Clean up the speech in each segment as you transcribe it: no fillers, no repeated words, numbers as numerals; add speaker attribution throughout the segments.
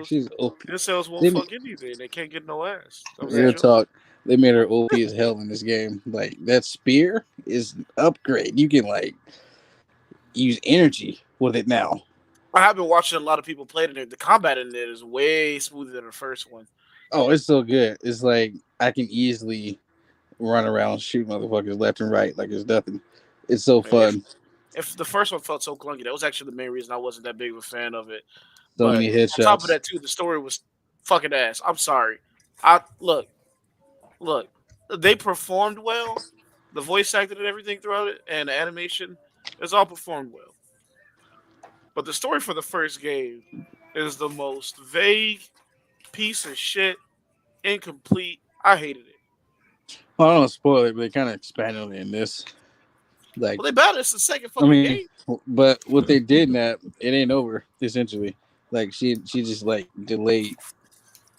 Speaker 1: She's OP.
Speaker 2: Incels won't
Speaker 1: They,
Speaker 2: fuck anything. They can't get no ass. That was a
Speaker 1: real
Speaker 2: joke.
Speaker 1: talk. They made her OP as hell in this game. Like that spear is an upgrade. You can like use energy with it now.
Speaker 2: I have been watching a lot of people play it. The combat in it is way smoother than the first one.
Speaker 1: Oh, it's so good. It's like I can easily run around shoot motherfuckers left and right like it's nothing. It's so
Speaker 2: If
Speaker 1: fun.
Speaker 2: if the first one felt so clunky, that was actually the main reason I wasn't that big of a fan of it.
Speaker 1: So
Speaker 2: But
Speaker 1: many
Speaker 2: on top of
Speaker 1: headshots.
Speaker 2: that, too, the story was fucking ass. I'm sorry. I look. They performed well. The voice acting and everything throughout it, and the animation, it's all performed well. But the story for the first game is the most vague piece of shit, incomplete. I hated it.
Speaker 1: I don't spoil it, but they kind of expanded on it in this. Like,
Speaker 2: Well, they battled it's the second
Speaker 1: I
Speaker 2: fucking
Speaker 1: mean,
Speaker 2: game.
Speaker 1: but what they did in that, it ain't over essentially. Like she just like delayed.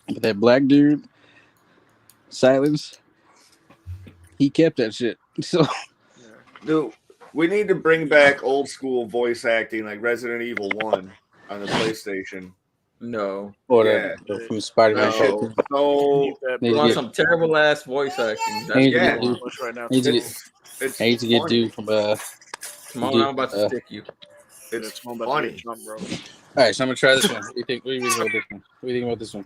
Speaker 1: But that black dude, Silence, he kept that shit. So
Speaker 2: Yeah.
Speaker 3: Dude, we need to bring back old school voice acting like Resident Evil 1 on the PlayStation.
Speaker 4: No.
Speaker 1: or
Speaker 3: Yeah.
Speaker 1: from Spider Man
Speaker 3: That shit
Speaker 1: shit.
Speaker 4: No.
Speaker 3: was so
Speaker 2: Keep that,
Speaker 1: They
Speaker 4: You
Speaker 2: bro.
Speaker 4: want
Speaker 1: get
Speaker 4: some terrible ass voice acting. That's
Speaker 1: Need
Speaker 4: what
Speaker 1: to
Speaker 4: you
Speaker 1: get
Speaker 2: Too
Speaker 1: dude.
Speaker 4: want.
Speaker 2: much right now,
Speaker 1: Need to
Speaker 2: too.
Speaker 1: get.
Speaker 3: it's
Speaker 1: I need to get
Speaker 3: funny.
Speaker 1: dude from
Speaker 4: Come on,
Speaker 1: dude.
Speaker 4: I'm about to stick you.
Speaker 2: Yeah,
Speaker 3: It's
Speaker 2: Tone about to get
Speaker 3: funny.
Speaker 2: drunk, bro.
Speaker 1: All right, so I'm gonna try this one. What do you think? What do you think about this one? What do you think about this one?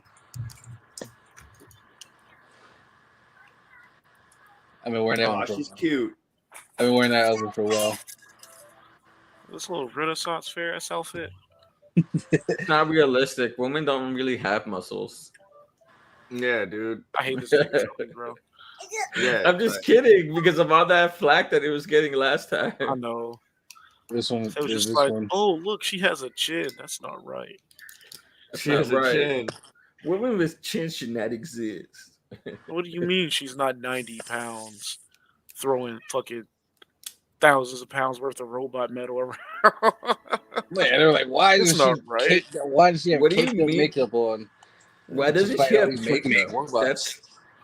Speaker 1: I've been wearing that
Speaker 3: Oh,
Speaker 1: one for.
Speaker 3: she's cute.
Speaker 1: I've been wearing that outfit for a while.
Speaker 2: This little Renaissance fair ass outfit.
Speaker 4: It's not realistic. Women don't really have muscles.
Speaker 3: Yeah, dude.
Speaker 2: I hate this fucking topic, bro.
Speaker 3: Yeah.
Speaker 4: I'm just kidding because of all that flack that it was getting last
Speaker 2: I
Speaker 4: time.
Speaker 2: know.
Speaker 1: This one
Speaker 2: It was
Speaker 1: is
Speaker 2: just
Speaker 1: this
Speaker 2: like,
Speaker 1: one.
Speaker 2: oh, look, she has a chin. That's not right.
Speaker 4: That's
Speaker 3: She
Speaker 4: not
Speaker 3: has a
Speaker 4: right.
Speaker 3: chin.
Speaker 4: Women with chins should not exist.
Speaker 2: What do you mean she's not 90 pounds throwing fucking thousands of pounds worth of robot metal around?
Speaker 1: Man, they were like, why
Speaker 2: It's
Speaker 1: does she
Speaker 2: not right.
Speaker 1: why does she have
Speaker 4: What do you
Speaker 1: caked up
Speaker 4: mean?
Speaker 1: makeup on?
Speaker 4: Why doesn't
Speaker 1: Despite
Speaker 4: she
Speaker 1: all
Speaker 4: have
Speaker 1: these fucking
Speaker 4: makeup?
Speaker 1: robots.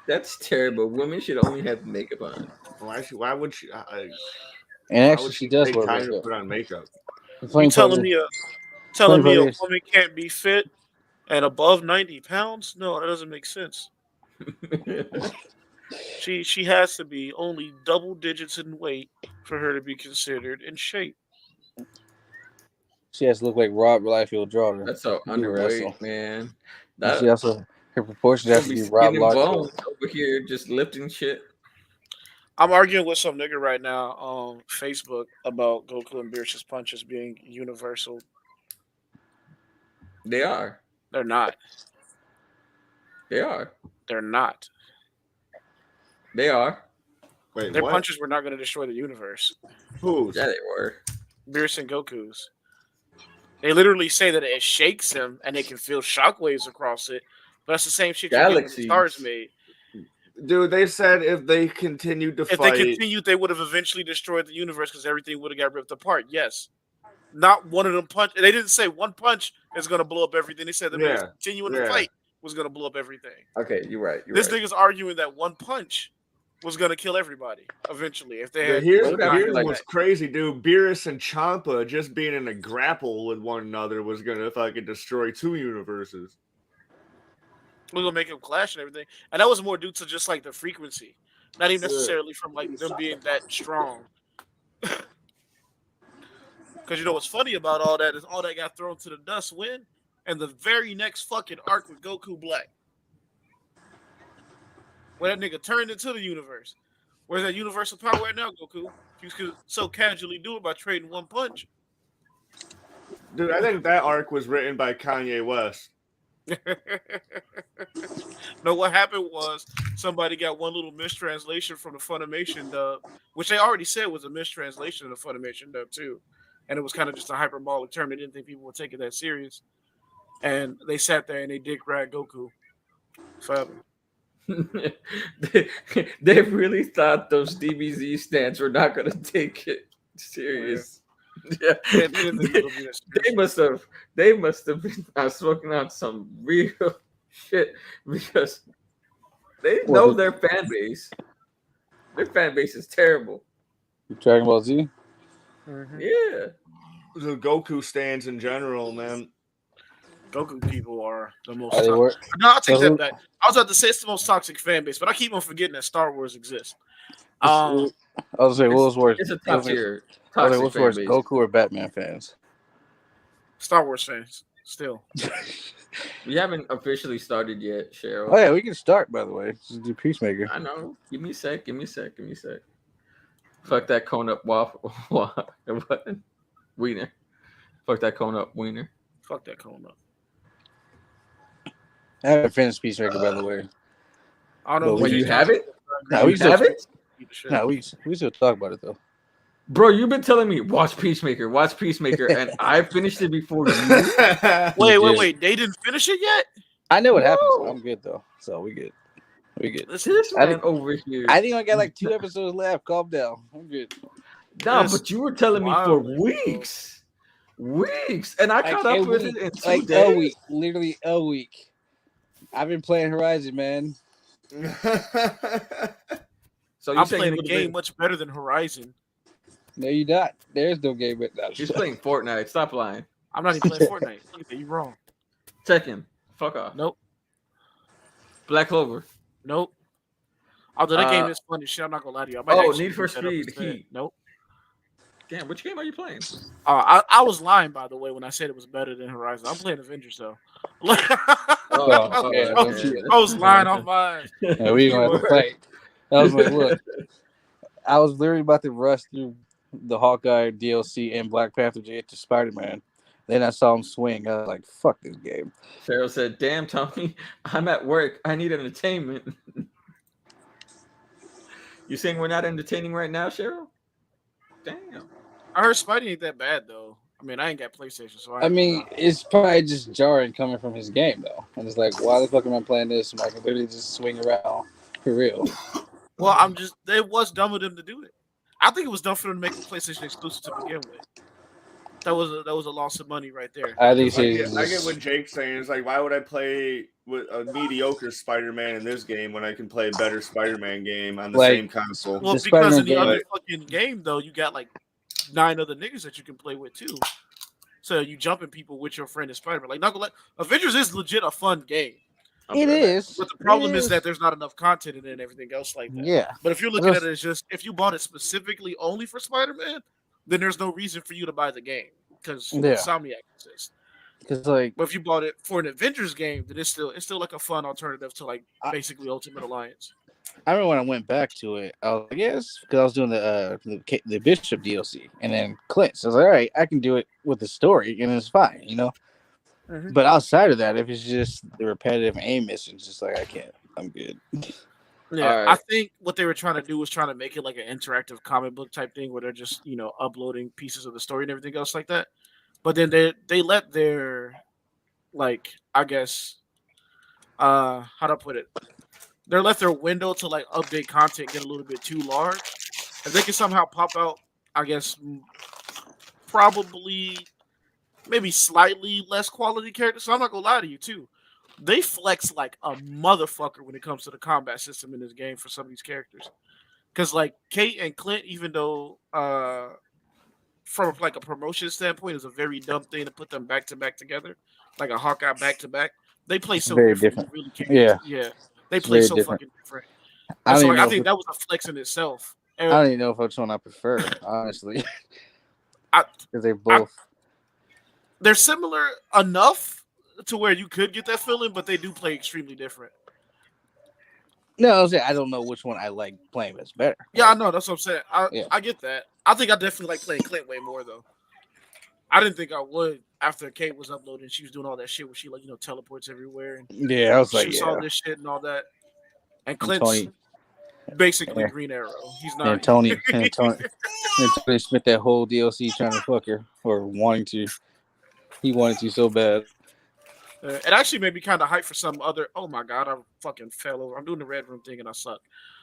Speaker 4: That's terrible. Women should only have makeup on.
Speaker 3: Why would she?
Speaker 1: And
Speaker 3: Why
Speaker 1: actually,
Speaker 3: would
Speaker 1: she
Speaker 3: she
Speaker 1: does
Speaker 3: take
Speaker 1: wear
Speaker 3: time to
Speaker 1: makeup.
Speaker 3: put on makeup?
Speaker 1: The
Speaker 2: You
Speaker 1: funny part
Speaker 2: telling
Speaker 1: is,
Speaker 2: me a
Speaker 1: funny
Speaker 2: telling me
Speaker 1: part
Speaker 2: a
Speaker 1: is,
Speaker 2: woman can't be fit and above 90 pounds? No, that doesn't make sense. She has to be only double digits in weight for her to be considered in shape.
Speaker 1: she has to look like Rob Liefeld daughter
Speaker 4: That's so
Speaker 1: to do her wrestle.
Speaker 4: underweight, man.
Speaker 1: And
Speaker 4: That
Speaker 1: she also her proportions
Speaker 4: she'll
Speaker 1: have to
Speaker 4: be
Speaker 1: be Rob
Speaker 4: skin and
Speaker 1: Liefeld.
Speaker 4: bones over here just lifting shit.
Speaker 2: I'm arguing with some nigga right now on Facebook about Goku and Beerus's punches being universal.
Speaker 4: They are.
Speaker 2: They're not.
Speaker 4: They are.
Speaker 2: They're not.
Speaker 4: They are.
Speaker 3: Wait,
Speaker 2: Their
Speaker 3: what?
Speaker 2: punches were not going to destroy the universe.
Speaker 3: Who's?
Speaker 4: Yeah, they were.
Speaker 2: Beerus and Goku's. They literally say that it shakes him and they can feel shockwaves across it. But that's the same shit you get when the stars
Speaker 4: Galaxies.
Speaker 2: made.
Speaker 3: Dude, they said if they continued to
Speaker 2: If they
Speaker 3: fight,
Speaker 2: continued, they would have eventually destroyed the universe because everything would have got ripped apart. Yes. Not one of them punch. They didn't say one punch is going to blow up everything. They said the
Speaker 3: yeah,
Speaker 2: continuing to
Speaker 3: yeah.
Speaker 2: fight was going to blow up everything.
Speaker 4: Okay, you're right. You're
Speaker 2: This
Speaker 4: right.
Speaker 2: nigga's arguing that one punch was going to kill everybody eventually. If they
Speaker 3: But
Speaker 2: had.
Speaker 3: here's
Speaker 4: What would I feel like
Speaker 3: what's
Speaker 4: that?
Speaker 3: crazy, dude. Beerus and Champa just being in a grapple with one another was gonna fucking destroy two universes.
Speaker 2: We're gonna make them clash and everything. And that was more due to just like the frequency. Not even
Speaker 3: Yeah.
Speaker 2: necessarily from like them being that strong. Because you know what's funny about all that is all that got thrown to the dust when? And the very next fucking arc with Goku Black. When that nigga turned into the universe. Where's that universal power at now, Goku? You could so casually do it by trading one punch.
Speaker 3: Dude, I think that arc was written by Kanye West.
Speaker 2: No, what happened was somebody got one little mistranslation from the Funimation dub, which they already said was a mistranslation of the Funimation dub too, and it was kind of just a hyperbolic term. They didn't think people would take it that serious, and they sat there and they dick rag Goku forever.
Speaker 4: they really thought those DBZ stands were not going to take it serious. Yeah,
Speaker 2: They didn't think it was gonna be that serious.
Speaker 4: they must have been smoking on some real shit because they know their fan base. Their fan base is terrible.
Speaker 1: You talking about Z?
Speaker 2: Mhm.
Speaker 4: Yeah,
Speaker 3: The Goku stands in general, man.
Speaker 2: Goku people are the most
Speaker 1: Are they
Speaker 2: toxic.
Speaker 1: work?
Speaker 2: No, I'll take
Speaker 1: So
Speaker 2: that back. I was about to say it's the most toxic fan base, but I keep on forgetting that Star Wars exists.
Speaker 1: I was gonna say, what was worse?
Speaker 4: It's a top tier
Speaker 1: I was like,
Speaker 4: toxic
Speaker 1: what's
Speaker 4: fan
Speaker 1: worse,
Speaker 4: base.
Speaker 1: Goku or Batman fans?
Speaker 2: Star Wars fans, still.
Speaker 4: We haven't officially started yet, Cheryl.
Speaker 1: Oh yeah, we can start. By the way, just do Peacemaker.
Speaker 4: I know. Give me a sec. Fuck that cone up waffle. What? Wiener. Fuck that cone up wiener.
Speaker 2: Fuck that cone up.
Speaker 1: I haven't finished Peacemaker, by the way.
Speaker 2: I don't know.
Speaker 1: But
Speaker 4: Wait,
Speaker 1: we
Speaker 4: you
Speaker 1: just-
Speaker 4: have it?
Speaker 1: No,
Speaker 4: You
Speaker 1: we still
Speaker 4: have it?
Speaker 1: No, we still talk about it though.
Speaker 4: Bro, you've been telling me watch Peacemaker, and I finished it before you.
Speaker 2: Wait. They didn't finish it yet?
Speaker 1: I know what happens.
Speaker 4: No.
Speaker 1: So I'm good though. So we good.
Speaker 4: This
Speaker 1: I
Speaker 4: man
Speaker 1: think-
Speaker 4: over here.
Speaker 1: I think I got like 2 episodes left. Calm down. I'm good.
Speaker 4: No,
Speaker 2: This
Speaker 4: but you were telling me for
Speaker 2: wild,
Speaker 4: weeks, and I caught
Speaker 1: Like
Speaker 4: up
Speaker 1: a
Speaker 4: with
Speaker 1: week,
Speaker 4: it in 2
Speaker 1: like
Speaker 4: days.
Speaker 1: a week, literally a week. I've been playing Horizon, man.
Speaker 4: So you
Speaker 2: I'm
Speaker 4: saying
Speaker 2: playing
Speaker 4: you
Speaker 2: a
Speaker 4: would've
Speaker 2: game
Speaker 4: been-
Speaker 2: much better than Horizon.
Speaker 1: No, you not. There's no game with that.
Speaker 4: He's playing Fortnite. Stop lying.
Speaker 2: I'm not even playing Fortnite. Look at that, you wrong.
Speaker 4: Tekken. Fuck off.
Speaker 2: Nope.
Speaker 4: Black Clover.
Speaker 2: Nope. Although that game
Speaker 4: Uh,
Speaker 2: is fun as shit, I'm not gonna lie to you. I might
Speaker 4: oh,
Speaker 2: actually
Speaker 4: Need for
Speaker 2: pick that up
Speaker 4: Speed
Speaker 2: instead.
Speaker 4: Heat.
Speaker 2: Nope.
Speaker 4: Damn, which game are you playing?
Speaker 2: I was lying, by the way, when I said it was better than Horizon. I'm playing Avengers though.
Speaker 1: Oh, okay.
Speaker 2: I was lying off mine.
Speaker 1: Yeah, we gonna have to fight. I was like, look, I was literally about to rush through the Hawkeye DLC and Black Panther to get to Spider-Man. Then I saw him swing. I was like, fuck this game.
Speaker 4: Cheryl said, "Damn, Tommy, I'm at work. I need entertainment." You saying we're not entertaining right now, Cheryl? Damn.
Speaker 2: I heard Spidey ain't that bad though. I mean, I ain't got PlayStation, so
Speaker 1: I mean, it's probably just jarring coming from his game, though. And it's like, why the fuck am I playing this? I can literally just swing around for real.
Speaker 2: well, it was dumb of them to do it. I think it was dumb for them to make the PlayStation exclusive to begin with. That was a loss of money right there.
Speaker 1: I think
Speaker 3: I get what Jake's saying. It's like, why would I play with a mediocre Spider-Man in this game when I can play a better Spider-Man game on the
Speaker 1: Like,
Speaker 3: same console?
Speaker 2: Well,
Speaker 1: The
Speaker 2: because
Speaker 1: Spider-Man
Speaker 2: in the other
Speaker 3: game-
Speaker 2: fucking game though, you got like 9 other niggas that you can play with too. So you jumping people with your friend in Spider-Man. Like, not gonna let Avengers is legit a fun game.
Speaker 1: it is.
Speaker 2: But the problem
Speaker 1: It
Speaker 2: is that there's not enough content in it and everything else like that.
Speaker 1: Yeah.
Speaker 2: But if you're looking at it as just if you bought it specifically only for Spider-Man, then there's no reason for you to buy the game because
Speaker 1: Yeah.
Speaker 2: Insomniac exists.
Speaker 1: Because, like,
Speaker 2: But if you bought it for an Avengers game, then it's still like a fun alternative to like
Speaker 1: I-
Speaker 2: basically Ultimate Alliance.
Speaker 1: I remember when I went back to it, I was like, yes, because I was doing the Bishop DLC. And then Clint. So I was like, all right, I can do it with the story, and it's fine, you know?
Speaker 2: Mhm.
Speaker 1: But outside of that, if it's just the repetitive aim missions, just like, I can't. I'm good.
Speaker 2: Yeah,
Speaker 4: Alright.
Speaker 2: I think what they were trying to do was trying to make it like an interactive comic book type thing where they're just uploading pieces of the story and everything else like that. But then they let their like I guess how to put it, they let their window to like update content get a little bit too large. If they can somehow pop out, I guess probably maybe slightly less quality characters. So I'm not gonna lie to you too. They flex like a motherfucker when it comes to the combat system in this game for some of these characters. Because like Kate and Clint, even though from like a promotion standpoint, is a very dumb thing to put them back to back together, like a Hawkeye back to back. They play so
Speaker 1: Very
Speaker 2: different. You
Speaker 1: different.
Speaker 2: really can't.
Speaker 1: Yeah.
Speaker 2: Yeah. They
Speaker 1: It's
Speaker 2: play
Speaker 1: very
Speaker 2: so
Speaker 1: different.
Speaker 2: fucking different.
Speaker 1: I
Speaker 2: And
Speaker 1: don't
Speaker 2: so
Speaker 1: even
Speaker 2: like, I
Speaker 1: know
Speaker 2: think
Speaker 1: if
Speaker 2: that was a flex in itself. And
Speaker 1: I don't even know if which one I prefer, honestly.
Speaker 2: I-
Speaker 1: Because they both.
Speaker 2: they're similar enough to where you could get that feeling, but they do play extremely different.
Speaker 1: No, I was saying I don't know which one I like playing that's better.
Speaker 2: Yeah, I know. That's what I'm saying.
Speaker 1: Yeah.
Speaker 2: I get that. I think I definitely like playing Clint way more though. I didn't think I would after Kate was uploading. She was doing all that shit where she like teleports everywhere and
Speaker 1: Yeah, I was like,
Speaker 2: shoots
Speaker 1: yeah.
Speaker 2: all this shit and all that. And
Speaker 1: And
Speaker 2: Clint's
Speaker 1: Tony
Speaker 2: basically
Speaker 1: Yeah.
Speaker 2: Green Arrow. He's not.
Speaker 1: and Tony and Tony spent that whole DLC trying to fuck her or wanting to. He wanted to so bad.
Speaker 2: It actually made me kind of hype for some other. Oh my god, I fucking fell over. I'm doing the red room thing and I suck.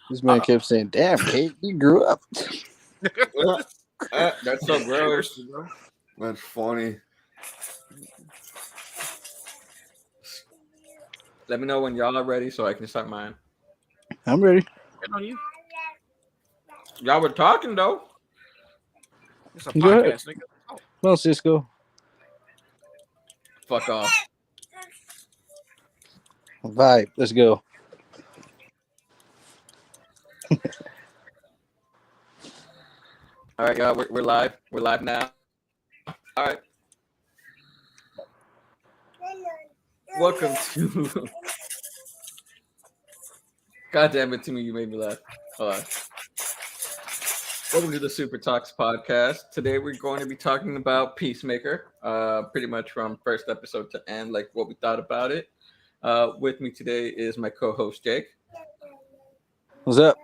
Speaker 1: This man kept saying, "Damn, Kate, you grew up."
Speaker 4: That's so gross.
Speaker 3: That's funny.
Speaker 4: Let me know when y'all are ready so I can start mine.
Speaker 1: I'm ready.
Speaker 2: Get on you.
Speaker 4: Y'all were talking though.
Speaker 2: It's a
Speaker 1: Go ahead.
Speaker 2: podcast, nigga. Oh,
Speaker 1: Well, Cisco.
Speaker 4: Fuck off.
Speaker 1: Vibe. Let's go.
Speaker 4: All right, y'all. We're live. We're live now. All right. Welcome to. God damn it, Timmy! You made me laugh. Hold on. Welcome to the Super Talks podcast. Today we're going to be talking about Peacemaker. Pretty much from first episode to end, like what we thought about it. With me today is my co-host Jake.
Speaker 1: What's up?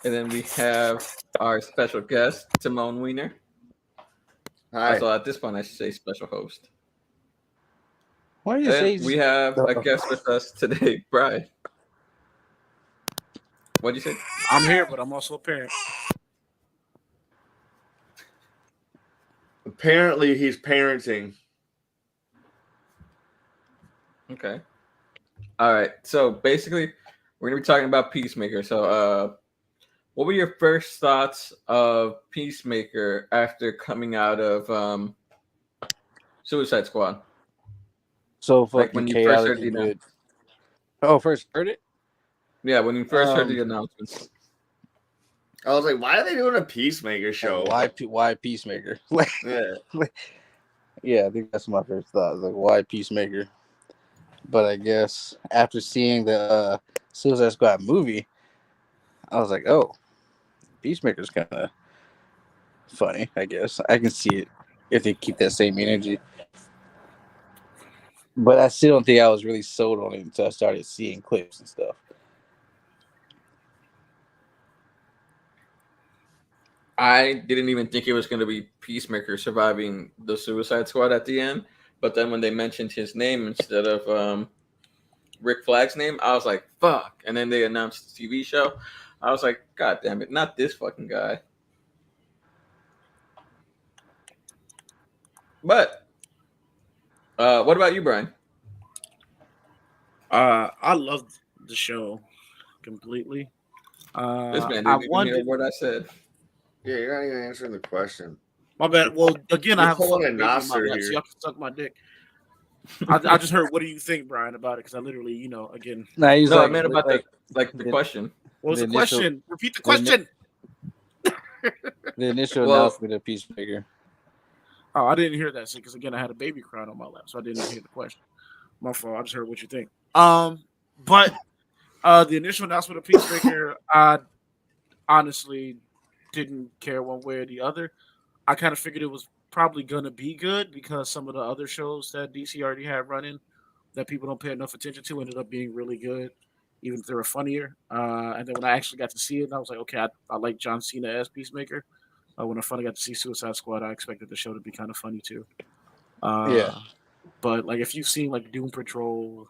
Speaker 4: And then we have our special guest, SuperWeiner.
Speaker 3: Hi.
Speaker 4: Also, at this point, I should say special host.
Speaker 1: Why do you say?
Speaker 4: And we have a guest with us today, Brian. What'd you say?
Speaker 2: I'm here, but I'm also a parent.
Speaker 3: Apparently, he's parenting.
Speaker 4: Okay. All right. So basically, we're gonna be talking about Peacemaker. So, what were your first thoughts of Peacemaker after coming out of Suicide Squad?
Speaker 1: So fucking
Speaker 4: Like when you first heard
Speaker 1: chaotic
Speaker 4: the
Speaker 1: good. Oh, first heard it?
Speaker 4: Yeah, when you first heard the announcement.
Speaker 3: I was like, why are they doing a Peacemaker show?
Speaker 1: Why Peacemaker? Like,
Speaker 3: Yeah.
Speaker 1: yeah, I think that's my first thought. Like, why Peacemaker? But I guess after seeing the Suicide Squad movie, I was like, oh, Peacemaker's kind of funny. I guess I can see it if they keep that same energy. But I still don't think I was really sold on it until I started seeing clips and stuff.
Speaker 4: I didn't even think it was going to be Peacemaker surviving the Suicide Squad at the end. But then when they mentioned his name instead of Rick Flag's name, I was like, fuck. And then they announced the TV show. I was like, God damn it, not this fucking guy. But what about you, Brian?
Speaker 2: I loved the show completely.
Speaker 4: This man
Speaker 2: I
Speaker 4: didn't even
Speaker 2: wondered.
Speaker 4: hear what I said.
Speaker 3: Yeah, you're not even answering the question.
Speaker 2: My bad. Well, again, I have a
Speaker 3: pulling
Speaker 2: fucking
Speaker 3: a
Speaker 2: baby in my
Speaker 3: Nasser
Speaker 2: lap,
Speaker 3: here.
Speaker 2: so y'all can suck my dick. I just heard. What do you think, Brian, about it? Because I literally, again.
Speaker 1: Nah, he's
Speaker 4: No,
Speaker 1: like,
Speaker 4: I meant about
Speaker 1: like
Speaker 4: the question.
Speaker 2: What was the
Speaker 1: initial-
Speaker 2: question? Repeat the question.
Speaker 1: the initial
Speaker 4: Well-
Speaker 1: announcement of Peacemaker.
Speaker 2: Oh, I didn't hear that because again, I had a baby crying on my lap, so I didn't hear the question. My fault. I just heard what you think. But the initial announcement of Peacemaker, I honestly didn't care one way or the other. I kind of figured it was probably gonna be good because some of the other shows that DC already had running that people don't pay enough attention to ended up being really good, even if they were funnier. And then when I actually got to see it, I was like, okay, I like John Cena as Peacemaker. When I finally got to see Suicide Squad, I expected the show to be kind of funny too.
Speaker 1: Yeah.
Speaker 2: But like if you've seen like Doom Patrol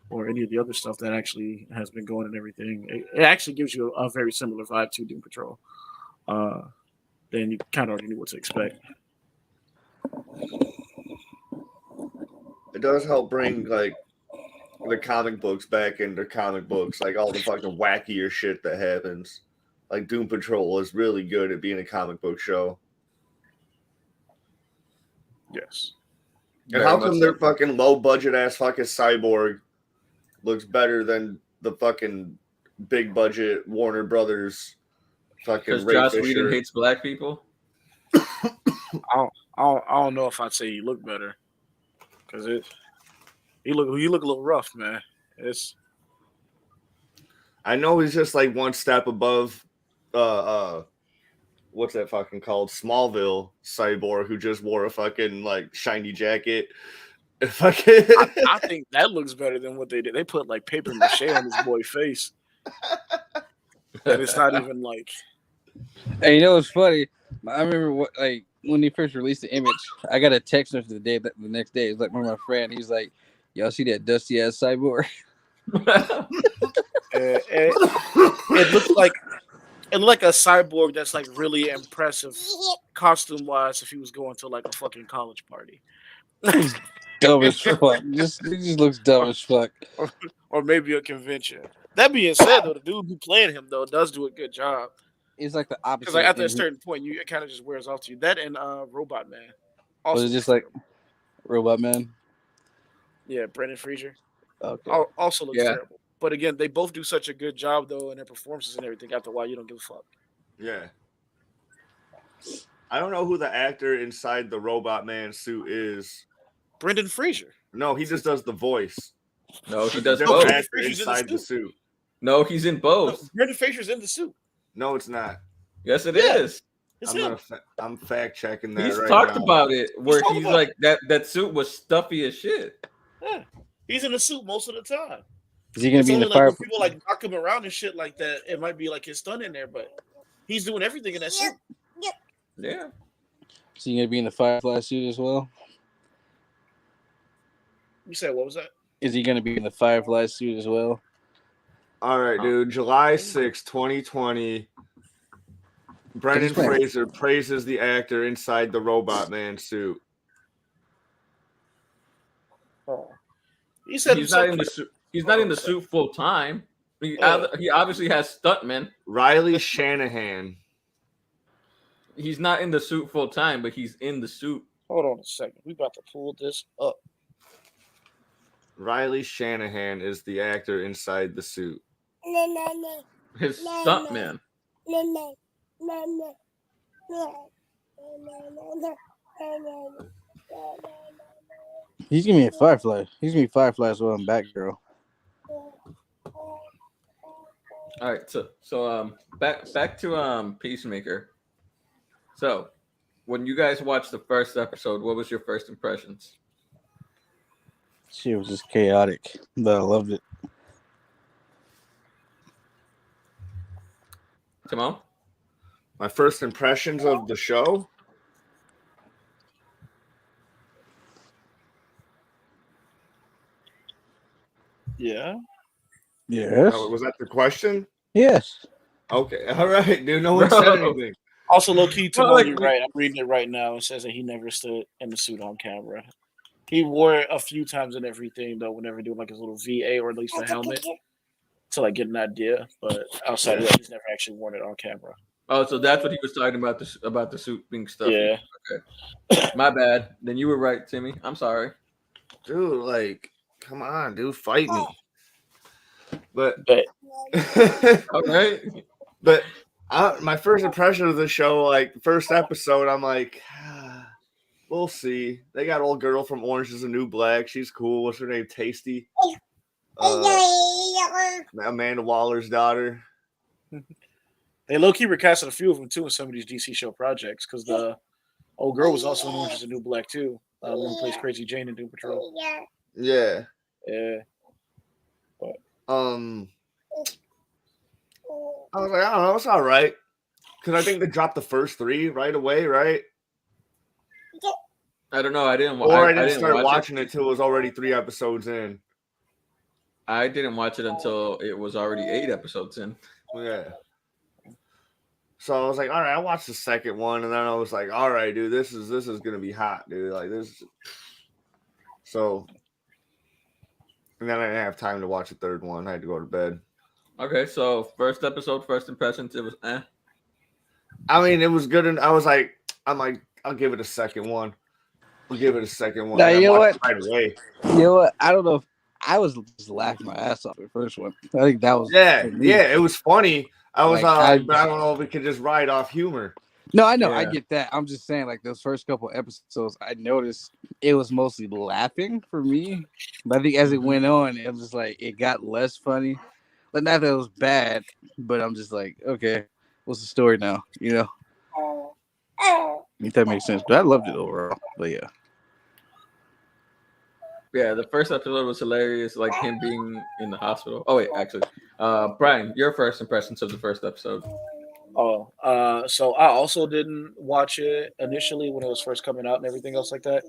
Speaker 2: or any of the other stuff that actually has been going and everything, it actually gives you a very similar vibe to Doom Patrol. Then you kind of already knew what to expect.
Speaker 3: It does help bring like the comic books back into comic books, like all the fucking wackier shit that happens. Like Doom Patrol is really good at being a comic book show.
Speaker 2: Yes.
Speaker 3: And how come their fucking low budget ass fucking Cyborg looks better than the fucking big budget Warner Brothers fucking
Speaker 4: Because
Speaker 3: Ray
Speaker 4: Joss
Speaker 3: Fisher?
Speaker 4: Whedon hates black people?
Speaker 2: I don't know if I'd say you look better because you look a little rough, man.
Speaker 3: I know he's just like one step above what's that fucking called? Smallville Cyborg who just wore a fucking like shiny jacket. Fucking
Speaker 2: I think that looks better than what they did. They put like paper mache on his boy's face. And it's not even like.
Speaker 1: Hey, you know what's funny? I remember when they first released the image, I got a text message the next day. It was like one of my friends. He's like, "Y'all see that dusty ass Cyborg?"
Speaker 2: It looks like a cyborg that's like really impressive costume wise if he was going to like a fucking college party.
Speaker 1: Dumb as fuck. It just looks dumb as fuck.
Speaker 2: Or maybe a convention. That being said, though, the dude who played him though does do a good job.
Speaker 1: It's like the opposite.
Speaker 2: Because like after a certain point, it kind of just wears off to you. That and Robot Man.
Speaker 1: Was it just like Robot Man?
Speaker 2: Yeah, Brendan Fraser.
Speaker 1: Okay.
Speaker 2: Also looks
Speaker 4: Yeah.
Speaker 2: terrible. But again, they both do such a good job though in their performances and everything. After a while, you don't give a fuck.
Speaker 3: Yeah. I don't know who the actor inside the Robot Man suit is.
Speaker 2: Brendan Fraser.
Speaker 3: No, he just does the voice.
Speaker 4: No, he
Speaker 3: There's a
Speaker 4: does
Speaker 3: different
Speaker 4: both.
Speaker 2: Brendan
Speaker 3: actor
Speaker 2: Fraser's in the
Speaker 3: inside the
Speaker 2: suit.
Speaker 3: suit.
Speaker 4: No, he's in
Speaker 2: No,
Speaker 4: both.
Speaker 2: Brendan Fraser's in the suit.
Speaker 3: No, it's not.
Speaker 4: Yes, it
Speaker 2: Yeah.
Speaker 4: is.
Speaker 2: It's
Speaker 3: I'm
Speaker 2: him.
Speaker 3: gonna. I'm fact checking that
Speaker 4: He's
Speaker 3: right
Speaker 4: talked
Speaker 3: now.
Speaker 4: about it where
Speaker 2: talked
Speaker 4: he's
Speaker 2: about
Speaker 4: like that suit was stuffy as shit.
Speaker 2: Yeah. He's in the suit most of the time.
Speaker 1: Is he gonna
Speaker 2: It's
Speaker 1: be in
Speaker 2: only
Speaker 1: the
Speaker 2: like
Speaker 1: fire?
Speaker 2: when people like knock him around and shit like that, it might be like his stunt in there, but he's doing everything in that suit.
Speaker 4: Yeah.
Speaker 1: Is he gonna be in the Firefly suit as well?
Speaker 2: You said what was that?
Speaker 1: Is he gonna be in the Firefly suit as well?
Speaker 3: All right, dude. July 6, 2020. Brendan
Speaker 1: Explain.
Speaker 3: Fraser praises the actor inside the Robot Man suit.
Speaker 2: Oh. He said
Speaker 4: He's not in the suit. He's not in the suit full time. He obviously has stuntmen.
Speaker 3: Riley Shanahan.
Speaker 4: He's not in the suit full time, but he's in the suit.
Speaker 2: Hold on a second. We about to pull this up.
Speaker 3: Riley Shanahan is the actor inside the suit.
Speaker 4: His stuntman.
Speaker 1: He's gonna be a Firefly. He's gonna be Firefly as well in Batgirl.
Speaker 4: All right, so back to Peacemaker. So, when you guys watched the first episode, what was your first impressions?
Speaker 1: She was just chaotic, but I loved it.
Speaker 4: Timon?
Speaker 3: My first impressions of the show.
Speaker 2: Yeah.
Speaker 1: Yes.
Speaker 3: Was that the question?
Speaker 1: Yes.
Speaker 3: Okay. All right, dude. No one said anything.
Speaker 2: Also, low key, Timon,
Speaker 4: like,
Speaker 2: you're right. I'm reading it right now. It says that he never stood in the suit on camera. He wore it a few times and everything, though, whenever doing like his little VA or at least a helmet to like get an idea. But outside of that, he's never actually worn it on camera.
Speaker 4: Oh, so that's what he was talking about the suit being stuffy.
Speaker 2: Yeah.
Speaker 4: Okay. My bad. Then you were right, Timmy. I'm sorry.
Speaker 3: Dude, like, come on, dude, fight me. But
Speaker 4: All right.
Speaker 3: But my first impression of the show, like first episode, I'm like, we'll see. They got old girl from Orange is the New Black. She's cool. What's her name? Tasty. Amanda Waller's daughter.
Speaker 2: They low key recasted a few of them too in some of these DC show projects because the old girl was also in Orange is the New Black too. One who plays Crazy Jane in Doom Patrol.
Speaker 3: Yeah.
Speaker 2: Yeah.
Speaker 3: But I was like, I don't know, it's all right. Because I think they dropped the first 3 right away, right?
Speaker 4: I don't know. I didn't
Speaker 3: start watching it till it was already 3 episodes in.
Speaker 4: I didn't watch it until it was already 8 episodes in.
Speaker 3: Yeah. So I was like, all right, I watched the second one, and then I was like, all right, dude, this is gonna be hot, dude. Like this. So, and then I didn't have time to watch the third one. I had to go to bed.
Speaker 4: Okay, so first episode, first impressions, it was
Speaker 3: I mean, it was good, and I'm like, I'll give it a second one. We'll give it a second one.
Speaker 1: Now, you know what?
Speaker 3: Right away.
Speaker 1: You know what? I don't know if I was just laughing my ass off the first one. I think that was
Speaker 3: Yeah, it was funny. I was
Speaker 1: like,
Speaker 3: but I don't know if we could just ride off humor.
Speaker 1: No, I know,
Speaker 3: Yeah.
Speaker 1: I get that. I'm just saying, like those first couple episodes, I noticed it was mostly laughing for me. But I think as it went on, it was just like it got less funny. Like not that it was bad, but I'm just like, okay, what's the story now? You know, if that makes sense. But I loved it overall. But yeah.
Speaker 4: Yeah, the first episode was hilarious, like him being in the hospital. Oh wait, actually, Brian, your first impressions of the first episode?
Speaker 2: So I also didn't watch it initially when it was first coming out and everything else like that.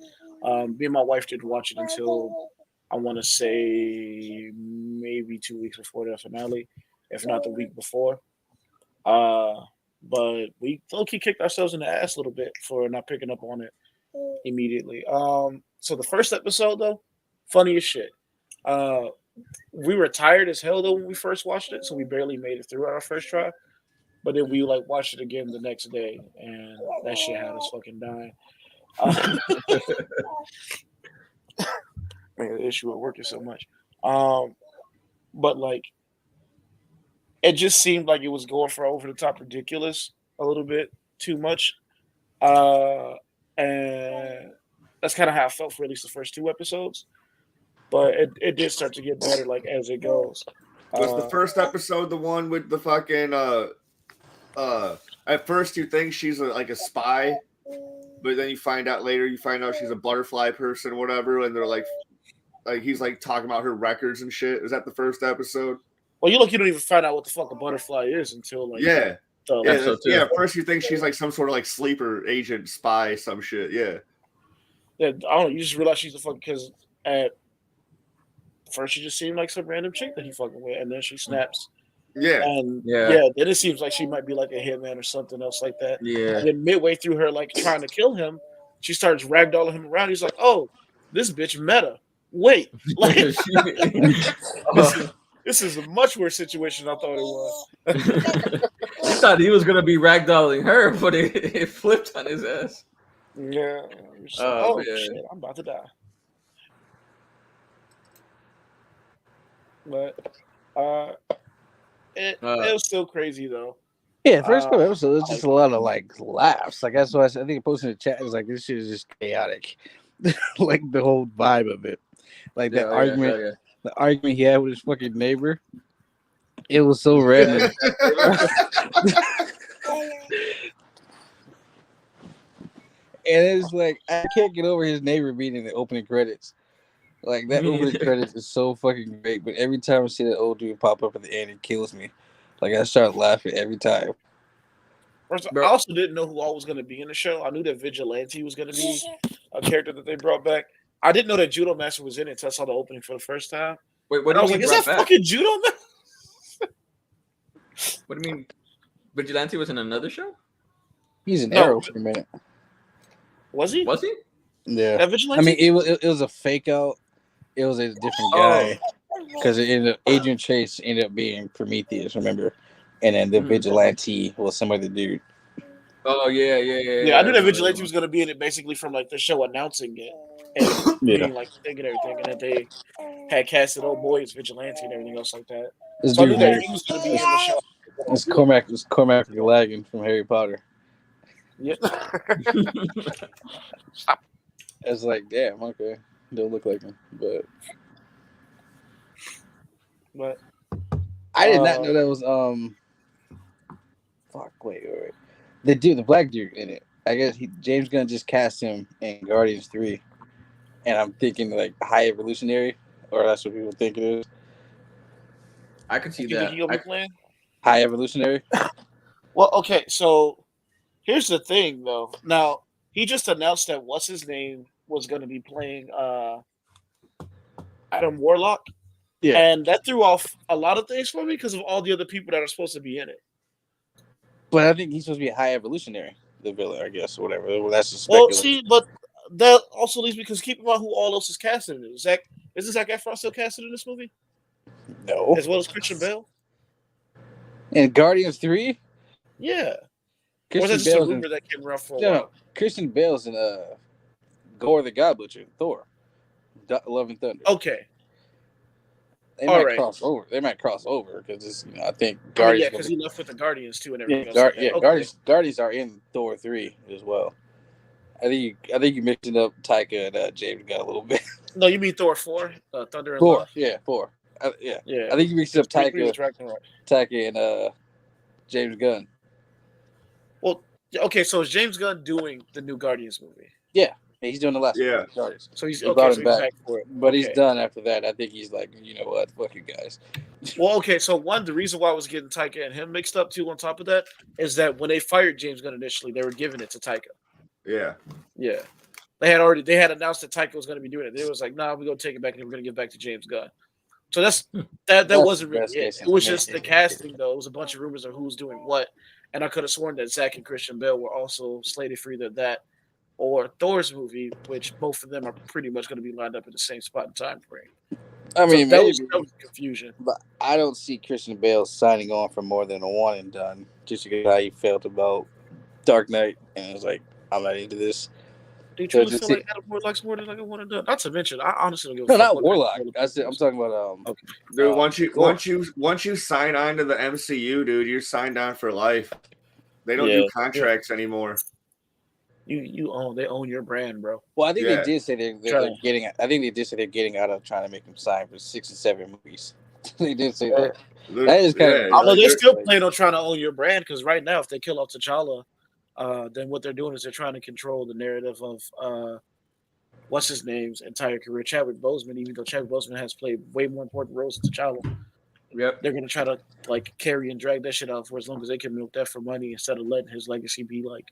Speaker 2: Me and my wife didn't watch it until I want to say maybe 2 weeks before the finale, if not the week before. But we low-key kicked ourselves in the ass a little bit for not picking up on it immediately. So the first episode though, funny as shit. We were tired as hell though when we first watched it, so we barely made it through our first try. But then we like watched it again the next day, and that shit had us fucking dying. the issue with working so much. But like it just seemed like it was going for over the top ridiculous a little bit too much. And that's kind of how I felt for at least the first 2 episodes. But it did start to get better like as it goes.
Speaker 3: Was the first episode the one with the fucking at first you think she's like a spy, but then you find out later she's a butterfly person or whatever, and they're like he's like talking about her records and shit. Is that the first episode?
Speaker 2: Well, you don't even find out what the fuck a butterfly is until like
Speaker 3: at first you think she's like some sort of like sleeper agent, spy, some shit. Yeah,
Speaker 2: I don't know. You just realize she's the fucking because at first she just seemed like some random chick that he fucking with, and then she snaps.
Speaker 3: Yeah,
Speaker 2: and then it seems like she might be like a hitman or something else like that.
Speaker 4: Yeah.
Speaker 2: And then midway through her like trying to kill him, she starts ragdolling him around. He's like, "Oh, this bitch meta. Wait, like this is a much worse situation than I thought it was."
Speaker 4: I thought he was gonna be ragdolling her, but it flipped on his ass.
Speaker 2: Yeah.
Speaker 4: Like,
Speaker 2: shit, I'm about to die. But it was still crazy though.
Speaker 1: Yeah, first couple episodes, it's just a lot of like laughs. Like that's why I think I posted in the chat. It was like this shit is just chaotic, like the whole vibe of it. Like that argument, the argument he had with his fucking neighbor. It was so random. And it's like I can't get over his neighbor being in the opening credits. Like that opening credits is so fucking great, but every time I see that old dude pop up at the end, it kills me. Like I start laughing every time.
Speaker 2: First, I also didn't know who all was going to be in the show. I knew that Vigilante was going to be a character that they brought back. I didn't know that Judo Master was in it until I saw the opening for the first time.
Speaker 4: Wait, what?
Speaker 2: I was like, "Is that fucking Judo Master?"
Speaker 4: What do you mean? Vigilante was in another show?
Speaker 1: He's an Arrow for a minute.
Speaker 2: Was he?
Speaker 4: Was he?
Speaker 1: Yeah. I mean, it was a fake out. It was a different guy because Adrian Chase ended up being Prometheus, remember? And then the Vigilante was some other dude.
Speaker 4: Oh yeah.
Speaker 2: I knew that Vigilante was going to be in it basically from like the show announcing it and being like thinking everything, and that they had casted old boy as Vigilante and everything else like that.
Speaker 1: This
Speaker 2: So
Speaker 1: dude
Speaker 2: I knew that he was going to be in the show.
Speaker 1: It's Cormac Gallagher from Harry Potter.
Speaker 2: Yeah.
Speaker 1: It's like, damn, okay, don't look like him, but I did not know that was wait. The black dude in it. I guess James Gunn just cast him in Guardians 3, and I'm thinking like High Evolutionary, or that's what people think it is.
Speaker 4: I could see
Speaker 2: you
Speaker 4: that.
Speaker 2: Think he'll be playing
Speaker 1: High Evolutionary.
Speaker 2: Well, okay, so here's the thing, though. Now he just announced that what's his name was going to be playing Adam Warlock.
Speaker 1: Yeah,
Speaker 2: and that threw off a lot of things for me because of all the other people that are supposed to be in it.
Speaker 1: But I think he's supposed to be a High Evolutionary, the villain, I guess, or whatever. Well, that's just
Speaker 2: well, see, but that also leaves me because keep in mind who all else is casted in it. Isn't Zac Efron still casted in this movie?
Speaker 1: No,
Speaker 2: as well as Christian Bale.
Speaker 1: In Guardians 3,
Speaker 2: yeah.
Speaker 1: Christian
Speaker 2: or is that just a rumor that came around for a while?
Speaker 1: No, Christian Bale's in Gore the God Butcher, Thor, Love and Thunder.
Speaker 2: Okay.
Speaker 1: They might cross over. They might cross over because I think
Speaker 2: Guardians. Because he left with the Guardians too and everything.
Speaker 1: Guardians are in Thor 3 as well. I think you mixing up Taika and James Gunn a little bit.
Speaker 2: No, you mean Thor 4, Thunder and
Speaker 1: Thor.
Speaker 2: Love?
Speaker 1: Yeah, 4. Yeah.
Speaker 2: Yeah.
Speaker 1: I think you mixed up Taika and James Gunn.
Speaker 2: Well, okay, so is James Gunn doing the new Guardians movie?
Speaker 1: Yeah. He's doing the last Guardians.
Speaker 2: So he's
Speaker 1: brought him
Speaker 2: back for it.
Speaker 1: But he's done after that. I think he's like, you know what? Fuck you guys.
Speaker 2: Well, okay, so the reason why I was getting Taika and him mixed up too on top of that is that when they fired James Gunn initially, they were giving it to Taika.
Speaker 3: Yeah.
Speaker 2: Yeah. They had announced that Taika was going to be doing it. They was like, nah, we're going to take it back and we're going to give it back to James Gunn. So that wasn't really it. It was just the casting, though. It was a bunch of rumors of who's doing what. And I could have sworn that Zach and Christian Bale were also slated for either that or Thor's movie, which both of them are pretty much going to be lined up in the same spot and time frame.
Speaker 1: I mean,
Speaker 2: that was confusion.
Speaker 1: But I don't see Christian Bale signing on for more than a one and done, just because how he felt about Dark Knight, and it was like, I'm not into this.
Speaker 2: Do you
Speaker 1: So
Speaker 2: truly
Speaker 1: just
Speaker 2: feel like Adam Warlock likes more than like a one and done? Not to mention, I honestly don't give a
Speaker 1: no,
Speaker 2: fuck.
Speaker 1: not
Speaker 2: what
Speaker 1: Warlock.
Speaker 2: Warlock
Speaker 1: I said I'm
Speaker 2: is.
Speaker 1: talking about
Speaker 2: Okay.
Speaker 3: Dude,
Speaker 1: Thor.
Speaker 3: once you sign on to the MCU, dude, you're signed on for life. They don't do contracts anymore.
Speaker 2: They own your brand, bro.
Speaker 1: Well, I think
Speaker 3: Yeah.
Speaker 1: they did say they're getting. I think they did say they're getting out of trying to make him sign for 6 and 7 movies. They did say that. That is kind of.
Speaker 2: Although they're still
Speaker 1: like,
Speaker 2: planning on trying to own your brand, because right now, if they kill off T'Challa, then what they're doing is they're trying to control the narrative of what's his name's entire career, Chadwick Boseman. Even though Chadwick Boseman has played way more important roles than T'Challa,
Speaker 4: Yep.
Speaker 2: they're gonna try to like carry and drag that shit out for as long as they can milk that for money instead of letting his legacy be like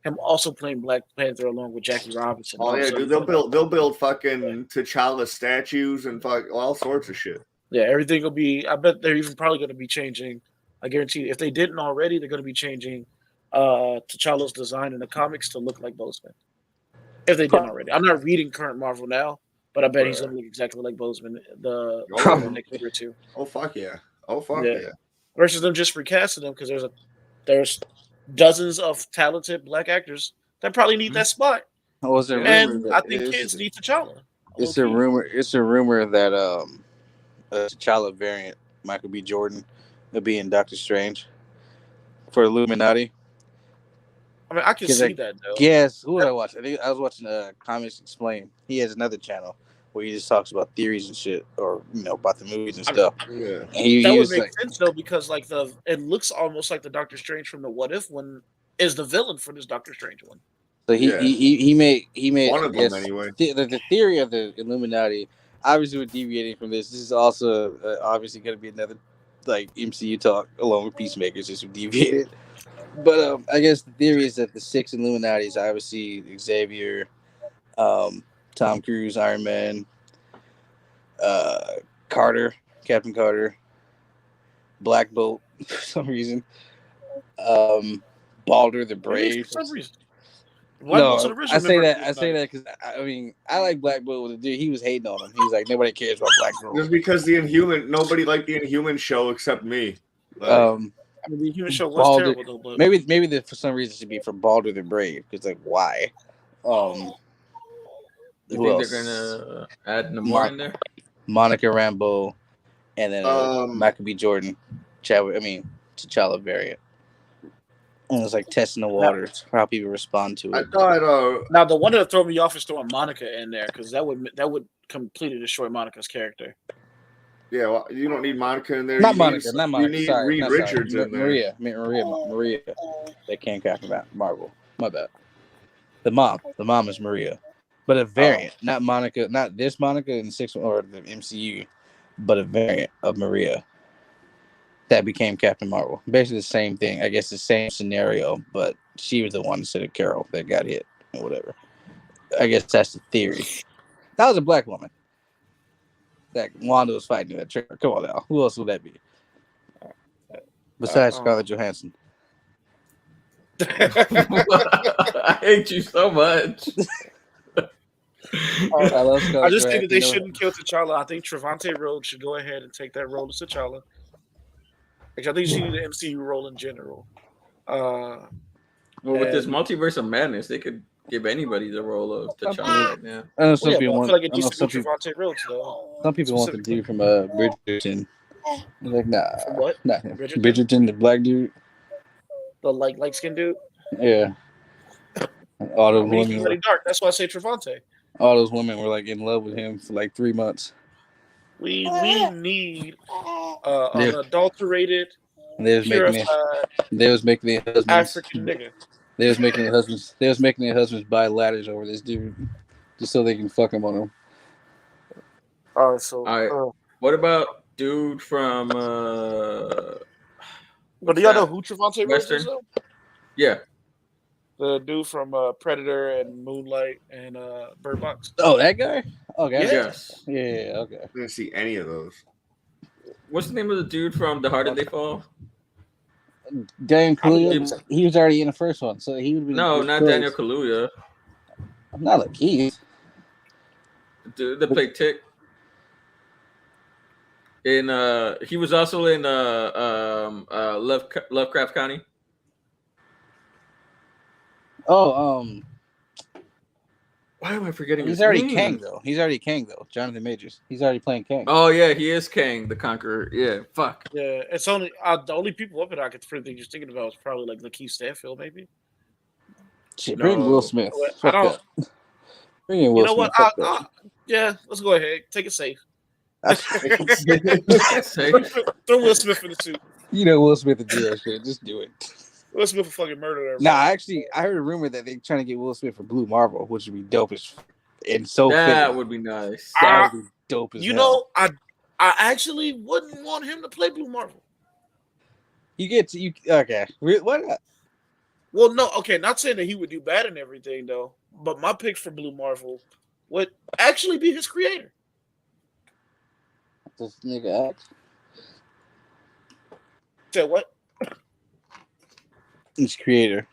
Speaker 2: him also playing Black Panther along with Jackie Robinson.
Speaker 3: Oh yeah, dude, they'll build fucking T'Challa statues and fuck all sorts of shit.
Speaker 2: Yeah, everything will be. I bet they're even probably going to be changing. I guarantee, if they didn't already, they're going to be changing T'Challa's design in the comics to look like Boseman. If they didn't already, I'm not reading current Marvel now, but I bet he's going to look exactly like Boseman the next year or two.
Speaker 3: Oh fuck yeah! Oh fuck yeah!
Speaker 2: Versus them just recasting them because there's dozens of talented Black actors that probably need that spot.
Speaker 1: Oh,
Speaker 2: and I think kids need T'Challa.
Speaker 1: It's a rumor. It's a rumor that a T'Challa variant, Michael B. Jordan, will be in Doctor Strange for Illuminati.
Speaker 2: I mean, I can see that though.
Speaker 1: Yes, who did I watch? I think I was watching Comics Explained. He has another channel where he just talks about theories and shit, or about the movies and stuff.
Speaker 3: Yeah,
Speaker 2: that would make sense though, because like it looks almost like the Doctor Strange from the What If one is the villain for this Doctor Strange one.
Speaker 1: So he made
Speaker 3: one of them anyway.
Speaker 1: The theory of the Illuminati. Obviously, we're deviating from this. This is also obviously going to be another like MCU talk along with Peacemakers, just deviated. But I guess the theory is that the 6 Illuminatis, obviously Xavier, Tom Cruise, Iron Man, Carter, Captain Carter, Black Bolt for some reason, Balder the Brave.
Speaker 2: For some reason.
Speaker 1: No, I say that because I mean I like Black Bolt. The dude, he was hating on him. He was like, nobody cares about Black Bolt.
Speaker 3: Just because nobody liked the Inhuman show except me.
Speaker 2: I mean, the Inhuman show was terrible though. But
Speaker 1: maybe for some reason it should be from Balder the Brave because like why?
Speaker 4: You think they're gonna add Namor in there?
Speaker 1: Monica Rambeau, and then Michael B. Jordan, T'Challa variant. And it's like testing the waters for how people respond to it.
Speaker 3: I thought.
Speaker 2: Now the one that threw me off is throwing Monica in there because that would completely destroy Monica's character.
Speaker 3: Yeah, well, you don't need Monica in there.
Speaker 1: Not Monica. You
Speaker 3: need Reed Richards in there.
Speaker 1: Maria. They can't Captain Marvel. My bad. The mom is Maria, but a variant, not Monica, not this Monica in 6 or the MCU, but a variant of Maria that became Captain Marvel. Basically the same thing. I guess the same scenario, but she was the one instead of Carol that got hit or whatever. I guess that's the theory. That was a black woman that Wanda was fighting in that trailer. Come on now. Who else would that be? Besides Scarlett Johansson.
Speaker 4: I hate you so much.
Speaker 2: I just think that they shouldn't kill T'Challa. I think Trevante Rhodes should go ahead and take that role as T'Challa. I think she needs an MCU role in general.
Speaker 4: Well, with this multiverse of madness, they could give anybody the role of T'Challa right now.
Speaker 1: I know some people want.
Speaker 2: I feel like it needs to be Trevante Rhodes, though.
Speaker 1: Some people want the dude from Bridgerton. Like, nah.
Speaker 2: What?
Speaker 1: Not him. Bridgerton, the black dude.
Speaker 2: The light skinned dude.
Speaker 1: Yeah. All those women.
Speaker 2: He's really dark. That's why I say Trevante.
Speaker 1: All those women were like in love with him for like 3 months.
Speaker 2: We need an adulterated,
Speaker 1: they was making their husbands
Speaker 2: African nigga.
Speaker 1: They was making their husbands buy ladders over this dude just so they can fuck him on him.
Speaker 2: All right.
Speaker 4: What about dude from?
Speaker 2: But do y'all know who Trevante Rhodes is?
Speaker 4: Yeah.
Speaker 2: The dude from Predator and Moonlight and Bird Box.
Speaker 1: Oh, that guy? Okay.
Speaker 4: Yes.
Speaker 1: Yeah, okay.
Speaker 3: I didn't see any of those.
Speaker 4: What's the name of the dude from The Harder They Fall?
Speaker 1: Daniel Kaluuya. He was already in the first one, so he would be.
Speaker 4: No, not Daniel Kaluuya.
Speaker 1: Not like Keith.
Speaker 4: Dude that played Tick. He was also in Lovecraft County. Why am I forgetting
Speaker 1: He's
Speaker 4: his
Speaker 1: already
Speaker 4: name?
Speaker 1: Kang though. He's already Kang though. Jonathan Majors. He's already playing Kang.
Speaker 4: Oh yeah, he is Kang the Conqueror. Yeah, fuck.
Speaker 2: Yeah, it's only the only people up there I could think just thinking about is probably like Lakeith Stanfield, maybe.
Speaker 1: Shit, bring
Speaker 4: No.
Speaker 1: Will Smith.
Speaker 2: I
Speaker 1: Fuck
Speaker 2: don't.
Speaker 1: that. Bring in
Speaker 2: You
Speaker 1: Will
Speaker 2: know what?
Speaker 1: Smith. Fuck that.
Speaker 2: Yeah, let's go ahead. Take it safe.
Speaker 4: Say,
Speaker 2: Throw Will Smith in the suit.
Speaker 1: You know Will Smith to do that shit. Just do it.
Speaker 2: Will Smith will fucking murder everybody.
Speaker 1: Nah, actually, I heard a rumor that they're trying to get Will Smith for Blue Marvel, which would be dope as and so
Speaker 4: that
Speaker 1: fitting.
Speaker 4: would be nice.
Speaker 1: That would be dope as
Speaker 2: you
Speaker 1: hell.
Speaker 2: know, I actually wouldn't want him to play Blue Marvel.
Speaker 1: You get to you okay? What?
Speaker 2: Well, no, okay, not saying that he would do bad and everything though, but my pick for Blue Marvel would actually be his creator.
Speaker 1: This nigga act.
Speaker 2: Say what?
Speaker 1: His creator.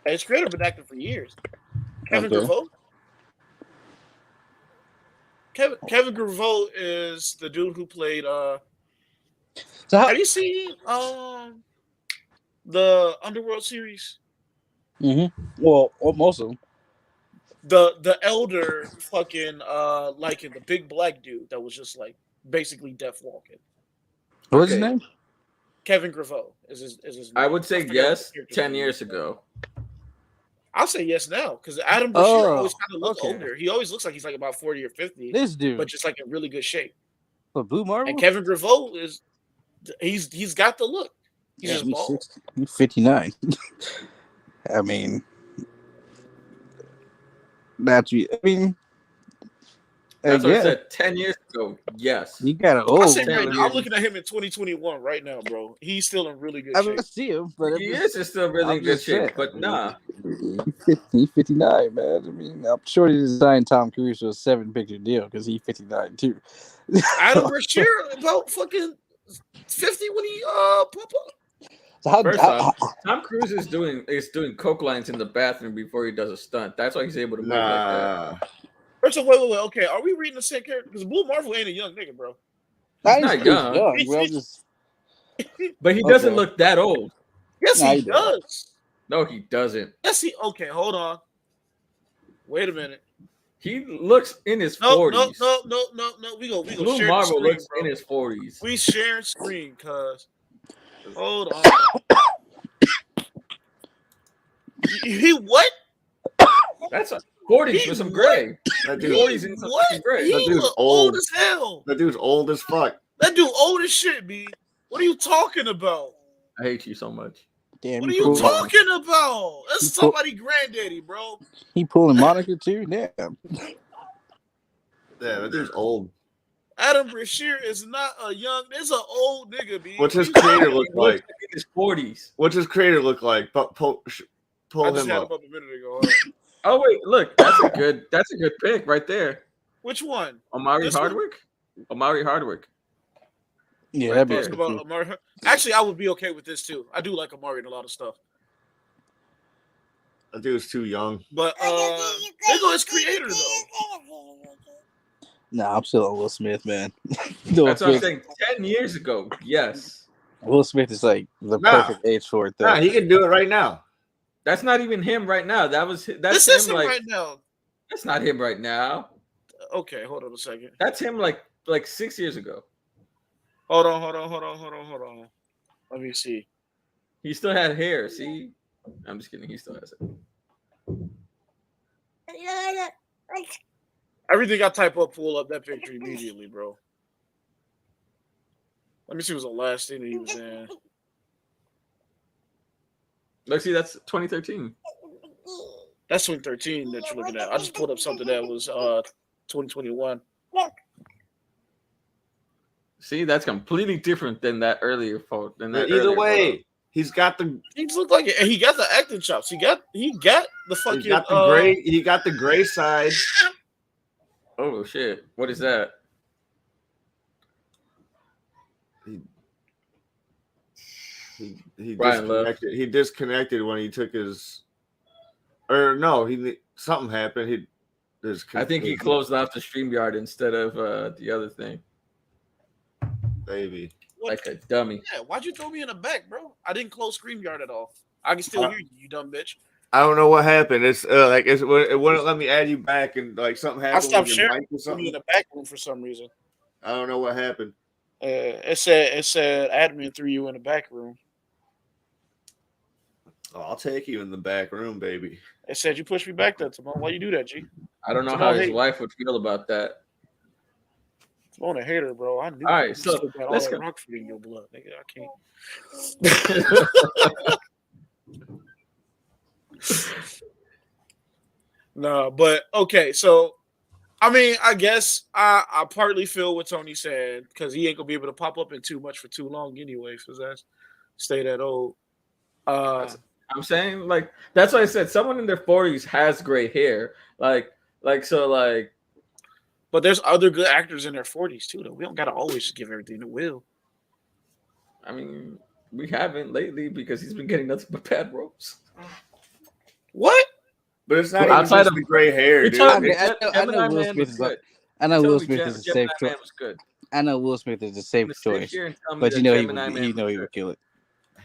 Speaker 2: His creator been acting for years. Kevin
Speaker 1: Okay.
Speaker 2: Graveau. Kevin Graveau is the dude who played.
Speaker 1: So how?
Speaker 2: Have you seen the Underworld series?
Speaker 1: Well, most of them.
Speaker 2: The elder fucking like the big black dude that was just like basically death walking.
Speaker 1: What's his name?
Speaker 2: Kevin Graveau is his name.
Speaker 4: I would say
Speaker 2: forgot
Speaker 4: yes
Speaker 2: what the character's
Speaker 4: 10
Speaker 2: name
Speaker 4: years
Speaker 2: is.
Speaker 4: ago.
Speaker 2: I'll say yes now because Adam Brashear always kind of looks
Speaker 1: okay.
Speaker 2: older. He always looks like he's like about 40 or 50,
Speaker 1: This dude.
Speaker 2: but just like in really good shape.
Speaker 1: For Blue Marvel.
Speaker 2: And Kevin Graveau is he's got the look. He's just bald.
Speaker 1: He's 59. I mean, that's. I mean,
Speaker 4: That's what I
Speaker 1: yeah.
Speaker 4: said 10 years ago. Yes.
Speaker 1: You got an
Speaker 2: I
Speaker 1: old.
Speaker 2: say right
Speaker 4: man.
Speaker 2: now, I'm looking at him in 2021 right now, bro. He's still in really good
Speaker 1: I
Speaker 2: shape.
Speaker 1: mean, I see him, but
Speaker 4: He is still really
Speaker 1: I'm
Speaker 4: in good
Speaker 1: just
Speaker 4: shape,
Speaker 1: saying.
Speaker 4: but nah.
Speaker 1: He's 59, man. I mean, I'm sure he didn't sign Tom Cruise to a 7-picture deal because he's 59 too.
Speaker 2: Adam Brashear about fucking 50 when he pop up.
Speaker 1: So how,
Speaker 4: First off, Tom Cruise is doing coke lines in the bathroom before he does a stunt. That's why he's able to move like that.
Speaker 2: First of all, wait. Okay, are we reading the same character? Because Blue Marvel ain't a young nigga, bro.
Speaker 1: He's
Speaker 4: not young.
Speaker 1: bro. I'm just,
Speaker 4: But he doesn't
Speaker 1: Okay.
Speaker 4: look that old.
Speaker 2: Yes,
Speaker 1: Nah,
Speaker 2: he
Speaker 1: he does.
Speaker 2: does.
Speaker 4: No, he doesn't.
Speaker 2: Yes, he. Okay, hold on. Wait a minute.
Speaker 4: He looks in his
Speaker 2: No.
Speaker 4: 40s.
Speaker 2: No. We go.
Speaker 4: Blue
Speaker 2: share
Speaker 4: Marvel
Speaker 2: the screen,
Speaker 4: looks
Speaker 2: bro.
Speaker 4: in his 40s.
Speaker 2: We sharing screen, cuz. Hold on. he what?
Speaker 4: That's 40s with some gray.
Speaker 3: That
Speaker 4: 40s
Speaker 3: dude,
Speaker 4: and some
Speaker 2: What?
Speaker 4: gray.
Speaker 2: He
Speaker 3: That dude's
Speaker 2: look
Speaker 3: old.
Speaker 2: old as hell.
Speaker 3: that dude's old as fuck.
Speaker 2: That dude old as shit, B. What are you talking about?
Speaker 4: I hate you so much.
Speaker 1: damn.
Speaker 2: What are
Speaker 1: he
Speaker 2: you
Speaker 1: pulled-
Speaker 2: talking about? That's
Speaker 1: He pulled-
Speaker 2: somebody granddaddy, bro.
Speaker 1: He pulling Monica too. Damn.
Speaker 3: Yeah, that dude's old.
Speaker 2: Adam Brashear is not a young. It's an old nigga, B.
Speaker 3: What's his
Speaker 2: What you
Speaker 3: creator
Speaker 2: talking
Speaker 3: look
Speaker 2: about?
Speaker 3: like?
Speaker 4: In his 40s.
Speaker 3: What's his creator look like? But pull
Speaker 2: I just
Speaker 3: him
Speaker 2: had
Speaker 3: up.
Speaker 2: him up a minute ago. Hold on.
Speaker 4: Oh wait, look, that's a good pick right there.
Speaker 2: Which one?
Speaker 4: Omari
Speaker 2: This one?
Speaker 4: Hardwick. Omari Hardwick.
Speaker 1: Yeah,
Speaker 4: Right
Speaker 1: that'd be
Speaker 4: there.
Speaker 2: Let's go about Amari. Actually, I would be okay with this too. I do like Amari in a lot of stuff.
Speaker 3: That dude's too young.
Speaker 2: But they go his creator though.
Speaker 1: Nah, I'm still on Will Smith, man.
Speaker 4: That's what I'm saying. 10 years ago, yes.
Speaker 1: Will Smith is like the
Speaker 3: Nah.
Speaker 1: perfect age for it, though.
Speaker 3: Nah, he can do it right now.
Speaker 4: That's not even him right now. That's
Speaker 2: This
Speaker 4: him
Speaker 2: is him
Speaker 4: like
Speaker 2: right now.
Speaker 4: that's not him right now.
Speaker 2: Okay, hold on a second.
Speaker 4: That's him like 6 years ago.
Speaker 2: Hold on. Let me see.
Speaker 4: He still had hair. See, I'm just kidding. He still has it.
Speaker 2: Everything I type up, pull up that picture immediately, bro. Let me see what's the last thing that he was in.
Speaker 4: Look, see, that's 2013.
Speaker 2: That's 2013 that you're looking at. I just pulled up something that was 2021.
Speaker 4: See, that's completely different than that earlier photo.
Speaker 3: Either way, he's got the
Speaker 2: He just looked like it, and he got the acting chops. He got the fucking.
Speaker 3: he got the gray. He got the gray side.
Speaker 4: Oh shit! What is that?
Speaker 3: He
Speaker 4: Brian
Speaker 3: disconnected. He disconnected when he took his. Or no, something happened.
Speaker 4: I think he closed off the StreamYard instead of the other thing,
Speaker 3: Maybe.
Speaker 2: What?
Speaker 4: like a dummy.
Speaker 2: Yeah, why'd you throw me in the back, bro? I didn't close StreamYard at all. I can still hear you, you dumb bitch.
Speaker 3: I don't know what happened. It wouldn't let me add you back, and like something
Speaker 2: I
Speaker 3: happened
Speaker 2: stopped
Speaker 3: with your
Speaker 2: sharing
Speaker 3: mic or
Speaker 2: you in
Speaker 3: something.
Speaker 2: the back room for some reason.
Speaker 3: I don't know what happened.
Speaker 2: It said admin threw you in the back room.
Speaker 3: Oh, I'll take you in the back room, baby.
Speaker 2: It said you pushed me back there, Timon. Why you do that, G?
Speaker 4: I don't know how
Speaker 2: Timon
Speaker 4: his
Speaker 2: hate.
Speaker 4: wife would feel about that.
Speaker 2: Timon a hater, bro. I knew.
Speaker 4: All right,
Speaker 2: You
Speaker 4: so
Speaker 2: still got all
Speaker 4: let's
Speaker 2: that
Speaker 4: go.
Speaker 2: rock fruit in your blood, nigga. I can't. No, but okay. So, I mean, I guess I partly feel what Tony said because he ain't gonna be able to pop up in too much for too long anyway. Because that's stay that old.
Speaker 4: I'm saying like that's why I said someone in their 40s has gray hair. Like so like.
Speaker 2: But there's other good actors in their 40s too, though. We don't gotta always just give everything to Will.
Speaker 4: I mean, we haven't lately because he's been getting nothing but bad roles.
Speaker 2: What?
Speaker 3: But it's not
Speaker 4: Well,
Speaker 3: even
Speaker 4: outside
Speaker 3: just
Speaker 4: of
Speaker 3: the gray hair,
Speaker 4: you
Speaker 3: dude.
Speaker 4: told me
Speaker 1: I know
Speaker 4: Gemini
Speaker 1: Will
Speaker 4: Man
Speaker 1: Smith
Speaker 4: was
Speaker 1: is.
Speaker 4: good.
Speaker 1: I know
Speaker 4: You told
Speaker 1: Will
Speaker 4: me
Speaker 1: Smith is a
Speaker 4: Gemini
Speaker 1: safe
Speaker 4: Man
Speaker 1: choice.
Speaker 4: was good.
Speaker 1: I know Will Smith is a safe
Speaker 4: Sit
Speaker 1: choice,
Speaker 4: here and tell me
Speaker 1: but
Speaker 4: that
Speaker 1: you know
Speaker 4: Gemini Man
Speaker 1: he
Speaker 4: was
Speaker 1: know he
Speaker 4: good.
Speaker 1: would kill it.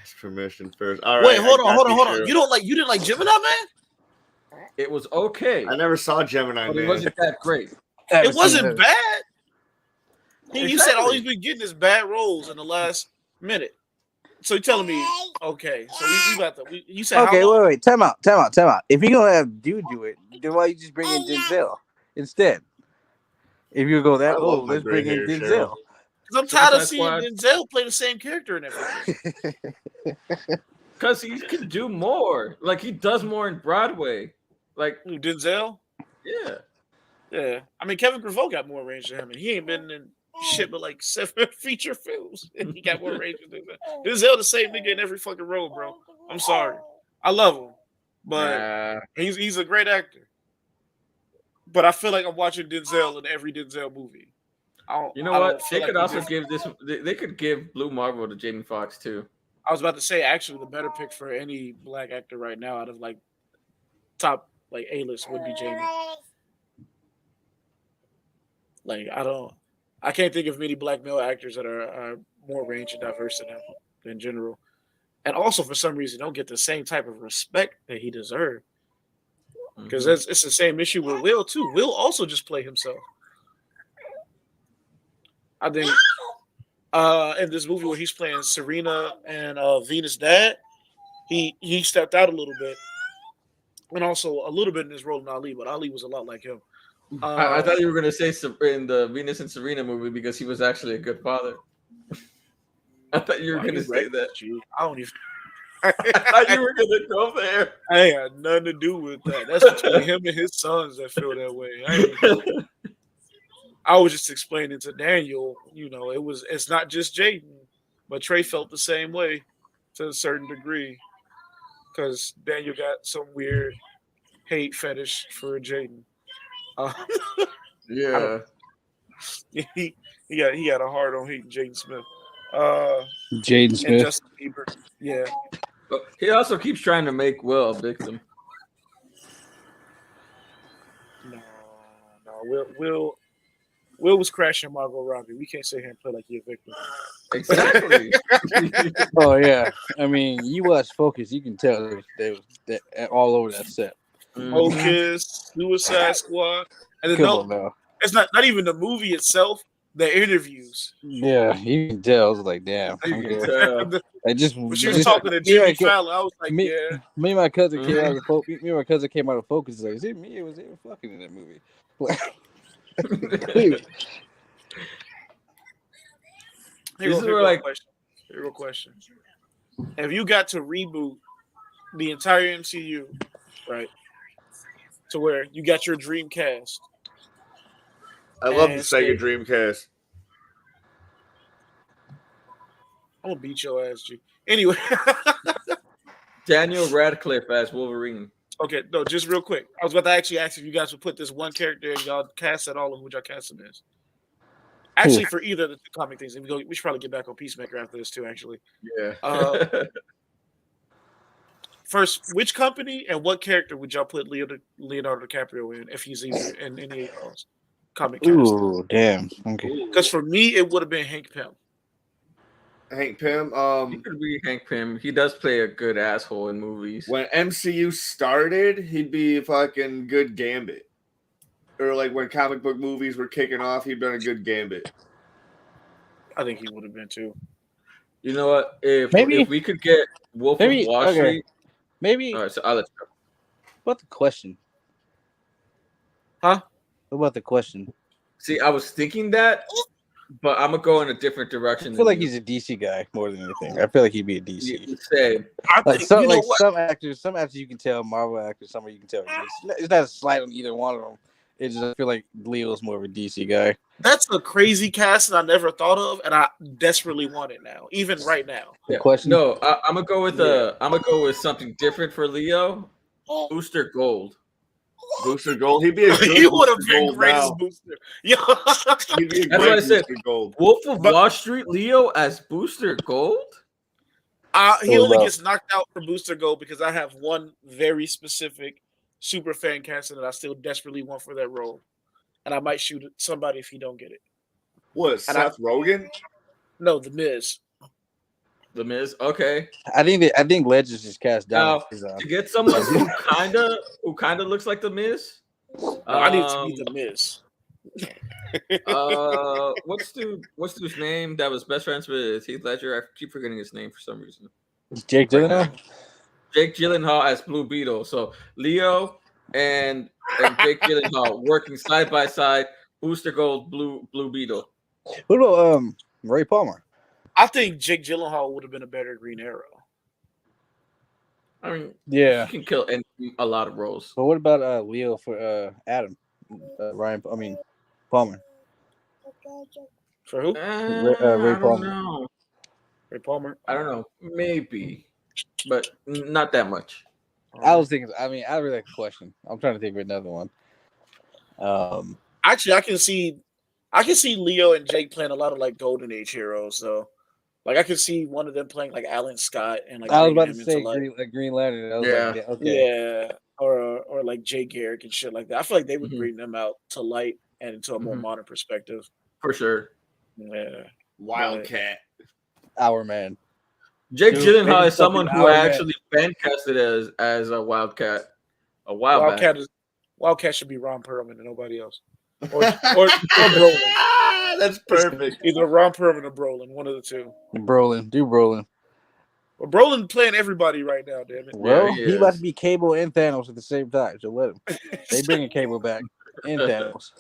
Speaker 3: Ask permission first. All
Speaker 2: Wait,
Speaker 3: right.
Speaker 2: hold on.
Speaker 3: Cheryl.
Speaker 2: You didn't like Gemini Man?
Speaker 4: It was okay,
Speaker 3: I never saw Gemini
Speaker 4: but
Speaker 3: Man.
Speaker 4: it wasn't that great.
Speaker 2: It wasn't bad. You said all he's
Speaker 4: Exactly.
Speaker 2: been getting is bad roles in the last minute. So you're telling me, okay? So we about to. You said
Speaker 1: Okay,
Speaker 2: how long?
Speaker 1: wait. Time out. If you're gonna have dude do it, then why you just bring in Denzel instead? If you go that,
Speaker 3: I love my
Speaker 1: let's
Speaker 3: gray
Speaker 1: bring in
Speaker 3: hair, Cheryl.
Speaker 1: Denzel.
Speaker 2: Because I'm tired of
Speaker 4: Suicide
Speaker 2: seeing
Speaker 4: Squad.
Speaker 2: Denzel play the same character and everything.
Speaker 4: Because he can do more. Like he does more in Broadway. Like
Speaker 2: Who, Denzel?
Speaker 4: yeah.
Speaker 2: Yeah. I mean, Kevin Graveau got more range than him, and he ain't been in shit but like 7 feature films. And he got more range than Denzel. Denzel the same nigga in every fucking role, bro. I'm sorry. I love him, but
Speaker 4: Nah.
Speaker 2: he's a great actor. But I feel like I'm watching Denzel in every Denzel movie.
Speaker 4: You know
Speaker 2: I
Speaker 4: what?
Speaker 2: don't
Speaker 4: They
Speaker 2: feel
Speaker 4: could
Speaker 2: like
Speaker 4: also give this. They could give Blue Marvel to Jamie Foxx too.
Speaker 2: I was about to say actually the better pick for any black actor right now out of like top like A-list would be Jamie. Like I can't think of many black male actors that are more range and diverse than him in general. And also for some reason don't get the same type of respect that he deserved. Because it's the same issue with Will too. Will also just play himself. I think in this movie where he's playing Serena and Venus' dad, he stepped out a little bit. And also a little bit in his role in Ali, but Ali was a lot like him.
Speaker 4: I thought you were gonna say in the Venus and Serena movie because he was actually a good father. I thought you were gonna say that.
Speaker 2: I don't even.
Speaker 4: I thought you were gonna go there.
Speaker 2: I ain't had nothing to do with that. That's between him and his sons that feel that way. I was just explaining to Daniel, it's not just Jaden, but Trey felt the same way to a certain degree because Daniel got some weird hate fetish for Jaden.
Speaker 4: Yeah,
Speaker 2: he got a hard on hating Jaden Smith.
Speaker 1: Jaden
Speaker 2: And
Speaker 1: Smith.
Speaker 2: Justin Bieber. Yeah.
Speaker 4: but he also keeps trying to make Will a victim.
Speaker 2: No. Will was crashing Margot Robbie. We can't sit here and play like you're a victim.
Speaker 4: Exactly.
Speaker 1: Oh yeah, I mean, you watch Focus, you can tell they was all over that set.
Speaker 2: Focus, Suicide Squad, and then
Speaker 1: Come on now.
Speaker 2: it's not even the movie itself. The interviews.
Speaker 1: Yeah, you can tell. I was like, damn.
Speaker 4: You can
Speaker 1: Okay.
Speaker 4: tell.
Speaker 1: I just
Speaker 2: When she was talking to Jimmy Fallon, I was like,
Speaker 1: me,
Speaker 2: yeah.
Speaker 1: Me and my cousin came out of Focus. Me and my cousin came out of Focus. Like, is it me? Or was it fucking in that movie?
Speaker 2: Here's a question. If you got to reboot the entire MCU, right, to where you got your dream cast.
Speaker 3: I love the Sega Dreamcast.
Speaker 2: I'm gonna beat your ass, G. Anyway,
Speaker 4: Daniel Radcliffe as Wolverine.
Speaker 2: Okay, no, just real quick. I was about to actually ask if you guys would put this one character and y'all cast at all, and who y'all cast him as. Actually, for either of the two comic things, we should probably get back on Peacemaker after this too. Actually,
Speaker 4: yeah.
Speaker 2: First, which company and what character would y'all put Leonardo DiCaprio in if he's either in any comic cast?
Speaker 1: Ooh, damn. Okay.
Speaker 2: Because for me, it would have been Hank Pym.
Speaker 3: Hank Pym.
Speaker 4: He could be Hank Pym. He does play a good asshole in movies.
Speaker 3: When MCU started, he'd be fucking good Gambit. Or like when comic book movies were kicking off, he'd been a good Gambit.
Speaker 2: I think he would have been too.
Speaker 4: You know what? If
Speaker 1: Maybe-
Speaker 4: we could get Wolf of
Speaker 1: maybe-
Speaker 4: Wall
Speaker 1: okay.
Speaker 4: Street,
Speaker 1: Maybe.
Speaker 4: all right. So I'll let you go.
Speaker 1: What about the question?
Speaker 2: Huh?
Speaker 1: What about the question?
Speaker 4: See, I was thinking that, but I'm gonna go in a different direction.
Speaker 1: I feel like
Speaker 4: than
Speaker 1: he's a DC guy more than anything. I feel like he'd be a DC.
Speaker 4: you say.
Speaker 2: I
Speaker 1: Like
Speaker 2: think,
Speaker 1: some,
Speaker 2: you know
Speaker 1: like
Speaker 2: what?
Speaker 1: some actors you can tell Marvel actors, some you can tell. It's not a slight on either one of them. It's just I feel like Leo's more of a DC guy.
Speaker 2: That's a crazy cast that I never thought of, and I desperately want it now, even right now.
Speaker 1: The question?
Speaker 4: No, I'm gonna go with I'm gonna go with something different for Leo. Booster Gold.
Speaker 3: Booster Gold. He'd be a good
Speaker 2: He would have
Speaker 3: Booster
Speaker 2: been
Speaker 3: Gold
Speaker 2: great as
Speaker 3: now.
Speaker 2: Booster. Yeah.
Speaker 3: He'd be a
Speaker 4: That's
Speaker 3: great
Speaker 4: what I said.
Speaker 3: Booster Gold.
Speaker 4: Wolf of
Speaker 2: But-
Speaker 4: Wall Street, Leo as Booster Gold.
Speaker 2: He
Speaker 1: Oh,
Speaker 2: only
Speaker 1: no.
Speaker 2: gets knocked out for Booster Gold because I have one very specific super fan casting that I still desperately want for that role, and I might shoot somebody if he don't get it.
Speaker 3: What,
Speaker 2: And
Speaker 3: Seth Rogen?
Speaker 2: No, The Miz.
Speaker 4: The Miz. Okay.
Speaker 1: I think Legends just cast down.
Speaker 4: Now, to get someone who kinda looks like the Miz.
Speaker 2: No, I need to be The Miz.
Speaker 4: What's dude's name that was best friends with Heath Ledger? I keep forgetting his name for some reason.
Speaker 1: Jake Gyllenhaal.
Speaker 4: Jake Gyllenhaal as Blue Beetle. So Leo and Jake Gyllenhaal working side by side. Booster Gold, Blue Beetle.
Speaker 1: What about Ray Palmer?
Speaker 2: I think Jake Gyllenhaal would have been a better Green Arrow.
Speaker 4: I mean,
Speaker 1: Yeah.
Speaker 4: he can kill a lot of roles.
Speaker 1: But what about Leo for Adam? Palmer.
Speaker 2: For who?
Speaker 1: Ray
Speaker 4: I don't
Speaker 1: Palmer.
Speaker 4: know.
Speaker 2: Ray Palmer.
Speaker 4: I don't know. Maybe, but not that much.
Speaker 1: I was thinking. I really like the question. I'm trying to think of another one.
Speaker 2: Actually, I can see Leo and Jake playing a lot of like Golden Age heroes. So, like, I can see one of them playing like Alan Scott and like
Speaker 1: I was
Speaker 2: bringing
Speaker 1: about to
Speaker 2: him
Speaker 1: say
Speaker 2: into, like,
Speaker 1: Green Lantern. I was
Speaker 4: Yeah.
Speaker 1: like, yeah, okay.
Speaker 2: yeah, or like Jay Garrick and shit like that. I feel like they would
Speaker 4: Mhm.
Speaker 2: bring them out to light and into a more
Speaker 4: Mhm.
Speaker 2: modern perspective.
Speaker 4: For sure.
Speaker 2: Yeah,
Speaker 3: Wildcat.
Speaker 1: Our man.
Speaker 4: Jake
Speaker 1: Dude,
Speaker 4: Gyllenhaal
Speaker 1: maybe
Speaker 4: is someone
Speaker 1: fucking
Speaker 4: who
Speaker 1: Iron
Speaker 4: I
Speaker 1: Man.
Speaker 4: actually fan casted as a Wildcat a while back.
Speaker 2: Wildcat should be Ron Perlman and nobody else, or Brolin.
Speaker 3: That's perfect.
Speaker 2: Either Ron Perlman or Brolin, one of the two.
Speaker 1: Brolin. Do Brolin.
Speaker 2: Well, Brolin playing everybody right now, damn it.
Speaker 1: Well,
Speaker 4: he
Speaker 1: he about
Speaker 4: is.
Speaker 1: to be Cable and Thanos at the same time. So let him. They bringing Cable back and Thanos.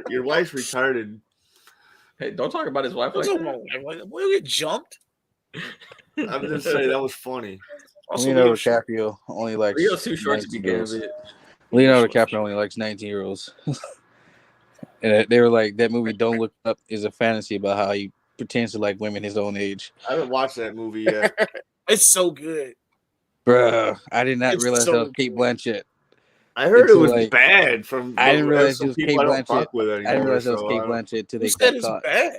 Speaker 3: Your wife's retarded.
Speaker 4: Hey, don't talk about his wife like
Speaker 2: What's
Speaker 4: that.
Speaker 2: wrong? Like, will you get jumped?
Speaker 3: I'm just saying that was funny.
Speaker 2: Also,
Speaker 1: Leonardo
Speaker 2: Leo-
Speaker 1: DiCaprio only likes.
Speaker 4: Leo's too short to be
Speaker 1: 19-year-olds.
Speaker 4: Gambit.
Speaker 1: Leonardo DiCaprio only likes 19-year-olds. And they were like, that movie Don't Look Up is a fantasy about how he pretends to like women his own age.
Speaker 3: I haven't watched that movie yet.
Speaker 2: It's so good.
Speaker 1: Bruh, I did not
Speaker 2: It's
Speaker 1: realize
Speaker 2: so
Speaker 1: that was Kate Blanchett.
Speaker 3: I heard it
Speaker 1: Until,
Speaker 3: was
Speaker 1: like,
Speaker 3: bad from.
Speaker 1: I didn't realize
Speaker 3: some
Speaker 1: it was
Speaker 3: people
Speaker 1: Kate
Speaker 3: I don't
Speaker 1: Blanchett.
Speaker 3: fuck with anymore.
Speaker 1: I didn't realize that was
Speaker 3: so
Speaker 1: Kate
Speaker 3: I don't-
Speaker 1: Blanchett till
Speaker 2: Who
Speaker 1: they
Speaker 2: said
Speaker 1: got
Speaker 2: it's
Speaker 1: caught.
Speaker 2: bad?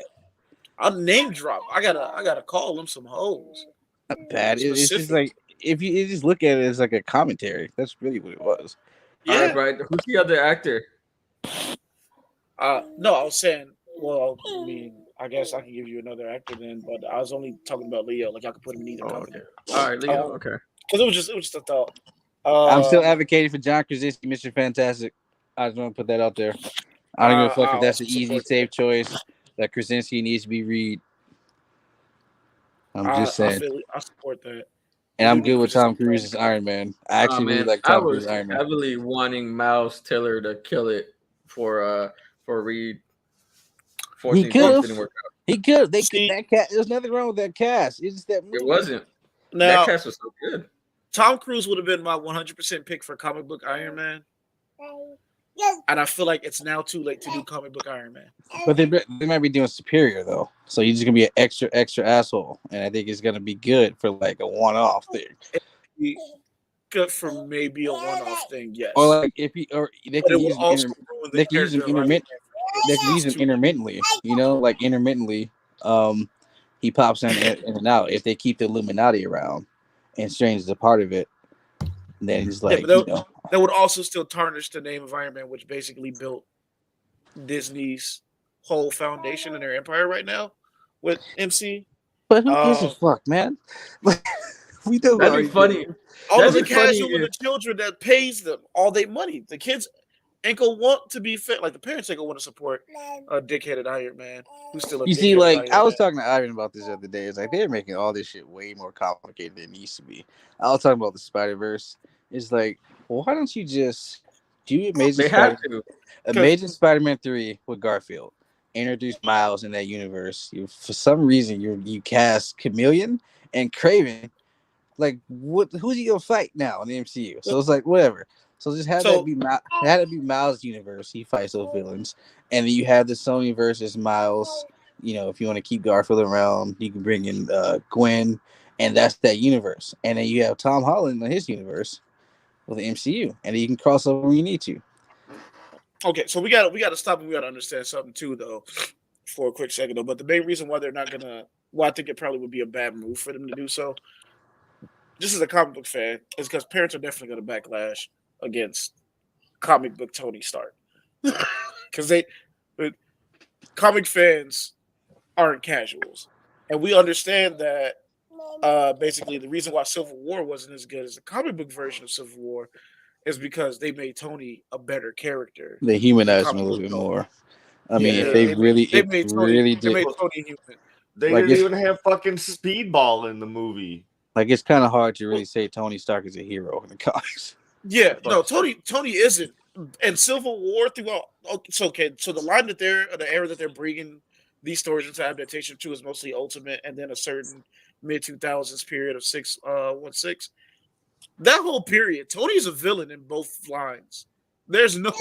Speaker 2: I'll name drop. I gotta call them some hoes.
Speaker 1: Not bad. It's just
Speaker 2: Specific.
Speaker 1: like if you just look at it as like a commentary. That's really what it was.
Speaker 4: All
Speaker 2: Yeah.
Speaker 4: right, Brian. Who's the other actor?
Speaker 2: No, I was saying. Well, I mean, I guess I can give you another actor then, but I was only talking about Leo. Like I could put him in either
Speaker 4: Oh,
Speaker 2: company
Speaker 4: okay. All right, Leo.
Speaker 2: Oh.
Speaker 4: Okay.
Speaker 2: because it was just a thought.
Speaker 1: I'm still advocating for John Krasinski, Mr. Fantastic. I just want to put that out there. I don't give a fuck if that's an
Speaker 2: I'll
Speaker 1: easy,
Speaker 2: support
Speaker 1: safe choice. That Krasinski needs to be read. I'm just saying.
Speaker 2: I support that.
Speaker 1: And I'm good with Tom Cruise as Iron Man. I actually really like
Speaker 4: I
Speaker 1: Tom Cruise
Speaker 4: was
Speaker 1: as Iron Man.
Speaker 4: heavily wanting Miles Teller to kill it for Reed.
Speaker 1: He
Speaker 4: Fortunately,
Speaker 1: could've.
Speaker 4: it didn't work out.
Speaker 1: He could.
Speaker 2: See-
Speaker 1: That cast. There's nothing wrong with that cast. It's just that movie.
Speaker 4: It wasn't.
Speaker 2: Now,
Speaker 4: That cast was so good.
Speaker 2: Tom Cruise would have been my 100% pick for comic book Iron Man, and I feel like it's now too late to do comic book Iron Man.
Speaker 1: But they might be doing Superior though. So he's just gonna be an extra asshole, and I think it's gonna be good for like a one-off thing.
Speaker 2: Good for maybe a one-off thing, yes.
Speaker 1: Or like if he or they
Speaker 2: But
Speaker 1: could
Speaker 2: it
Speaker 1: use
Speaker 2: will also ruin the
Speaker 1: they can use him
Speaker 2: character of Iron
Speaker 1: intermittent.
Speaker 2: Man.
Speaker 1: They can use him intermittently. You know, like intermittently. He pops in and out. If they keep the Illuminati around, and Strange is a part of it, then he's like,
Speaker 2: but
Speaker 1: you know.
Speaker 2: that would also still tarnish the name of Iron Man, which basically built Disney's whole foundation in their empire right now with MC.
Speaker 1: But who gives a
Speaker 2: Uh,
Speaker 1: fuck, man? We know
Speaker 4: That'd be
Speaker 1: already
Speaker 4: funny.
Speaker 2: all of
Speaker 4: That'd
Speaker 2: the
Speaker 4: be funny
Speaker 2: casual and the
Speaker 4: if
Speaker 2: children that pays them all their money. The kids ain't gonna want to be fit. Like the parents ain't gonna want to support a dickheaded Iron Man who's still a
Speaker 1: You see,
Speaker 2: dickheaded
Speaker 1: like
Speaker 2: Iron
Speaker 1: I was
Speaker 2: Man.
Speaker 1: talking to Ivan about this the other day. It's like they're making all this shit way more complicated than it needs to be. I was talking about the Spider Verse. It's like, well, why don't you just do
Speaker 4: they have to.
Speaker 1: Amazing Spider-Man 3 with Garfield? Introduce Miles in that universe. For some reason, you cast Chameleon and Craven. Like, what? Who's he gonna fight now in the MCU? So it's like whatever. So just have that
Speaker 2: So
Speaker 1: be had it be Miles' universe. He fights those villains, and then you have the Sony versus Miles. You know, if you want to keep Garfield around, you can bring in Gwen, and that's that universe. And then you have Tom Holland in his universe with the MCU, and then you can cross over when you need to.
Speaker 2: okay, so we gotta stop and we gotta understand something too, though, for a quick second though. But the main reason why they're not gonna, well, I think it probably would be a bad move for them to do so, just as a comic book fan, is because parents are definitely gonna backlash against comic book Tony Stark because comic fans aren't casuals, and we understand that. Basically, the reason why Civil War wasn't as good as the comic book version of Civil War is because they made Tony a better character
Speaker 1: They
Speaker 2: than
Speaker 1: humanize him a
Speaker 2: comic
Speaker 1: little
Speaker 2: book
Speaker 1: bit
Speaker 2: Tony.
Speaker 1: more. I mean,
Speaker 2: Yeah,
Speaker 1: if
Speaker 3: Yeah.
Speaker 1: they really,
Speaker 2: they
Speaker 1: it
Speaker 2: made Tony.
Speaker 1: really
Speaker 2: They
Speaker 1: did,
Speaker 2: made Tony human.
Speaker 3: They
Speaker 1: like
Speaker 3: didn't
Speaker 1: it's
Speaker 3: even have fucking Speedball in the movie.
Speaker 1: like it's kind of hard to really
Speaker 2: Well,
Speaker 1: say Tony Stark is a hero in the comics.
Speaker 2: yeah, no,
Speaker 3: But
Speaker 2: Tony isn't. And Civil War throughout. Okay, so the line that the era that they're bringing these stories into adaptation to is mostly Ultimate, and then a certain mid-2000s period of 616. That whole period, Tony's a villain in both lines. There's no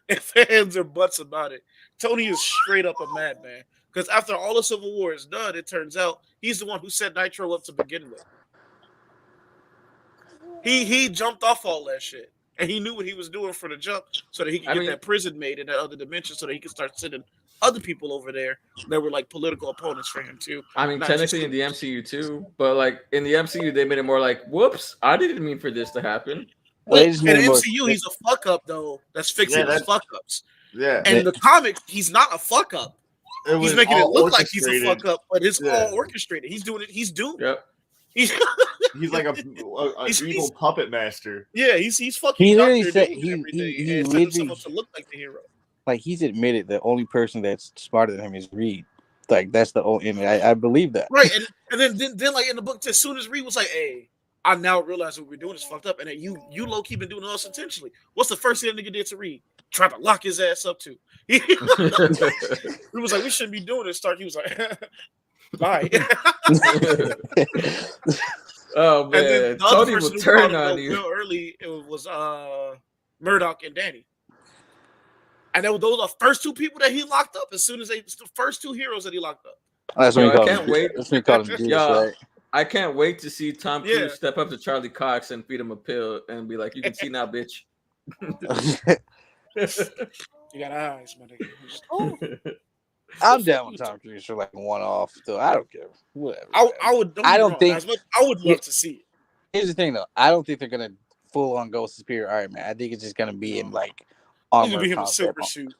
Speaker 2: ifs, ands, or buts about it. Tony is straight up a madman. Because after all the Civil War is done, it turns out he's the one who set Nitro up to begin with. He jumped off all that shit. And he knew what he was doing for the jump so that he could
Speaker 4: I
Speaker 2: get
Speaker 4: mean,
Speaker 2: that prison made in that other dimension so that he could start sending other people over there that were like political opponents for him too. Not just
Speaker 4: technically in the MCU too, but like in the MCU, they made it more like, "Whoops, I didn't mean for this to happen."
Speaker 1: Well,
Speaker 2: well,
Speaker 1: they just
Speaker 2: in
Speaker 1: made
Speaker 2: the
Speaker 1: it more.
Speaker 2: MCU, he's a fuck up though. That's fixing
Speaker 3: yeah,
Speaker 2: his
Speaker 3: that
Speaker 2: fuck ups.
Speaker 3: yeah,
Speaker 2: And in the comics, he's not a fuck up.
Speaker 3: it
Speaker 2: He's
Speaker 3: was
Speaker 2: making it
Speaker 3: all
Speaker 2: look like he's a
Speaker 3: orchestrated.
Speaker 2: fuck up, but it's
Speaker 3: Yeah,
Speaker 2: all orchestrated. He's doing it. He's doomed.
Speaker 4: Yep.
Speaker 2: He's,
Speaker 3: he's like a
Speaker 2: he's
Speaker 3: evil puppet master.
Speaker 2: yeah. He's fucking
Speaker 1: He literally
Speaker 2: Doctor
Speaker 1: said
Speaker 2: Doom and everything,
Speaker 1: he
Speaker 2: and set himself
Speaker 1: literally
Speaker 2: up to look like the hero.
Speaker 1: like he's admitted the only person that's smarter than him is Reed. Like that's the only. And I believe that.
Speaker 2: Right, and then like in the book, as soon as Reed was like, "Hey, I now realize what we're doing is fucked up," and then you low key been doing all this intentionally. What's the first thing that nigga did to Reed? Try to lock his ass up too. He was like, "We shouldn't be doing this." Stark. He was like, "Bye."
Speaker 4: Oh
Speaker 2: And then
Speaker 4: man,
Speaker 2: the other
Speaker 4: Tony
Speaker 2: person
Speaker 4: will
Speaker 2: who brought
Speaker 4: turn
Speaker 2: him
Speaker 4: on
Speaker 2: up
Speaker 4: you.
Speaker 2: real early it was Murdoch and Danny. And those are the first two people that he locked up as soon as it's the first two heroes that he locked up.
Speaker 1: That's when
Speaker 4: Yo,
Speaker 1: he
Speaker 4: I
Speaker 1: called
Speaker 4: can't
Speaker 1: him.
Speaker 4: wait.
Speaker 1: That's when he called him Judas,
Speaker 4: Yeah,
Speaker 1: right?
Speaker 4: I can't wait to see Tom Cruise
Speaker 2: Yeah.
Speaker 4: step up to Charlie Cox and feed him a pill and be like, "You can see now, bitch."
Speaker 2: You got eyes, my nigga.
Speaker 1: I'm down with Tom Cruise for like one off, though. I don't care. Whatever.
Speaker 2: I would.
Speaker 1: I don't think-
Speaker 2: as much, I would love to see it.
Speaker 1: Here's the thing, though. I don't think they're gonna full on go Superior Iron Man. I think it's just gonna be in like
Speaker 2: He's gonna
Speaker 1: armor
Speaker 2: be him in a
Speaker 1: concept,
Speaker 2: silver suit.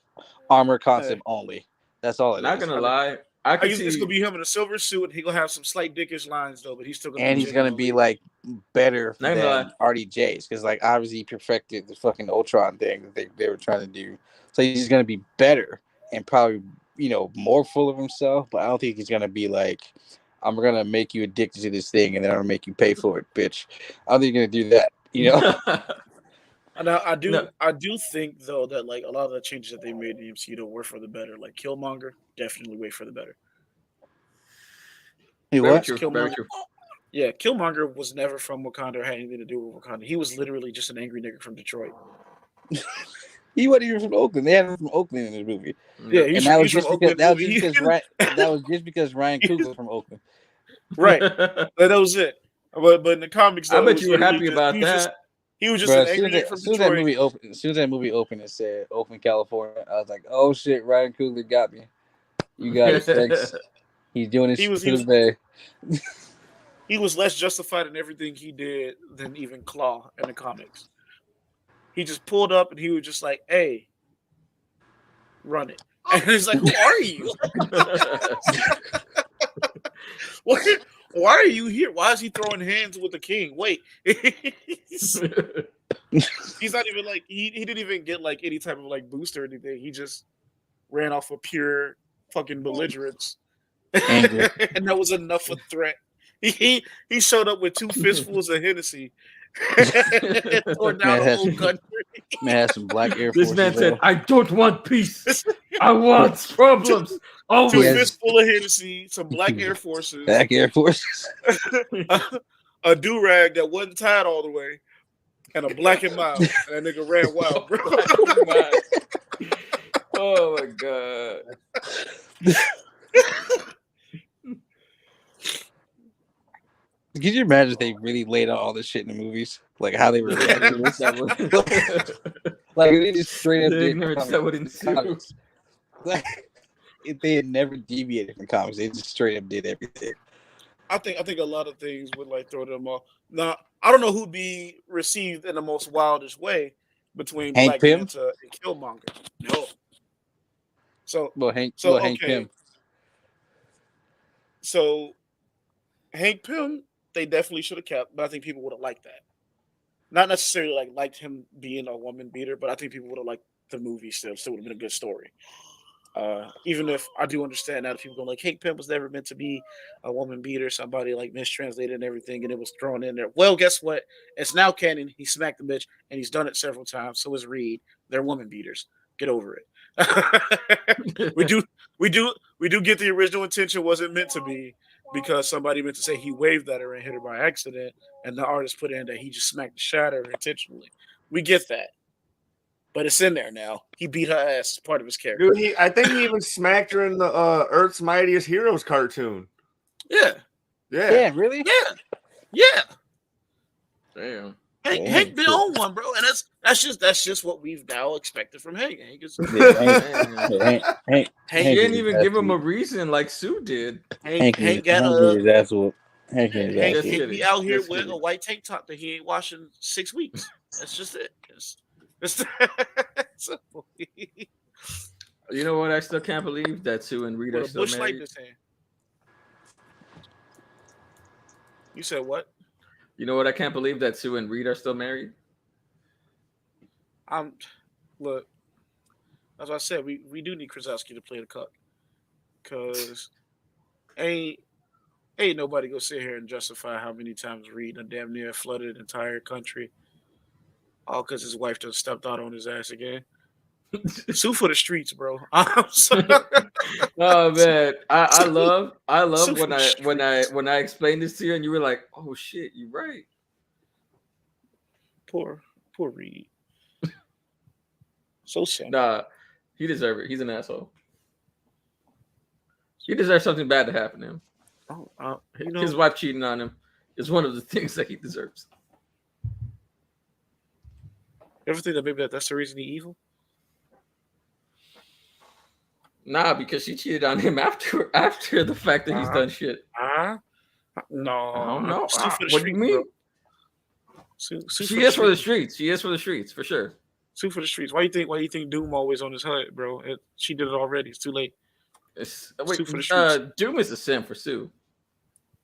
Speaker 1: armor concept only. That's all it
Speaker 4: Not
Speaker 1: is.
Speaker 4: gonna lie, I could
Speaker 2: It's
Speaker 4: see.
Speaker 2: gonna be him in a silver suit, and he gonna have some slight dickish lines though, but he's still gonna.
Speaker 1: And
Speaker 2: be
Speaker 1: he's gonna be
Speaker 2: genuinely-
Speaker 1: like better
Speaker 4: Not gonna
Speaker 1: than
Speaker 4: lie.
Speaker 1: RDJ's because like obviously he perfected the fucking Ultron thing that they were trying to do. So he's gonna be better and probably more full of himself. But I don't think he's gonna be like, I'm gonna make you addicted to this thing and then I'm gonna make you pay for it, bitch. I don't think you're gonna do that.
Speaker 2: And I do
Speaker 4: No.
Speaker 2: I do think though that like a lot of the changes that they made in the MCU were for the better. Like Killmonger, definitely way for the better.
Speaker 1: Hey,
Speaker 4: Very
Speaker 1: what?
Speaker 4: true. Very
Speaker 2: Killmonger.
Speaker 4: true.
Speaker 2: Yeah, Killmonger was never from Wakanda or had anything to do with Wakanda. He was literally just an angry nigga from Detroit.
Speaker 1: He wasn't even from Oakland. They had him from Oakland in this movie.
Speaker 2: Yeah,
Speaker 1: And
Speaker 2: he's
Speaker 1: that was
Speaker 2: from
Speaker 1: just because
Speaker 2: Oakland.
Speaker 1: that was just because Ryan Coogler from Oakland.
Speaker 2: Right. That was it. But in the comics,
Speaker 4: I
Speaker 2: though, it
Speaker 4: bet
Speaker 2: was
Speaker 4: you were
Speaker 2: literally
Speaker 4: happy
Speaker 2: just-
Speaker 4: about
Speaker 2: he was just-
Speaker 4: that.
Speaker 2: He was just
Speaker 1: Bro,
Speaker 2: an angry nigga from
Speaker 1: as soon as that
Speaker 2: Detroit.
Speaker 1: movie opened, it said Oakland, California. I was like, oh shit, Ryan Coogler got me. You got it. Thanks. He's doing his
Speaker 2: He
Speaker 1: shit
Speaker 2: was-
Speaker 1: for
Speaker 2: he
Speaker 1: the
Speaker 2: was-
Speaker 1: bay.
Speaker 2: He was less justified in everything he did than even Claw in the comics. He just pulled up and he was just like, "Hey, run it." And he's like, "Who are you? Why are you here? Why is he throwing hands with the king? Wait." He's not even like he didn't even get like any type of like boost or anything. He just ran off of pure fucking belligerence.
Speaker 1: Anger.
Speaker 2: And that was enough of threat. He showed up with 2 fistfuls of Hennessy and tore down
Speaker 1: Man
Speaker 2: the
Speaker 1: has,
Speaker 2: whole country.
Speaker 1: man has some black Air
Speaker 4: This
Speaker 1: Forces.
Speaker 4: man said,
Speaker 1: bro.
Speaker 4: "I don't want peace. I want problems."
Speaker 2: 2
Speaker 4: Always.
Speaker 1: Yes.
Speaker 2: fistfuls of Hennessy, some black Air Forces,
Speaker 1: Black Air Forces.
Speaker 2: a do-rag that wasn't tied all the way, and a black and mild. And that nigga ran wild, bro.
Speaker 4: Oh my god.
Speaker 1: Could you imagine if they really laid out all this shit in the movies? Like how they were reacting to this? Like they just straight up
Speaker 4: The
Speaker 1: did
Speaker 4: ignorance that would ensue.
Speaker 1: comics. Like if they had never deviated from comics, they just straight up did everything.
Speaker 2: I think a lot of things would like throw them off. Now, I don't know who'd be received in the most wildest way between
Speaker 1: Hank
Speaker 2: Black
Speaker 1: Pym?
Speaker 2: Manta and Killmonger. No. So
Speaker 1: Hank
Speaker 2: okay.
Speaker 1: Pym.
Speaker 2: So Hank Pym, they definitely should have kept, but I think people would have liked that. Not necessarily like liked him being a woman beater, but I think people would have liked the movie still. Still would have been a good story. Even if I do understand that people go like Hank Pym was never meant to be a woman beater, somebody like mistranslated and everything, and it was thrown in there. Well, guess what? It's now canon. He smacked the bitch, and he's done it several times. So is Reed. They're woman beaters. Get over it. we do get the original intention wasn't meant to be because somebody meant to say he waved at her and hit her by accident, and the artist put in that he just smacked the shit out of her intentionally. We get that. But it's in there now. He beat her ass as part of his character.
Speaker 3: Dude, I think he even smacked her in the Earth's Mightiest Heroes cartoon.
Speaker 2: Yeah.
Speaker 1: Yeah, really?
Speaker 2: Yeah.
Speaker 4: Damn.
Speaker 2: Hank been on one, bro, and that's just what we've now expected from Hank. Hank
Speaker 4: didn't even give him a reason like Sue did.
Speaker 2: Hank got
Speaker 1: Hank
Speaker 2: be out here with a white tank top that he ain't washing 6 weeks. That's just it.
Speaker 4: You know what? I still can't believe that Sue and Reed are still married.
Speaker 2: You said what?
Speaker 4: You know what? I can't believe that Sue and Reed are still married.
Speaker 2: Look, as I said, we do need Krasowski to play the cuck, because ain't nobody go sit here and justify how many times Reed done damn near flooded an entire country, all because his wife just stepped out on his ass again. Sue for the streets, bro. I'm sorry.
Speaker 4: Oh man, I love
Speaker 2: Sue
Speaker 4: when I explained this to you and you were like, "Oh shit, you're right."
Speaker 2: Poor Reed. So sad.
Speaker 4: Nah, he deserves it. He's an asshole. He deserves something bad to happen to him. His wife cheating on him is one of the things that he deserves.
Speaker 2: You ever think that maybe that's the reason he's evil?
Speaker 4: Nah, because she cheated on him after the fact that he's done shit.
Speaker 2: No,
Speaker 4: I don't know.
Speaker 2: What do you mean?
Speaker 4: She is for the streets. She is for the streets for sure.
Speaker 2: Sue for the streets. Why do you think Doom always on his head, bro? She did it already. It's too late.
Speaker 4: Sue for the streets. Doom is a sim for Sue.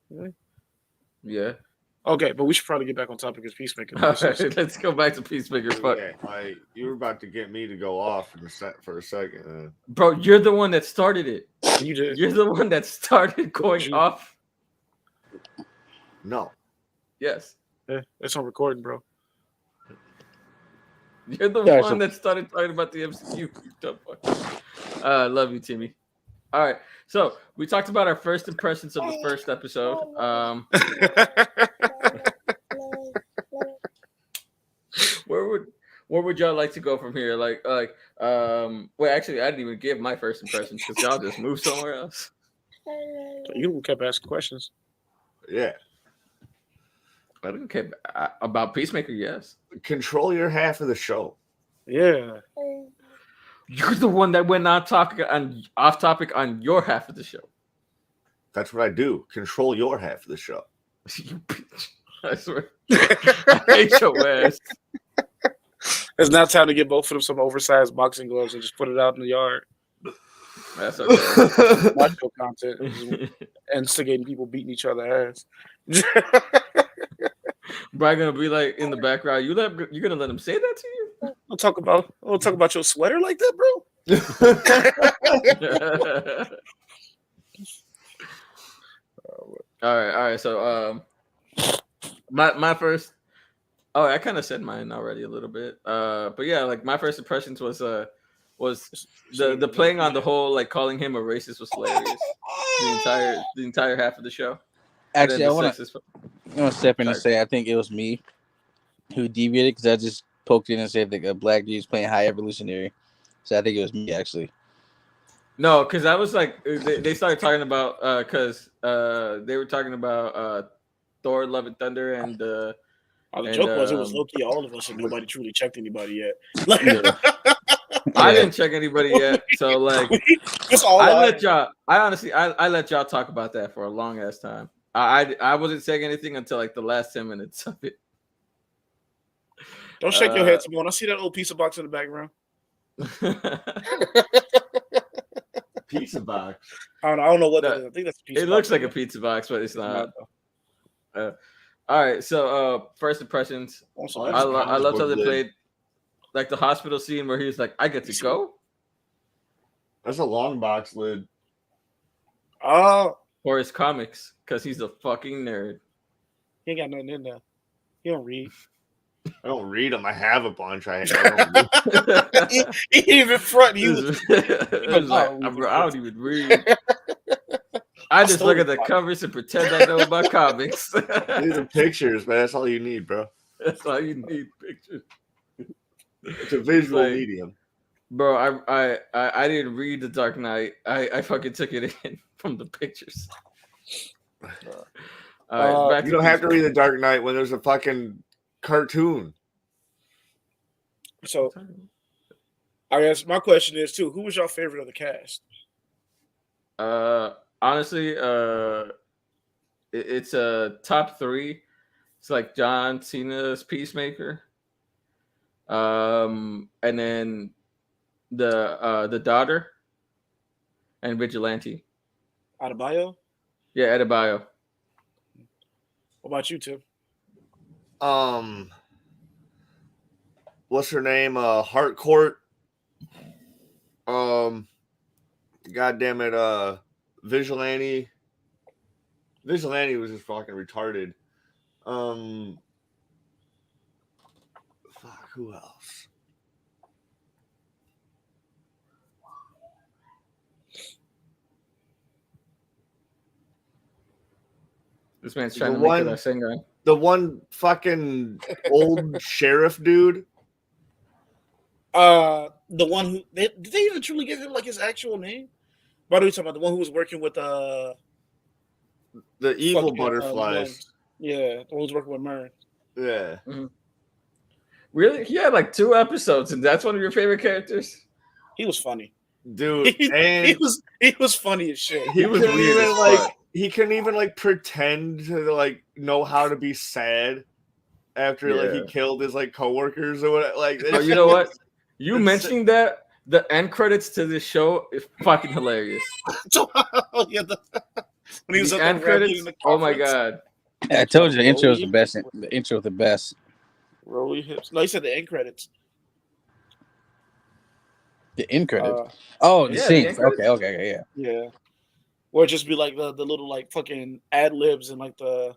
Speaker 2: Really?
Speaker 4: Yeah.
Speaker 2: Okay, but we should probably get back on topic as Peacemaker.
Speaker 4: All right, let's go back to Peacemaker. Fuck.
Speaker 3: Yeah, you were about to get me to go off for a second.
Speaker 4: Bro, you're the one that started it.
Speaker 2: You did.
Speaker 4: You're the one that started going off.
Speaker 3: No.
Speaker 2: Yes. Yeah, it's on recording, bro.
Speaker 4: You're the one that started talking about the MCU. You dumb fuck. I love you, Timmy. All right, so we talked about our first impressions of the first episode. Where would y'all like to go from here? Well, actually, I didn't even give my first impressions because y'all just moved somewhere else.
Speaker 2: You kept asking questions.
Speaker 3: Yeah.
Speaker 4: I didn't care about Peacemaker. Yes.
Speaker 3: Control your half of the show.
Speaker 2: Yeah.
Speaker 4: You're the one that went off topic on your half of the show.
Speaker 3: That's what I do. Control your half of the show.
Speaker 4: You bitch. I swear. I hate your ass.
Speaker 2: It's now time to get both of them some oversized boxing gloves and just put it out in the yard.
Speaker 4: That's okay.
Speaker 2: Macho content, just instigating people beating each other ass.
Speaker 4: Brian gonna be like in the background. You gonna let him say that to you?
Speaker 2: We'll talk about your sweater like that, bro.
Speaker 4: All right. So, my first. Oh, I kind of said mine already a little bit. But yeah, like my first impressions was the playing on the whole, like calling him a racist was hilarious. The entire half of the show.
Speaker 1: Actually, I want to step in and say I think it was me who deviated because I just poked in and said that a black dude's playing High Evolutionary. So I think it was me actually.
Speaker 4: No, because I was like, they started talking about because they were talking about Thor: Love and Thunder and.
Speaker 2: The joke was it was low key all of us and nobody truly checked anybody yet. Like,
Speaker 4: I didn't check anybody yet, so like I let y'all talk about that for a long ass time. I wasn't saying anything until like the last 10 minutes of it.
Speaker 2: Don't shake your head, Simone. I see that old pizza box in the background.
Speaker 3: Pizza box.
Speaker 2: I don't know what that is. I think that's a pizza box.
Speaker 4: It looks like a pizza box, but it's not. All right, so first impressions. I loved how they played like the hospital scene where he was like, "I get to go."
Speaker 3: That's a long box lid.
Speaker 4: For his comics, because he's a fucking nerd.
Speaker 2: He ain't got nothing in there. He don't read.
Speaker 3: I don't read them. I have a bunch. I
Speaker 2: he even front. He was
Speaker 4: like, I don't even read. I just look at the covers and pretend I know about comics.
Speaker 3: These are pictures, man. That's all you need, bro.
Speaker 4: That's all you need, pictures.
Speaker 3: It's a visual medium.
Speaker 4: Bro, I didn't read The Dark Knight. I fucking took it in from the pictures. All right,
Speaker 3: you don't have to read The Dark Knight when there's a fucking cartoon.
Speaker 2: So, I guess my question is too: who was your favorite of the cast?
Speaker 4: Honestly, it's a top 3. It's like John Cena's Peacemaker, and then the daughter, and Vigilante.
Speaker 2: Adebayo?
Speaker 4: Yeah, Adebayo.
Speaker 2: What about you, Tim?
Speaker 3: What's her name? Harcourt. God damn it, Vigilante. Vigilante was just fucking retarded. Fuck, who else?
Speaker 4: This man's trying to make it a singer.
Speaker 3: The one fucking old sheriff dude.
Speaker 2: The one who did they even truly give him like his actual name? What are we talking about? The one who was working with
Speaker 3: the evil butterflies.
Speaker 2: Yeah, the one who's working with Mern.
Speaker 3: Yeah.
Speaker 4: Mm-hmm. Really? He had like 2 episodes, and that's one of your favorite characters?
Speaker 2: He was funny.
Speaker 3: Dude,
Speaker 2: he was funny as shit.
Speaker 3: He was weird as fuck. He couldn't even like pretend to like know how to be sad after like he killed his like coworkers or whatever. Like,
Speaker 4: you know what? You mentioning that the end credits to this show is fucking hilarious.
Speaker 2: When he was
Speaker 4: the end credits, oh my god!
Speaker 1: Yeah, I told you the intro was the best. The intro was the best.
Speaker 2: Rolly hips. No, he said the end credits.
Speaker 1: The end credits. The scenes. Okay,
Speaker 2: yeah. Or it just be like the little like fucking ad libs and like the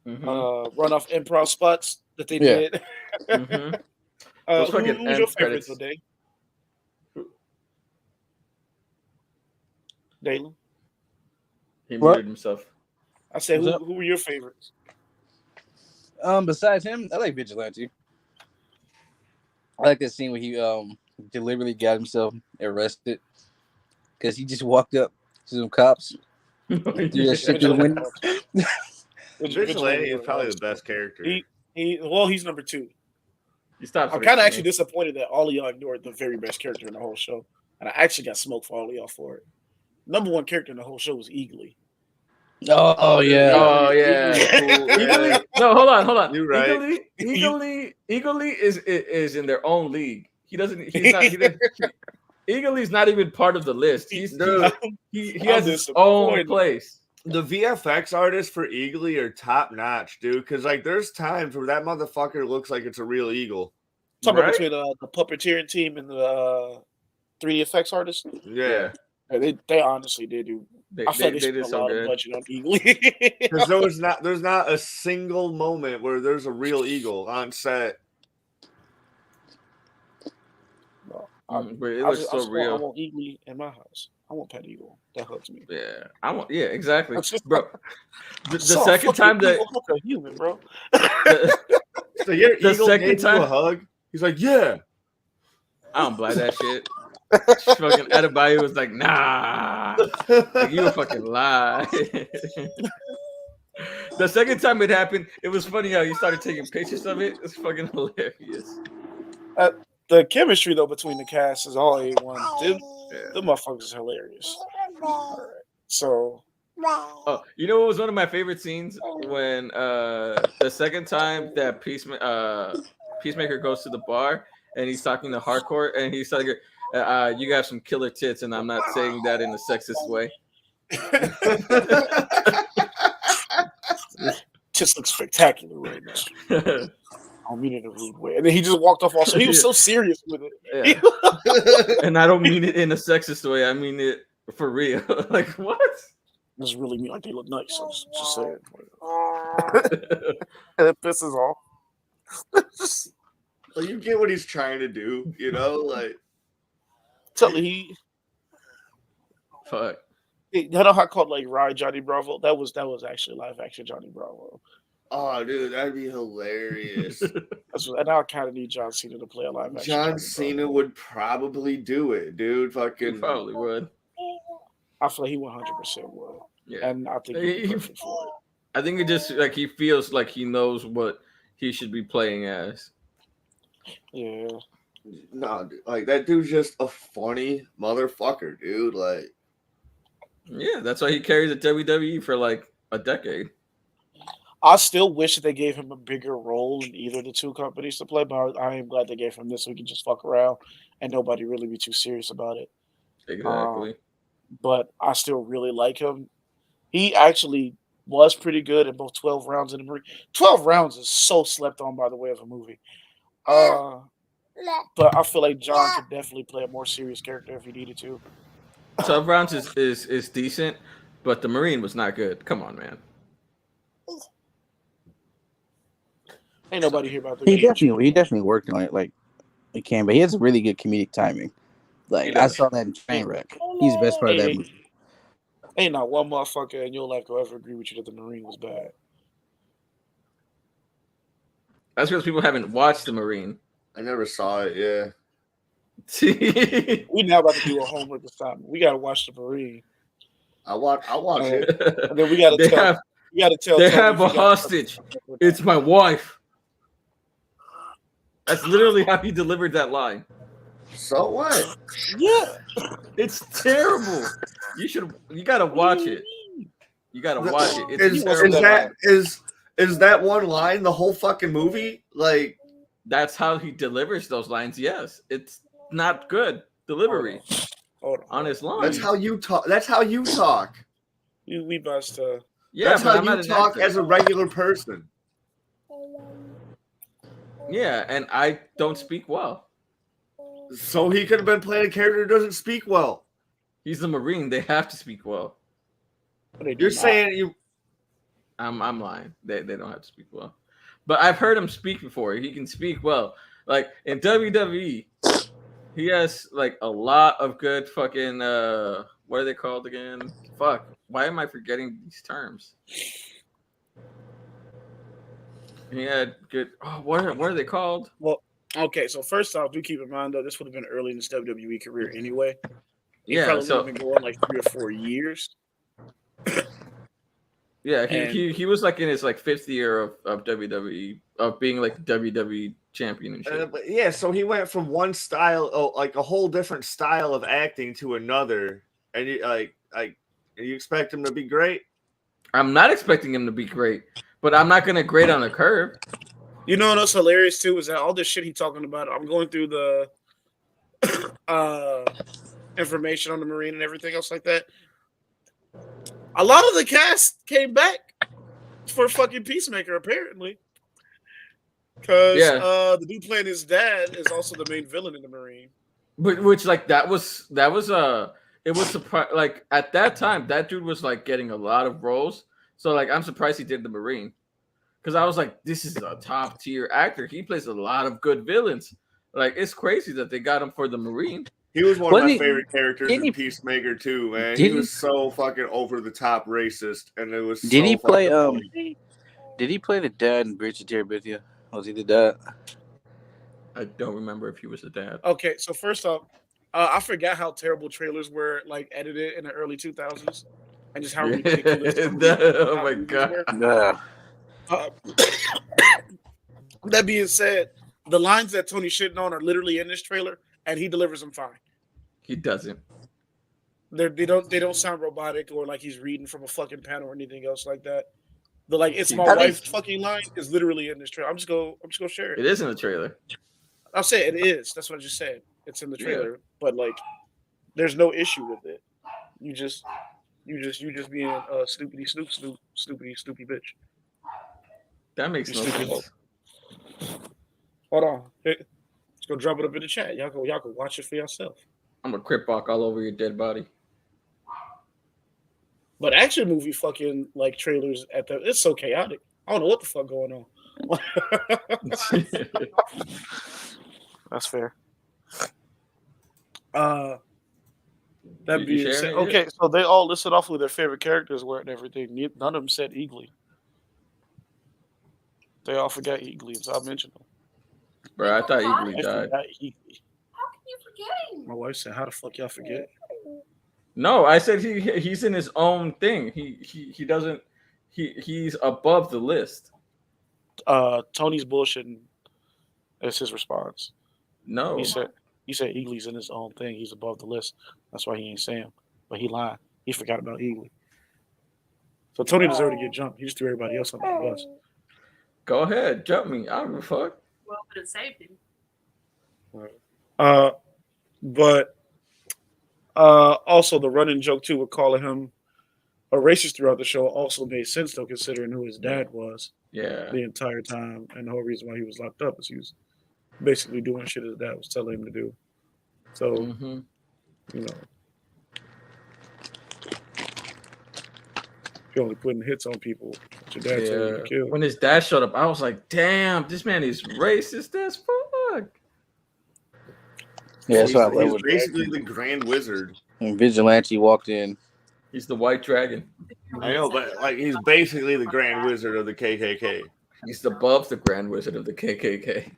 Speaker 2: run off improv spots that they did.
Speaker 4: Mm-hmm.
Speaker 2: Who's your favorite today? Dalen?
Speaker 4: He muted himself.
Speaker 2: I said, who were your favorites?
Speaker 1: Besides him, I like Vigilante. I like that scene where he deliberately got himself arrested because he just walked up to some cops. Threw that shit through the window.
Speaker 3: Vigilante is probably the best character.
Speaker 2: He's number 2. I'm kind of actually disappointed that all of y'all ignored the very best character in the whole show, and I actually got smoked for all of y'all for it. Number 1 character in the whole show was Eagly.
Speaker 1: Oh yeah.
Speaker 4: Oh yeah. Eagerly, no, hold on.
Speaker 3: You're right.
Speaker 4: Eagerly is in their own league. He doesn't. He's not. He doesn't. Eagerly's not even part of the list. He has his own place.
Speaker 3: The VFX artists for Eagly are top notch, dude. Because like, there's times where that motherfucker looks like it's a real eagle.
Speaker 2: Talking about between the puppeteering team and the 3D effects artists.
Speaker 3: Yeah.
Speaker 2: They honestly did do. I feel like they did a lot of budget on Eagly.
Speaker 3: Because there's not a single moment where there's a real eagle on set.
Speaker 4: But it looks so real.
Speaker 2: I want Eagly in my house. I want Pet Eagle. That hugs me.
Speaker 4: Yeah, exactly, bro. The second time that
Speaker 2: a human, bro.
Speaker 3: So your eagle gave you a hug. He's like, yeah.
Speaker 4: I don't buy that shit. Fucking Adebayo was like, nah. Like, you a fucking lie. The second time it happened, it was funny how you started taking pictures of it. It's fucking hilarious.
Speaker 2: The chemistry though between the cast is all A1. The motherfuckers is hilarious. All right. So
Speaker 4: you know what was one of my favorite scenes when the second time that Peacemaker goes to the bar and he's talking to Hardcore and he's like, you got some killer tits, and I'm not saying that in a sexist way.
Speaker 2: Just looks spectacular right now. I don't mean it in a rude way. And then he just walked off also. He was so serious with it.
Speaker 4: Yeah. And I don't mean it in a sexist way. I mean it for real. Like, what?
Speaker 2: This really mean like they look nice. I'm just saying. And it pisses off.
Speaker 3: Well, you get what he's trying to do, you know? Like,
Speaker 2: tell me
Speaker 4: fuck.
Speaker 2: You know how I called like Ride Johnny Bravo? That was actually live action Johnny Bravo.
Speaker 3: Oh, dude, that'd be hilarious.
Speaker 2: And now I kind of need John Cena to play a live action.
Speaker 3: John Cena would probably do it, dude. Fucking
Speaker 4: he probably would.
Speaker 2: I feel like he 100% would. Yeah, and I think he'd be perfect for it.
Speaker 4: I think it just like he feels like he knows what he should be playing as.
Speaker 2: Yeah.
Speaker 3: No, dude, like that dude's just a funny motherfucker, dude. Like,
Speaker 4: yeah, that's why he carried the WWE for like a decade.
Speaker 2: I still wish that they gave him a bigger role in either of the two companies to play, but I am glad they gave him this so he can just fuck around and nobody really be too serious about it.
Speaker 4: Exactly.
Speaker 2: But I still really like him. He actually was pretty good in both 12 rounds and the Marine. 12 rounds is so slept on, by the way, of a movie. But I feel like John could definitely play a more serious character if he needed to.
Speaker 4: 12 rounds is decent, but the Marine was not good. Come on, man.
Speaker 2: Ain't nobody here about the
Speaker 1: He definitely worked on it like he can, but he has really good comedic timing. Like I saw that in Trainwreck. He's the best part of that movie.
Speaker 2: Ain't not one motherfucker in your life will ever agree with you that the Marine was bad.
Speaker 4: That's because people haven't watched the Marine.
Speaker 3: I never saw it. Yeah.
Speaker 2: We now about to do a homework this time. We gotta watch the Marine.
Speaker 3: I'll watch it.
Speaker 2: And then we gotta tell.
Speaker 4: They have a hostage. It's my wife. That's literally how he delivered that line.
Speaker 3: So what?
Speaker 2: Yeah.
Speaker 4: It's terrible. You gotta watch it. You gotta watch it.
Speaker 3: Is that one line the whole fucking movie? Like,
Speaker 4: that's how he delivers those lines. Yes, it's not good delivery on his line.
Speaker 3: That's how you talk. That's how you talk.
Speaker 2: We must.
Speaker 4: Yeah,
Speaker 3: that's how you talk as a regular person.
Speaker 4: Yeah, and I don't speak well.
Speaker 3: So he could have been playing a character who doesn't speak well.
Speaker 4: He's a Marine. They have to speak well.
Speaker 3: You're saying you.
Speaker 4: I'm lying. They don't have to speak well. But I've heard him speak before. He can speak well. Like in WWE, he has like a lot of good fucking what are they called again? Fuck. Why am I forgetting these terms? He had good what are they called?
Speaker 2: Well, okay, so first off, do keep in mind though, this would have been early in his WWE career anyway. He probably would have been going like 3 or 4 years.
Speaker 4: Yeah, he was like in his like 5th year of WWE, of being like WWE champion and shit.
Speaker 3: Yeah, so he went from one style, like a whole different style of acting to another, and you you expect him to be great?
Speaker 4: I'm not expecting him to be great, but I'm not gonna grade on a curve.
Speaker 2: You know what's hilarious too is that all this shit he talking about. I'm going through the information on the Marine and everything else like that. A lot of the cast came back for fucking Peacemaker apparently, because the dude playing his dad is also the main villain in the Marine.
Speaker 4: Which like that was it was surprised. Like at that time, that dude was like getting a lot of roles. So like I'm surprised he did the Marine, because I was like, this is a top tier actor. He plays a lot of good villains. Like it's crazy that they got him for the Marine.
Speaker 3: He was one of my favorite characters in Peacemaker too, man. He was so fucking over the top racist, and it was.
Speaker 1: Did he play? Did he play the dad in Bridge to Terabithia? Was he the dad?
Speaker 4: I don't remember if he was the dad.
Speaker 2: Okay, so first off, I forgot how terrible trailers were like edited in the early 2000s, and just how ridiculous.
Speaker 4: Oh my god!
Speaker 2: That being said, the lines that Tony's shitting on are literally in this trailer, and he delivers them fine.
Speaker 4: He doesn't.
Speaker 2: They don't sound robotic or like he's reading from a fucking panel or anything else like that. The like it's my wife's fucking line is literally in this trailer. I'm just gonna share it.
Speaker 4: It is in the trailer.
Speaker 2: I'll say it is. That's what I just said. It's in the trailer, but like, there's no issue with it. You just being a snoopy bitch.
Speaker 4: That makes no sense.
Speaker 2: Hold on. Let's go drop it up in the chat. Y'all go watch it for yourself.
Speaker 4: I'm a crip walk all over your dead body.
Speaker 2: But action movie fucking like trailers it's so chaotic. I don't know what the fuck going on. That's fair. That being said, okay, so they all listed off who their favorite characters were and everything. None of them said Eagly. They all forgot Eagly, so I mentioned them.
Speaker 4: Bro, I thought Eagly died.
Speaker 2: How can you forget him? My wife said, "How the fuck y'all forget?"
Speaker 4: No, I said he's in his own thing. He doesn't. He's above the list.
Speaker 2: Tony's bullshitting. That's his response.
Speaker 4: No,
Speaker 2: he said Eagly's in his own thing. He's above the list. That's why he ain't saying him. But he lied. He forgot about Eagly. So Tony deserved to get jumped. He just threw everybody else on the bus.
Speaker 4: Go ahead, jump me. I don't give a fuck.
Speaker 5: Well, but it saved him.
Speaker 2: But also the running joke too with calling him a racist throughout the show also made sense though, considering who his dad was.
Speaker 4: Yeah.
Speaker 2: The entire time, and the whole reason why he was locked up is he was basically doing shit his dad was telling him to do. So, you know, you're only putting hits on people that your dad told you to kill.
Speaker 4: When his dad showed up, I was like, "Damn, this man is racist as fuck."
Speaker 1: Yeah, that's what
Speaker 3: he's basically the Grand Wizard.
Speaker 1: When Vigilante walked in.
Speaker 4: He's the White Dragon.
Speaker 3: I know, but like he's basically the Grand Wizard of the KKK.
Speaker 4: He's above the Grand Wizard of the KKK.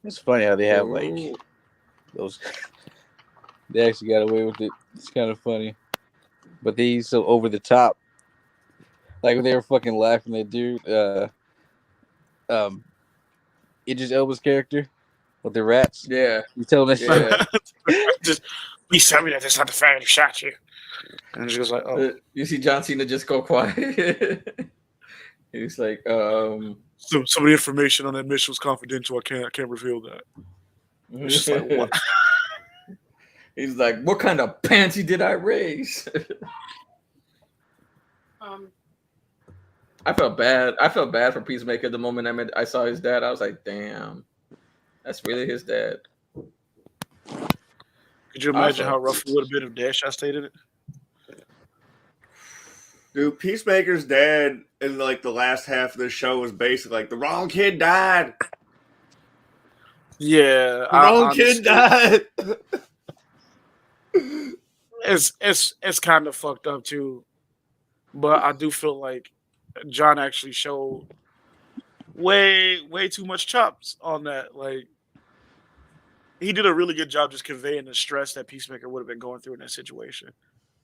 Speaker 1: It's funny how they have like those. They actually got away with it. It's kind of funny, but he's so over the top. Like when they were fucking laughing at dude, Idris Elba's character with the rats.
Speaker 4: Yeah,
Speaker 1: you tell him that
Speaker 2: just please tell me that that's not the fan who shot you. And she goes like, "Oh."
Speaker 4: You see John Cena just go quiet. He's like,
Speaker 2: some of the information on that mission was confidential. I can't reveal that. It's just like, what?
Speaker 4: He's like, what kind of panty did I raise? I felt bad. I felt bad for Peacemaker the moment I saw his dad. I was like, damn, that's really his dad.
Speaker 2: Could you imagine how rough it would have been if Dad shot stayed in it?
Speaker 3: Dude, Peacemaker's dad in like the last half of the show was basically like the wrong kid died.
Speaker 2: Yeah,
Speaker 3: the wrong kid died.
Speaker 2: It's kind of fucked up too, but I do feel like John actually showed way too much chops on that. Like he did a really good job just conveying the stress that Peacemaker would have been going through in that situation.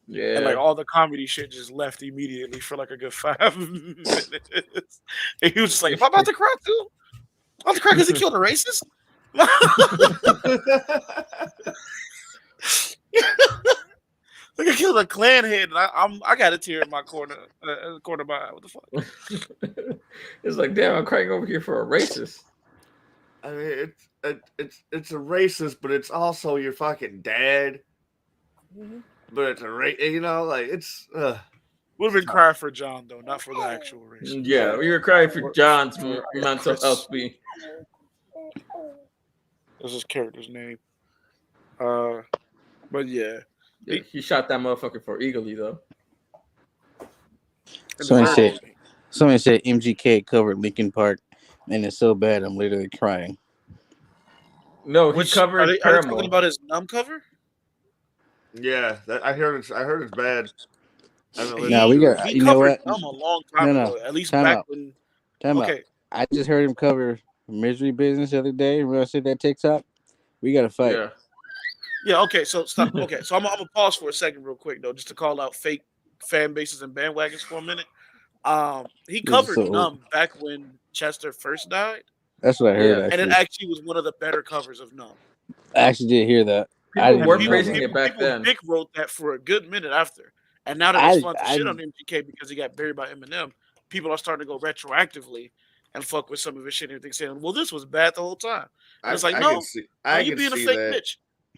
Speaker 4: Yeah,
Speaker 2: and like all the comedy shit just left immediately for like a good 5 minutes. And he was just like, "If I'm about to cry too, I'm about to cry because he killed a racist." Look, I killed a clan head, and I got a tear in my corner, corner of my eye. What the fuck?
Speaker 4: It's like, damn, I'm crying over here for a racist.
Speaker 3: I mean, it's a racist, but it's also your fucking dad. But it's a like it's.
Speaker 2: Would have been crying for John though, not for the actual race.
Speaker 4: Yeah, we were crying for John's mental
Speaker 2: Chris.
Speaker 4: health.
Speaker 2: That's his character's name. But yeah,
Speaker 4: He shot that motherfucker for eagerly though.
Speaker 1: Somebody said MGK covered Linkin Park, and it's so bad I'm literally crying.
Speaker 4: No, he covered.
Speaker 2: Are they talking about his Numb cover?
Speaker 3: Yeah, I heard it's bad.
Speaker 1: Now we got. You know what?
Speaker 2: Numb a long time ago. At least back when.
Speaker 1: Time out. I just heard him cover Misery Business the other day. Remember I said that TikTok? We got to fight.
Speaker 2: Yeah. Okay. So stop. Okay. So I'm gonna pause for a second, real quick though, just to call out fake fan bases and bandwagons for a minute. He covered Numb back when Chester first died.
Speaker 1: That's what I heard.
Speaker 2: And it actually was one of the better covers of Numb.
Speaker 1: I actually did hear that.
Speaker 4: People were praising it back then.
Speaker 2: Dick wrote that for a good minute after, and now that it's fun to shit on MGK because he got buried by Eminem, people are starting to go retroactively and fuck with some of his shit and everything, saying, "Well, this was bad the whole time." And it's like, no, you being a fake bitch.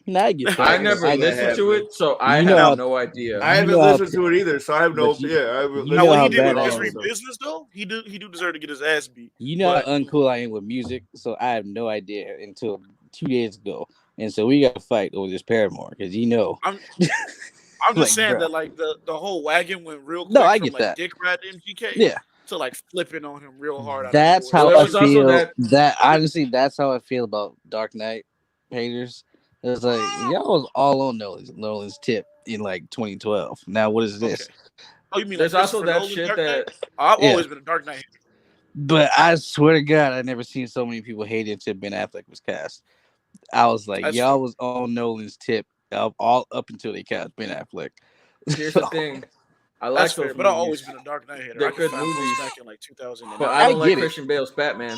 Speaker 4: I never listened to it, so I have no idea.
Speaker 3: I haven't listened to it either, so I have no idea.
Speaker 2: Now, what he did with Misery Business, though, he do deserve to get his ass beat.
Speaker 1: You know how uncool I am with music, so I have no idea until 2 days ago, and so we got to fight over this Paramore because I'm
Speaker 2: just saying that like the whole wagon went real quick.
Speaker 1: No, I get
Speaker 2: from,
Speaker 1: that.
Speaker 2: Dick Rat MGK.
Speaker 1: Yeah.
Speaker 2: To like flipping on him real hard.
Speaker 1: That's how I feel. That honestly, that's how I feel about Dark Knight haters. It's like y'all was all on Nolan's tip in like 2012. Now what is this?
Speaker 2: Okay. Oh, you mean
Speaker 4: there's also that shit that
Speaker 2: I've always been a Dark Knight hater.
Speaker 1: But I swear to God, I never seen so many people hate until Ben Affleck was cast. I was like, y'all was on Nolan's tip all up until they cast Ben Affleck.
Speaker 4: Here's the thing. I like those
Speaker 2: but I've always been a Dark Knight hater.
Speaker 4: They're good movies
Speaker 2: back in like 2009.
Speaker 4: But I don't like Christian Bale's Batman.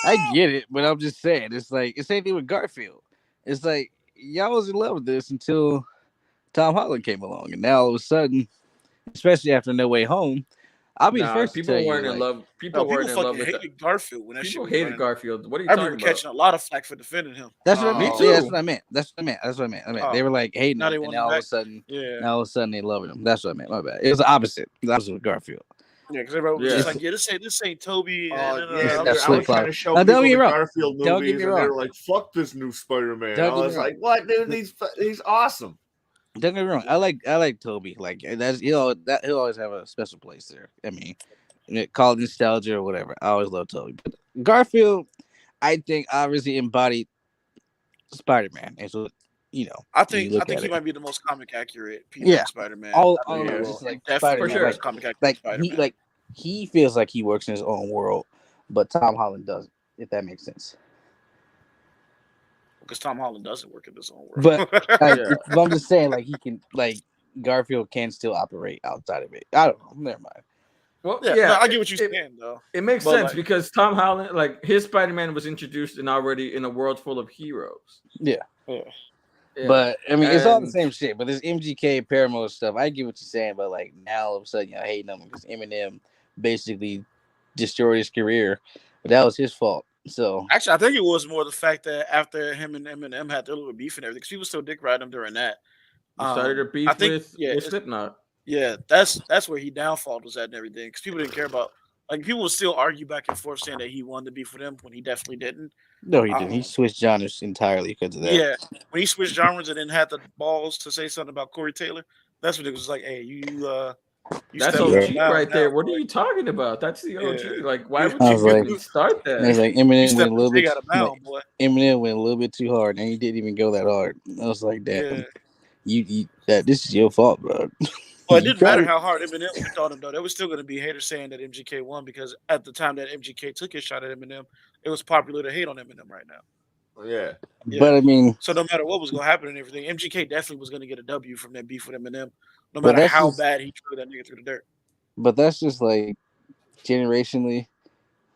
Speaker 1: I get it, but I'm just saying, it's like the same thing with Garfield. It's like y'all was in love with this until Tom Holland came along, and now all of a sudden, especially after No Way Home, I'll be the first to tell you.
Speaker 4: Weren't in love. People weren't in love with
Speaker 2: hated Garfield when that
Speaker 4: people
Speaker 2: shit
Speaker 4: hated Garfield. What are you
Speaker 2: I
Speaker 4: talking
Speaker 2: remember
Speaker 4: about?
Speaker 2: catching a lot of flack for defending him.
Speaker 1: That's what I mean.
Speaker 4: Me too.
Speaker 1: Yeah, that's what I meant. They were like hating him, and now all of a sudden, they loving him. That's what I meant. My bad. It was the opposite. The opposite with Garfield.
Speaker 2: Yeah, because everybody was just like, this ain't Toby.
Speaker 3: That's I was trying to show people the Garfield movies, and they were like, "Fuck this new Spider-Man." I was like, "What, dude? He's awesome."
Speaker 1: Don't get me wrong. I like Toby. Like that's he'll always have a special place there. I mean, call it nostalgia or whatever. I always love Toby, but Garfield, I think obviously embodied Spider-Man. And so
Speaker 2: I think he might be the most comic accurate Spider-Man.
Speaker 1: All just like Spider-Man,
Speaker 2: for sure.
Speaker 1: like,
Speaker 2: Comic accurate Spider-Man.
Speaker 1: He feels like he works in his own world, but Tom Holland doesn't. If that makes sense.
Speaker 2: Because Tom Holland doesn't work in his own world.
Speaker 1: But I'm just saying, like he can, like Garfield can still operate outside of it. I don't know. Never mind.
Speaker 2: Well, no, I get what you're saying, though.
Speaker 4: It makes sense because Tom Holland, like his Spider-Man, was introduced and already in a world full of heroes.
Speaker 1: Yeah. But I mean, it's all the same shit. But this MGK Paramore stuff, I get what you're saying. But like now, all of a sudden, you're hating him because Eminem basically destroyed his career, but that was his fault. So
Speaker 2: actually, I think it was more the fact that after him and Eminem had their little beef and everything, because people still dick riding him during that.
Speaker 4: Started a beef with Slipknot.
Speaker 2: Yeah, that's where he downfall was at and everything, because people didn't care about. Like people would still argue back and forth saying that he won the beef with him when he definitely didn't.
Speaker 1: No, he didn't. He switched genres entirely because of that.
Speaker 2: Yeah, when he switched genres and then had the balls to say something about Corey Taylor, that's when it was like, "Hey, you
Speaker 4: that's OG right there. What are you talking about? That's the OG. Yeah. Like, why would you start that?"
Speaker 1: It's like Eminem went a little bit. Eminem went a little bit too hard, and he didn't even go that hard. I was like, "Damn, this is your fault, bro."
Speaker 2: Well, it didn't matter how hard Eminem went on him, though. There was still going to be haters saying that MGK won because at the time that MGK took his shot at Eminem, it was popular to hate on Eminem right now.
Speaker 3: Yeah.
Speaker 1: But I mean,
Speaker 2: so no matter what was going to happen and everything, MGK definitely was going to get a W from that beef with Eminem, no matter how bad he threw that nigga through the dirt.
Speaker 1: But that's just like generationally,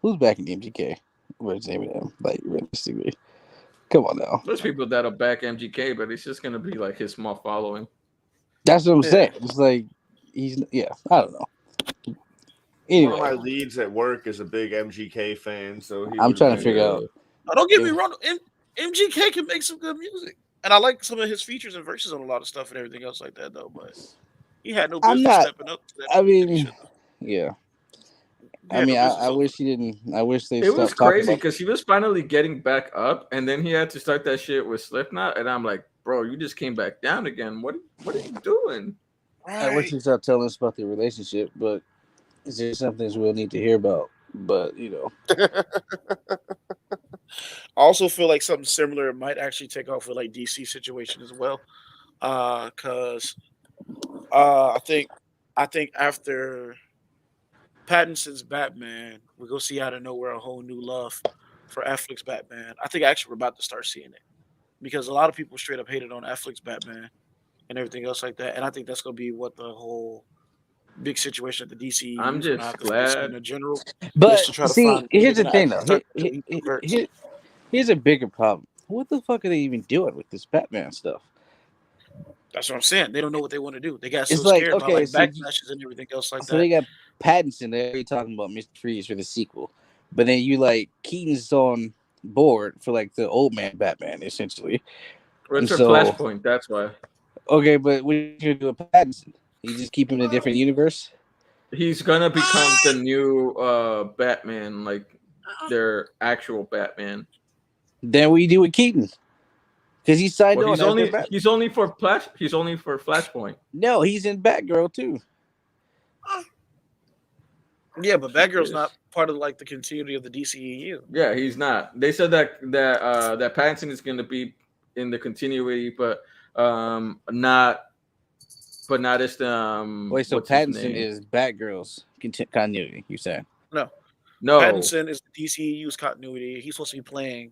Speaker 1: who's backing MGK versus Eminem? Like realistically, come on now.
Speaker 4: There's people that'll back MGK, but it's just going to be like his small following.
Speaker 1: That's what I'm
Speaker 2: Yeah.
Speaker 1: saying. It's like I don't know.
Speaker 3: One
Speaker 1: Anyway,
Speaker 3: of my leads at work is a big MGK fan, so he
Speaker 1: I'm
Speaker 3: would have
Speaker 1: trying to
Speaker 3: been
Speaker 1: figure
Speaker 3: good.
Speaker 1: out
Speaker 2: Oh, don't get me
Speaker 1: if
Speaker 2: wrong. MGK can make some good music, and I like some of his features and verses on a lot of stuff and everything else like that, though. But he had no
Speaker 1: I'm
Speaker 2: business
Speaker 1: not.
Speaker 2: stepping up to that
Speaker 1: I
Speaker 2: point that he
Speaker 1: mean,
Speaker 2: should have.
Speaker 1: yeah.
Speaker 2: He
Speaker 1: I
Speaker 2: had no
Speaker 1: mean,
Speaker 2: business
Speaker 1: I
Speaker 2: on.
Speaker 1: wish he didn't. I wish they
Speaker 4: It was
Speaker 1: stopped talking
Speaker 4: crazy
Speaker 1: about.
Speaker 4: because he was finally getting back up, and then he had to start that shit with Slipknot, and I'm like, bro, you just came back down again. What are you doing?
Speaker 1: I wish
Speaker 2: Right.
Speaker 1: he stopped telling us about their relationship, but it's just some things we'll need to hear about. But
Speaker 2: I also feel like something similar might actually take off with like DC situation as well. Cause I think after Pattinson's Batman, we're gonna see out of nowhere a whole new love for Affleck's Batman. I think actually we're about to start seeing it because a lot of people straight up hated on Affleck's Batman and everything else like that, and I think that's gonna be what the whole big situation that the DCEU
Speaker 4: I'm
Speaker 2: is gonna have
Speaker 4: just
Speaker 2: to face
Speaker 4: glad.
Speaker 2: in general is
Speaker 1: but
Speaker 2: to try to
Speaker 1: see,
Speaker 2: find who they're
Speaker 1: here's the
Speaker 2: gonna
Speaker 1: thing
Speaker 2: actually
Speaker 1: though.
Speaker 2: start until he converts.
Speaker 1: Here's a bigger problem. What the fuck are they even doing with this Batman stuff?
Speaker 2: That's what I'm saying. They don't know what they want to do. They got so
Speaker 1: It's like
Speaker 2: scared by
Speaker 1: okay,
Speaker 2: like
Speaker 1: so
Speaker 2: backlashes and everything else like
Speaker 1: so
Speaker 2: that.
Speaker 1: they got Pattinson. They're already talking about Mr. Freeze for the sequel, but then you like Keaton's on board for like the old man Batman essentially, and
Speaker 4: What's her
Speaker 1: so
Speaker 4: flashpoint? That's why
Speaker 1: okay, but what are you gonna do with Pattinson? You just keep him in a different universe?
Speaker 4: he's gonna become the new Batman, like their actual Batman.
Speaker 1: Then what do you do with Keaton? Because he signed
Speaker 4: Well,
Speaker 1: on as their Batman.
Speaker 4: he's only for Flashpoint.
Speaker 1: No, he's in Batgirl too.
Speaker 2: Yeah, but Batgirl's not
Speaker 4: Yes.
Speaker 2: part of like the continuity of the DCEU.
Speaker 4: Yeah, he's not. They said that Pattinson is going to be in the continuity, not as the
Speaker 1: Wait, so
Speaker 4: what's his
Speaker 1: Pattinson
Speaker 4: name?
Speaker 1: is Batgirl's continuity? You saying?
Speaker 2: No,
Speaker 4: No,
Speaker 2: Pattinson is the DCEU's continuity. He's supposed to be playing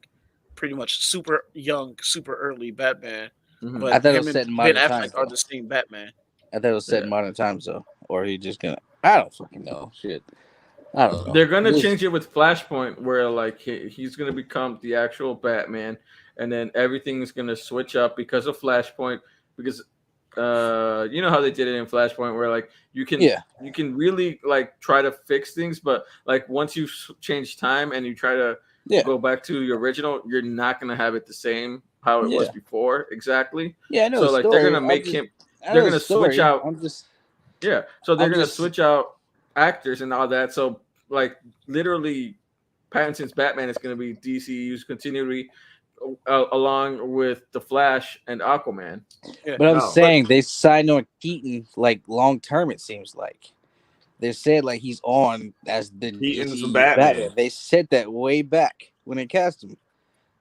Speaker 2: pretty much super young, super early Batman,
Speaker 4: hmm
Speaker 1: I
Speaker 2: but
Speaker 1: thought it
Speaker 2: him
Speaker 1: was
Speaker 2: and
Speaker 1: set in
Speaker 2: Ben
Speaker 1: modern
Speaker 2: Affleck
Speaker 1: times
Speaker 2: are
Speaker 1: though.
Speaker 2: the same Batman.
Speaker 1: I thought it was set
Speaker 4: yeah,
Speaker 1: in modern times though, or he just gonna? I don't fucking know. Shit, I don't know.
Speaker 4: they're gonna
Speaker 1: This
Speaker 4: change it with Flashpoint, where like he's gonna become the actual Batman, and then everything's gonna switch up because of Flashpoint. Because you know how they did it in Flashpoint, where like
Speaker 1: yeah,
Speaker 4: you can really like try to fix things, but like once you change time and you try to
Speaker 1: yeah,
Speaker 4: go back to the original, you're not gonna have it the same how it was
Speaker 1: yeah,
Speaker 4: before exactly.
Speaker 1: yeah. I know the
Speaker 4: So like they're
Speaker 1: story.
Speaker 4: gonna make him,
Speaker 1: I
Speaker 4: they're
Speaker 1: know the
Speaker 4: gonna switch
Speaker 1: story.
Speaker 4: out, yeah. So they're
Speaker 1: I'm
Speaker 4: gonna
Speaker 1: just,
Speaker 4: switch out actors and all that. So like literally, Pattinson's Batman is gonna be DCU's continuity along with the Flash and Aquaman.
Speaker 2: Yeah,
Speaker 1: but I'm
Speaker 3: No,
Speaker 2: but
Speaker 1: saying they signed on Keaton like long term. It seems like they said like he's on as the
Speaker 3: Keaton's the
Speaker 1: DCU Batman.
Speaker 3: Batman.
Speaker 1: They said that way back when they cast him.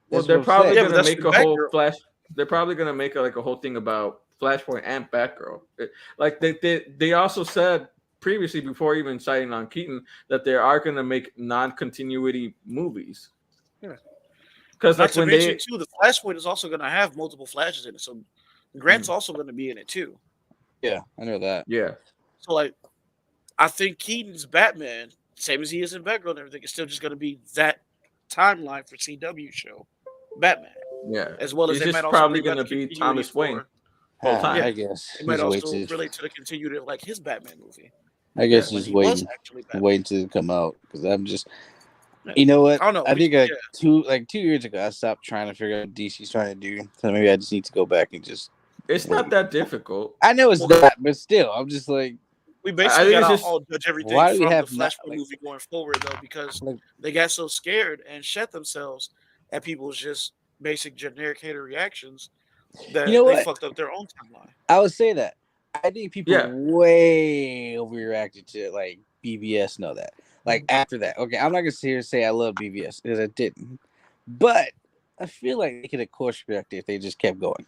Speaker 4: Well,
Speaker 1: That's what
Speaker 4: they're
Speaker 1: I'm
Speaker 4: probably
Speaker 1: saying.
Speaker 2: yeah, but
Speaker 4: gonna
Speaker 2: that's
Speaker 4: make
Speaker 2: with
Speaker 4: a whole
Speaker 2: Batgirl.
Speaker 4: Flash. They're probably gonna make like a whole thing about Flashpoint and Batgirl. Like they also said previously before even signing on Keaton that they are gonna make non-continuity movies.
Speaker 2: Yeah.
Speaker 4: Because
Speaker 2: Not
Speaker 4: like
Speaker 2: to
Speaker 4: when
Speaker 2: mention
Speaker 4: they
Speaker 2: too, the Flashpoint is also going to have multiple flashes in it, so Grant's
Speaker 4: Mhm.
Speaker 2: also going to be in it too.
Speaker 1: Yeah, I know that.
Speaker 4: Yeah,
Speaker 2: So like, I think Keaton's Batman, same as he is in Batgirl and everything, is still just going to be that timeline for CW show Batman,
Speaker 4: yeah,
Speaker 2: as well as
Speaker 4: it's
Speaker 2: they might
Speaker 4: just
Speaker 2: also
Speaker 4: probably
Speaker 2: bring back
Speaker 4: gonna
Speaker 2: the
Speaker 4: be
Speaker 2: continuity
Speaker 4: Thomas Wayne
Speaker 2: for
Speaker 4: whole
Speaker 2: yeah,
Speaker 1: I
Speaker 4: time.
Speaker 1: guess
Speaker 2: it might
Speaker 1: just wait
Speaker 2: also
Speaker 1: to.
Speaker 2: relate to the continuity of like his Batman movie
Speaker 1: I guess
Speaker 4: Yeah,
Speaker 2: when
Speaker 1: just
Speaker 2: he was
Speaker 1: waiting,
Speaker 2: actually Batman.
Speaker 1: waiting to come out because I'm just.
Speaker 2: Yeah.
Speaker 1: You know what?
Speaker 2: I don't know.
Speaker 1: I think like
Speaker 2: Yeah,
Speaker 1: 2 years ago, I stopped trying to figure out what DC's trying to do. So maybe I just need to go back and just
Speaker 4: it's not
Speaker 1: wait.
Speaker 4: that difficult.
Speaker 1: I know it's
Speaker 2: well,
Speaker 1: not, but still, I'm just like,
Speaker 2: we
Speaker 4: I
Speaker 2: basically
Speaker 4: think
Speaker 2: got
Speaker 4: it's
Speaker 2: to
Speaker 4: just
Speaker 2: all judge everything
Speaker 1: why do we
Speaker 2: from the
Speaker 1: have not
Speaker 2: Flashpoint movie going forward, though, because
Speaker 1: like
Speaker 2: they got so scared and shut themselves at people's just basic generic hater reactions
Speaker 1: you know
Speaker 2: that they
Speaker 1: what?
Speaker 2: fucked up their own timeline.
Speaker 1: I would say that. I think people
Speaker 4: yeah.
Speaker 1: way overreacted to like BBS. Know that. Like after that, okay, I'm not gonna sit here and say I love BBS because I didn't, but I feel like they could have course corrected if they just kept going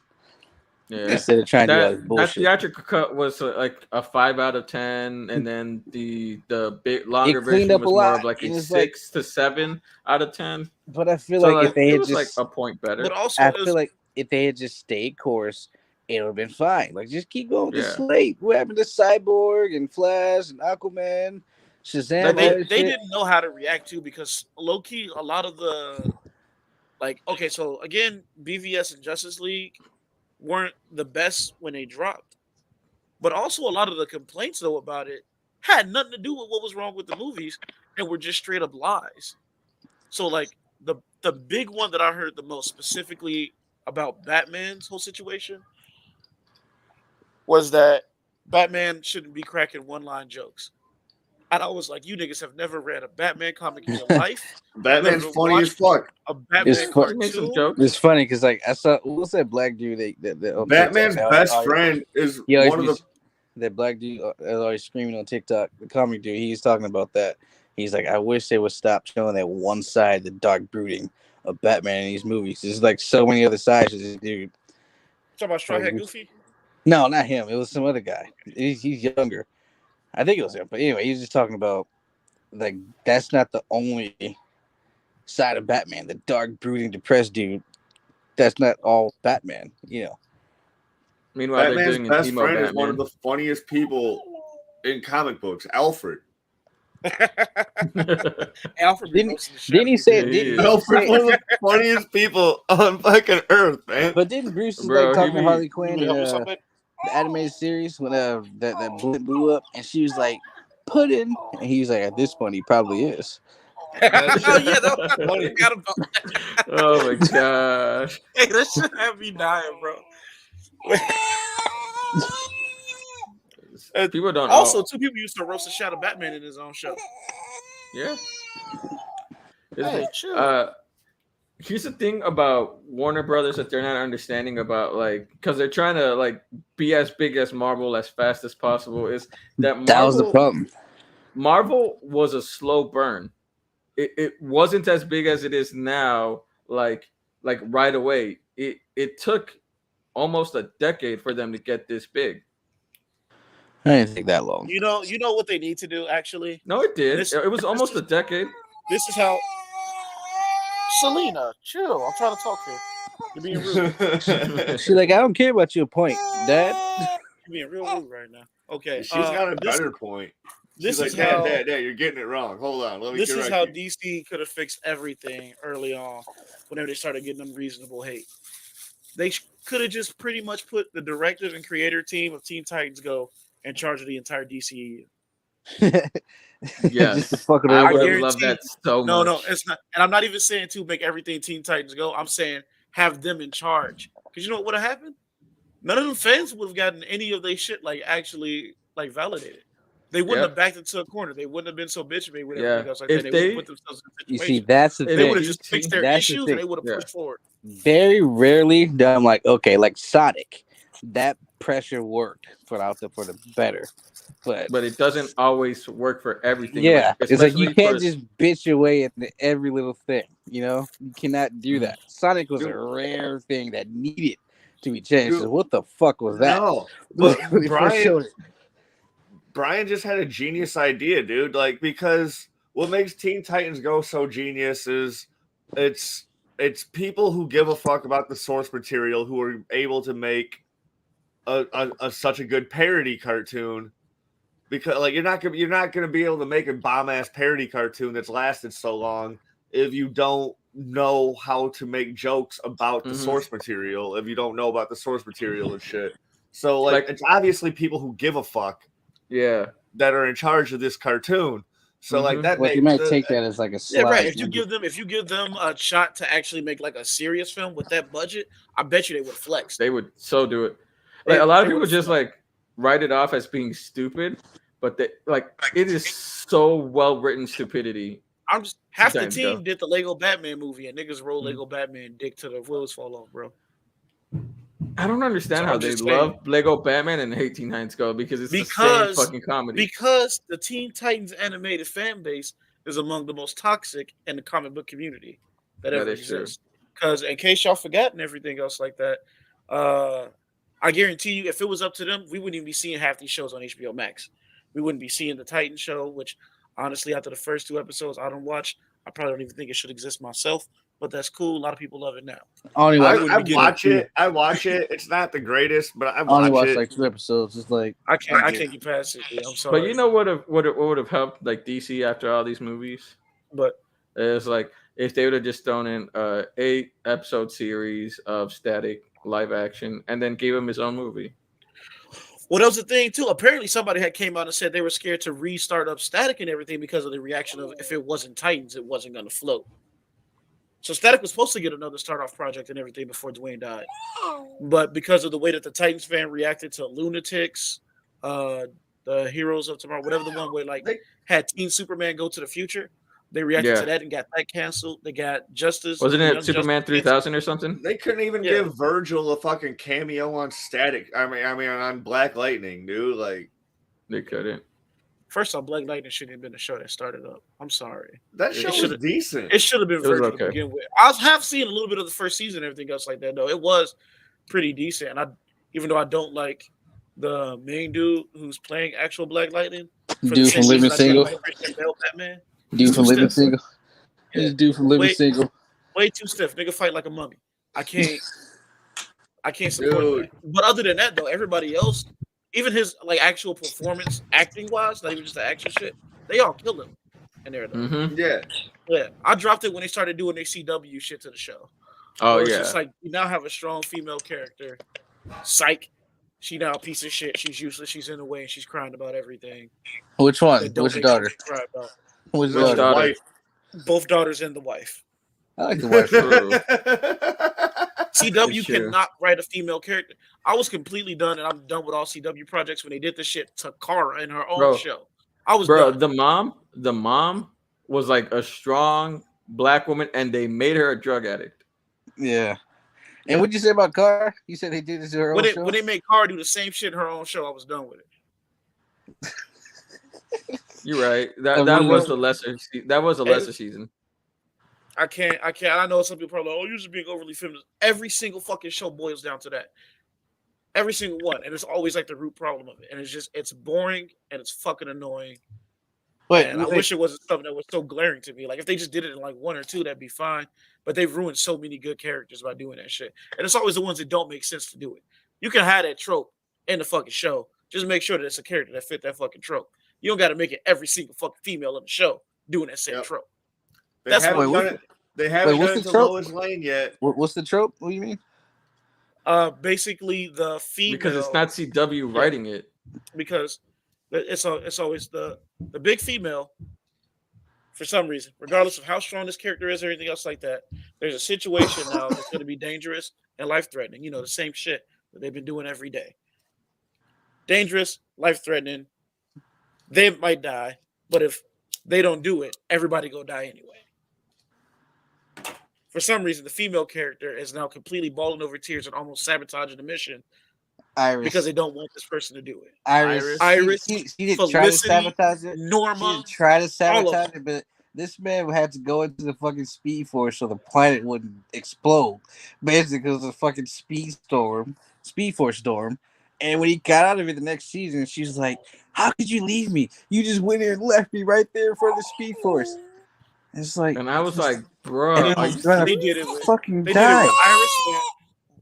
Speaker 4: Yeah,
Speaker 1: instead of trying to do all this
Speaker 4: that
Speaker 1: bullshit.
Speaker 4: theatrical cut was like a 5 out of 10, and then the big
Speaker 1: It
Speaker 4: longer
Speaker 1: cleaned
Speaker 4: version
Speaker 1: up a
Speaker 4: was more of
Speaker 1: lot,
Speaker 4: like a
Speaker 1: and it's like,
Speaker 4: 6 to 7 out of 10.
Speaker 1: but I feel
Speaker 4: So
Speaker 1: like if
Speaker 4: like
Speaker 1: they
Speaker 4: it
Speaker 1: had
Speaker 4: was like
Speaker 1: just
Speaker 4: a point
Speaker 2: But
Speaker 4: better.
Speaker 2: also,
Speaker 1: I
Speaker 2: it
Speaker 1: feel
Speaker 2: was
Speaker 1: like if they had just stayed course, it would have been fine. Like, just keep going with the
Speaker 4: Yeah,
Speaker 1: slate. What happened to Cyborg and Flash and Aquaman,
Speaker 4: like
Speaker 1: Shazam, all
Speaker 2: they
Speaker 1: that
Speaker 2: they
Speaker 1: shit?
Speaker 2: didn't know how to react to because low key a lot of the like okay, so again, BVS and Justice League weren't the best when they dropped. But also a lot of the complaints though about it had nothing to do with what was wrong with the movies and were just straight up lies. So like the big one that I heard the most specifically about Batman's whole situation was that Batman shouldn't be cracking one line jokes. And I was like, you niggas have never read a Batman comic in your life.
Speaker 3: Batman's
Speaker 2: Never
Speaker 3: funny as
Speaker 2: watched
Speaker 3: fuck.
Speaker 2: a
Speaker 1: It's
Speaker 2: Batman
Speaker 1: fu-
Speaker 4: He made some
Speaker 2: cartoon.
Speaker 4: jokes.
Speaker 1: It's funny because like I saw what's that black dude that on
Speaker 3: Batman's
Speaker 1: TikTok?
Speaker 3: best friend is
Speaker 1: He always
Speaker 3: one of
Speaker 1: be,
Speaker 3: the.
Speaker 1: that black dude always screaming on TikTok. The comic dude, he's talking about that. He's like, I wish they would stop showing that one side, the dark brooding of Batman in these movies. There's like so many other sides to this dude.
Speaker 2: Talking about Straw Hat Goofy.
Speaker 1: No, not him. It was some other guy. He's younger. I think it was him. But anyway, he was just talking about like that's not the only side of Batman. The dark, brooding, depressed dude. That's not all Batman. You know.
Speaker 4: Meanwhile, they're
Speaker 3: Batman's
Speaker 4: doing an
Speaker 3: best
Speaker 4: emo
Speaker 3: friend is one of
Speaker 4: Batman.
Speaker 3: the funniest people in comic books. Alfred.
Speaker 2: Alfred be
Speaker 1: Didn't
Speaker 2: roasting the shit
Speaker 1: didn't he say?
Speaker 4: Yeah, he
Speaker 1: Didn't
Speaker 4: is.
Speaker 1: he
Speaker 3: Alfred's
Speaker 1: say?
Speaker 3: one of the funniest people on fucking earth, man.
Speaker 1: But didn't Bruce was
Speaker 4: Bro,
Speaker 1: like
Speaker 4: he
Speaker 1: talking to
Speaker 4: be-
Speaker 1: Harley
Speaker 2: You
Speaker 1: Quinn
Speaker 2: need
Speaker 1: in
Speaker 2: help with something?
Speaker 1: the animated series when that blimp blew up, and she was like, "Puddin," and he was like, "At this point, he probably is."
Speaker 2: Oh yeah, I
Speaker 3: Funny.
Speaker 2: forgot about that.
Speaker 4: Oh my gosh.
Speaker 2: Hey, that shit have me dying, bro.
Speaker 4: People don't
Speaker 2: Also,
Speaker 4: know.
Speaker 2: two people used to roast the shit out of Batman in his own show.
Speaker 4: Yeah.
Speaker 2: Hey, chill.
Speaker 4: Here's the thing about Warner Brothers that they're not understanding about, like, because they're trying to like be as big as Marvel as fast as possible. Is that Marvel,
Speaker 1: That was the problem.
Speaker 4: Marvel was a slow burn. It wasn't as big as it is now. Like right away. It took almost a decade for them to get this big.
Speaker 1: I didn't take that long.
Speaker 2: You know what they need to do actually.
Speaker 4: No, it did.
Speaker 2: This-
Speaker 4: It was almost a decade.
Speaker 2: This is how. Selena, chill. I'm trying to talk here. You're being rude.
Speaker 1: She's like, I don't care about your point, Dad.
Speaker 2: You're being real rude right now. Okay.
Speaker 3: She's got a
Speaker 2: this,
Speaker 3: better point.
Speaker 2: This
Speaker 3: She's
Speaker 2: is
Speaker 3: like,
Speaker 2: how.
Speaker 3: Dad, you're getting it wrong. Hold on, let me
Speaker 2: This is
Speaker 3: correct
Speaker 2: how
Speaker 3: you.
Speaker 2: DC could have fixed everything early on. Whenever they started getting unreasonable hate, they could have just pretty much put the directive and creator team of Teen Titans Go in charge of the entire DCEU.
Speaker 4: Yes.
Speaker 1: Just to fuck with
Speaker 4: I
Speaker 1: everybody.
Speaker 4: would
Speaker 2: guarantee-
Speaker 4: love that so
Speaker 2: No,
Speaker 4: much.
Speaker 2: it's not. And I'm not even saying to make everything Teen Titans Go. I'm saying have them in charge. Because you know what would have happened? None of them fans would have gotten any of their shit like actually like validated. They wouldn't
Speaker 4: Yep.
Speaker 2: have backed into a corner. They wouldn't have been so bitch with
Speaker 4: Yeah.
Speaker 2: everything else like
Speaker 4: If
Speaker 2: that. They would
Speaker 4: they-
Speaker 2: have put themselves in a
Speaker 1: You
Speaker 2: situation.
Speaker 1: see, that's the
Speaker 4: They
Speaker 2: They would
Speaker 1: thing.
Speaker 2: have just fixed their
Speaker 1: That's the
Speaker 2: issues
Speaker 1: thing.
Speaker 2: and they would have
Speaker 4: Yeah.
Speaker 2: pushed forward.
Speaker 1: Very rarely that I'm like, okay, like Sonic, that pressure worked for the better. But
Speaker 4: But it doesn't always work for everything.
Speaker 1: yeah, it's like you
Speaker 4: especially
Speaker 1: can't
Speaker 4: for-
Speaker 1: just bitch your way into every little thing. You know, you cannot do
Speaker 4: Mm.
Speaker 1: that. Sonic was a
Speaker 3: Dude.
Speaker 1: rare thing that needed to be changed.
Speaker 3: Dude.
Speaker 1: So what the fuck was that?
Speaker 3: No, but
Speaker 1: When they first showed it.
Speaker 3: Brian just had a genius idea, dude. Like, because what makes Teen Titans Go so genius is it's people who give a fuck about the source material who are able to make a such a good parody cartoon. Because like you're not gonna be able to make a bomb ass parody cartoon that's lasted so long if you don't know how to make jokes about the
Speaker 4: Mhm.
Speaker 3: source material. If you don't know about the source material and shit. So like
Speaker 4: Like-
Speaker 3: it's obviously people who give a fuck
Speaker 4: Yeah.
Speaker 3: that are in charge of this cartoon. So like
Speaker 4: Mhm.
Speaker 3: that
Speaker 1: Like you
Speaker 3: makes
Speaker 1: might take that as like a
Speaker 2: Yeah,
Speaker 1: slide.
Speaker 2: right. If you give them a shot to actually make like a serious film with that budget, I bet you they would flex.
Speaker 4: They would so do it. Like a lot of
Speaker 2: They
Speaker 4: people
Speaker 2: would
Speaker 4: just
Speaker 2: flex.
Speaker 4: like write it off as being stupid, but they like it is so well written stupidity.
Speaker 2: I'm just half the
Speaker 4: Titans
Speaker 2: team
Speaker 4: Go.
Speaker 2: did the Lego Batman movie and niggas roll
Speaker 4: Mhm.
Speaker 2: Lego Batman dick to the wheels fall off, bro.
Speaker 4: I don't understand
Speaker 2: So
Speaker 4: how
Speaker 2: I'm
Speaker 4: they
Speaker 2: just saying.
Speaker 4: love Lego Batman and hate Teen Titans Go because it's the
Speaker 2: Because-
Speaker 4: same fucking comedy.
Speaker 2: Because the Teen Titans animated fan base is among the most toxic in the comic book community that
Speaker 4: That
Speaker 2: ever
Speaker 4: is true.
Speaker 2: exists. Because in case y'all forgot and everything else like that, I guarantee you, if it was up to them, we wouldn't even be seeing half these shows on HBO Max. We wouldn't be seeing the Titan show, which honestly, after the first 2 episodes, I don't watch. I probably don't even think it should exist myself, but that's cool. A lot of people love it now.
Speaker 1: only
Speaker 3: I,
Speaker 1: watch,
Speaker 2: wouldn't
Speaker 3: I
Speaker 2: be getting
Speaker 3: watch it. I watch it. It's not the greatest, but I
Speaker 1: only
Speaker 3: watch
Speaker 1: watch
Speaker 3: it.
Speaker 1: like 2 episodes. It's like
Speaker 2: I can't get past it. I'm sorry.
Speaker 4: But you know what would have helped like DC after all these movies?
Speaker 2: But
Speaker 4: Is like if they would have just thrown in a 8-episode series of static live action and then gave him his own movie.
Speaker 2: Well, that was the thing too. Apparently, somebody had came out and said they were scared to restart up Static and everything because of the reaction of if it wasn't Titans, it wasn't going to float. So Static was supposed to get another start-off project and everything before Dwayne died, but because of the way that the Titans fan reacted to Lunatics, the Heroes of Tomorrow, whatever the one where like had Teen Superman go to the future, they reacted to that and got that canceled. They got Justice.
Speaker 4: Wasn't it Superman 3000 or something?
Speaker 3: They couldn't even give Virgil a fucking cameo on Static. I mean, on Black Lightning, dude. Like
Speaker 4: they couldn't.
Speaker 2: First off, Black Lightning shouldn't have been the show that started up. I'm sorry.
Speaker 3: That show was decent.
Speaker 2: It should have been Virgil to begin with. I have seen a little bit of the first season and everything else like that, though. It was pretty decent. And even though I don't like the main dude who's playing actual Black Lightning.
Speaker 1: Dude from Living Single. Dude from Living Single. Dude from Living Single.
Speaker 2: Way too stiff. Nigga fight like a mummy. I can't support that. But other than that, though, everybody else, even his like actual performance, acting wise, not even just the action shit, they all killed him in there.
Speaker 4: Mm-hmm.
Speaker 2: Yeah. I dropped it when they started doing their CW shit to the show.
Speaker 4: Oh
Speaker 2: it's just like you now have a strong female character. Psych. She now a piece of shit. She's useless. She's in the way and she's crying about everything.
Speaker 1: Which one? Which daughter? Which daughter?
Speaker 2: Both daughters and the wife.
Speaker 1: I like the wife.
Speaker 2: CW cannot write a female character. I was completely done, and I'm done with all CW projects when they did this shit to Kara in her own show. I was done.
Speaker 4: The mom was like a strong black woman, and they made her a drug addict.
Speaker 1: Yeah. And what'd you say about Kara? You said they did this to her own show?
Speaker 2: When they made Kara do the same shit in her own show, I was done with it.
Speaker 4: You're right. That was the lesser. That was a lesser season.
Speaker 2: I can't. I know some people probably like, you're just being overly feminist. Every single fucking show boils down to that. Every single one. And it's always like the root problem of it. And it's boring and it's fucking annoying. And I wish it wasn't something that was so glaring to me. Like if they just did it in like one or two, that'd be fine. But they've ruined so many good characters by doing that shit. And it's always the ones that don't make sense to do it. You can have that trope in the fucking show. Just make sure that it's a character that fit that fucking trope. You don't got to make it every single fucking female in the show doing that same trope.
Speaker 3: They haven't done it to Lois Lane yet.
Speaker 1: What's the trope? What do you mean?
Speaker 2: Basically the female.
Speaker 4: Because it's not CW writing it.
Speaker 2: Because it's always the big female. For some reason, regardless of how strong this character is or anything else like that, there's a situation now that's going to be dangerous and life-threatening. You know, the same shit that they've been doing every day. Dangerous, life-threatening. They might die, but if they don't do it, everybody go die anyway. For some reason, the female character is now completely bawling over tears and almost sabotaging the mission.
Speaker 1: Iris.
Speaker 2: Because they don't want this person to do it.
Speaker 1: Iris. She didn't try to sabotage it.
Speaker 2: Norma.
Speaker 1: She didn't try to sabotage it, but this man had to go into the fucking Speed Force so the planet wouldn't explode. Basically, because of the fucking Speed Force storm. And when he got out of it the next season, she's like, "How could you leave me? You just went there and left me right there for the Speed Force." It's like,
Speaker 4: and I was like, "Bro,
Speaker 2: they did it with
Speaker 1: fucking die."
Speaker 2: Iris.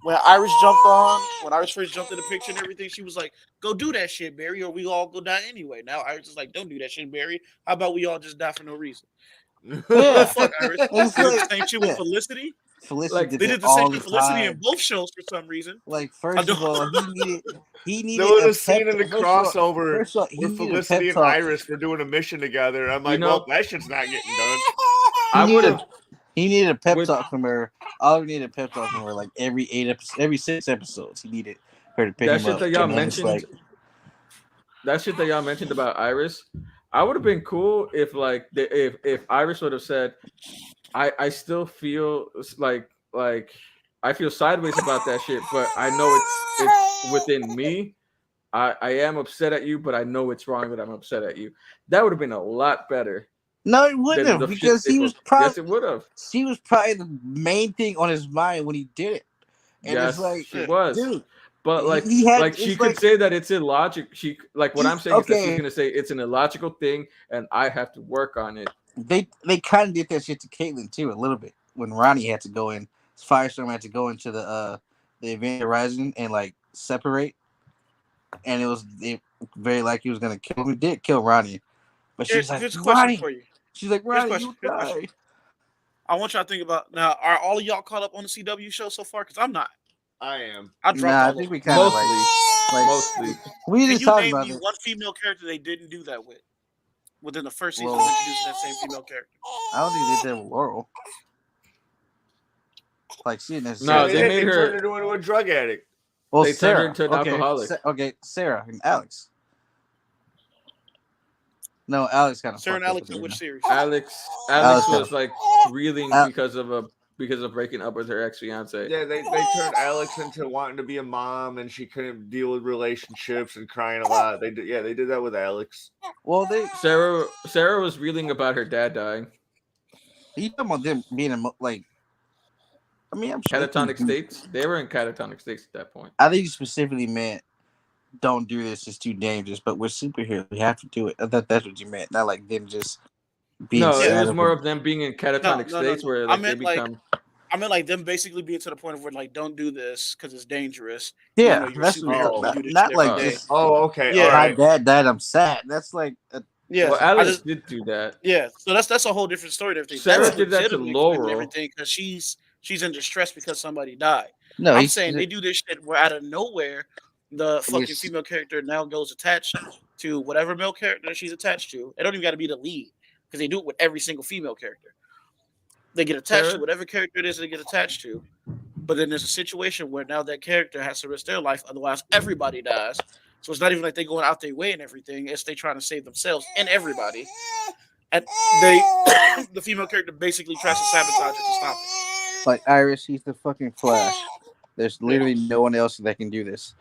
Speaker 2: When Iris jumped on, when Iris first jumped in the picture and everything, she was like, "Go do that shit, Barry, or we all go die anyway." Now Iris is like, "Don't do that shit, Barry. How about we all just die for no reason?"
Speaker 1: Yeah.
Speaker 2: Fuck Iris. They did the same shit with Felicity.
Speaker 1: They
Speaker 2: did the same shit with Felicity in both shows for some reason.
Speaker 1: Like, first of all, he needed
Speaker 3: there was a scene in the crossover where Felicity and Iris were doing a mission together. I'm like, well, that shit's not getting done.
Speaker 1: He needed a pep talk from her. All he needed a pep talk from her, like every 6 episodes. He needed her to pick him up.
Speaker 4: That shit that y'all mentioned about Iris, I would have been cool if if Iris would have said, I still feel like I feel sideways about that shit, but I know it's within me. I am upset at you, but I know it's wrong that I'm upset at you. That would have been a lot better.
Speaker 1: No, it wouldn't have, because he was probably.
Speaker 4: Yes, it would have.
Speaker 1: She was probably the main thing on his mind when he did it. And
Speaker 4: yes,
Speaker 1: it's like,
Speaker 4: she was.
Speaker 1: Dude,
Speaker 4: but she could say that it's illogical. What I'm saying is that she's gonna say it's an illogical thing, and I have to work on it.
Speaker 1: They kind of did that shit to Caitlyn too, a little bit, when Ronnie had to go in. Firestorm had to go into the Event Horizon and like separate, and it was very like he was gonna kill him. He did kill Ronnie, but she's like, Ronnie. For you. She's like, Ronnie, you die.
Speaker 2: I want y'all to think about now. Are all of y'all caught up on the CW show so far? Because I'm not.
Speaker 3: I am.
Speaker 2: I dropped.
Speaker 1: I think we kind of like. Like
Speaker 4: Mostly.
Speaker 1: we
Speaker 2: Can
Speaker 1: just
Speaker 2: you
Speaker 1: talked
Speaker 2: name
Speaker 1: about
Speaker 2: me
Speaker 1: it.
Speaker 2: one female character they didn't do that with? Within the first season
Speaker 1: Well,
Speaker 2: of introducing that same female character.
Speaker 1: I don't think they did that with Laurel. Like she didn't
Speaker 3: Yeah,
Speaker 4: No,
Speaker 1: necessarily.
Speaker 3: they
Speaker 4: they
Speaker 3: did.
Speaker 4: made
Speaker 3: They turned
Speaker 4: her.
Speaker 3: her into a drug addict.
Speaker 1: Well,
Speaker 4: They turned her
Speaker 1: Sarah.
Speaker 4: into an
Speaker 1: Okay,
Speaker 4: alcoholic.
Speaker 1: okay, Sarah and Alex. No, Alex kind of
Speaker 2: Sarah and
Speaker 1: fucked up
Speaker 2: Alex
Speaker 1: at
Speaker 2: in
Speaker 1: the
Speaker 2: which
Speaker 1: end.
Speaker 2: series?
Speaker 4: Alex
Speaker 1: kind
Speaker 4: was
Speaker 1: of.
Speaker 4: like reeling
Speaker 1: Al-
Speaker 4: because of breaking up with her ex fiance.
Speaker 3: Yeah, they turned Alex into wanting to be a mom, and she couldn't deal with relationships and crying a lot. They did. Yeah, they did that with Alex.
Speaker 1: well, they.
Speaker 4: Sarah was reeling about her dad dying.
Speaker 1: You talking about them being like? I mean, I'm sure they can
Speaker 4: Catatonic states. They were in catatonic states at that point.
Speaker 1: I think you specifically meant don't do this; it's too dangerous. But we're superheroes; we have to do it. I thought that's what you meant. Not like them just being
Speaker 4: No, it
Speaker 2: Yeah.
Speaker 1: sad
Speaker 4: was more
Speaker 1: over.
Speaker 4: of them being in
Speaker 2: No,
Speaker 4: catatonic
Speaker 2: no, no,
Speaker 4: states
Speaker 2: no.
Speaker 4: where like they become.
Speaker 2: I meant like them basically being to the point of where like don't do this because it's dangerous.
Speaker 1: Yeah,
Speaker 2: You're a
Speaker 1: that's what
Speaker 2: superhero.
Speaker 3: Oh.
Speaker 2: You
Speaker 1: not,
Speaker 2: do this
Speaker 1: not
Speaker 2: shit every
Speaker 1: like
Speaker 4: Oh.
Speaker 2: day.
Speaker 1: just
Speaker 3: Oh, okay.
Speaker 2: Yeah.
Speaker 3: All
Speaker 1: my
Speaker 3: right.
Speaker 1: dad died. I'm sad. That's like
Speaker 2: Yeah,
Speaker 4: Well,
Speaker 2: I
Speaker 4: Alex
Speaker 2: just
Speaker 4: did do that.
Speaker 2: yeah. So that's a whole different story. And everything
Speaker 4: Sarah
Speaker 2: that's
Speaker 4: did that to
Speaker 2: legitimately explaining
Speaker 4: Laurel.
Speaker 2: everything because she's in distress because somebody died.
Speaker 1: no.
Speaker 2: I'm
Speaker 1: He's
Speaker 2: saying they do this shit where out of nowhere the fucking
Speaker 1: Yes.
Speaker 2: female character now goes attached to whatever male character she's attached to. It don't even got to be the lead because they do it with every single female character. They get attached to
Speaker 4: Sarah,
Speaker 2: whatever character it is they get attached to. But then there's a situation where now that character has to risk their life, otherwise everybody dies. So it's not even like they going out their way and everything; it's they trying to save themselves and everybody. And they, the female character basically tries to sabotage it to stop it.
Speaker 1: like Iris. He's the fucking Flash. There's literally no one else that can do this.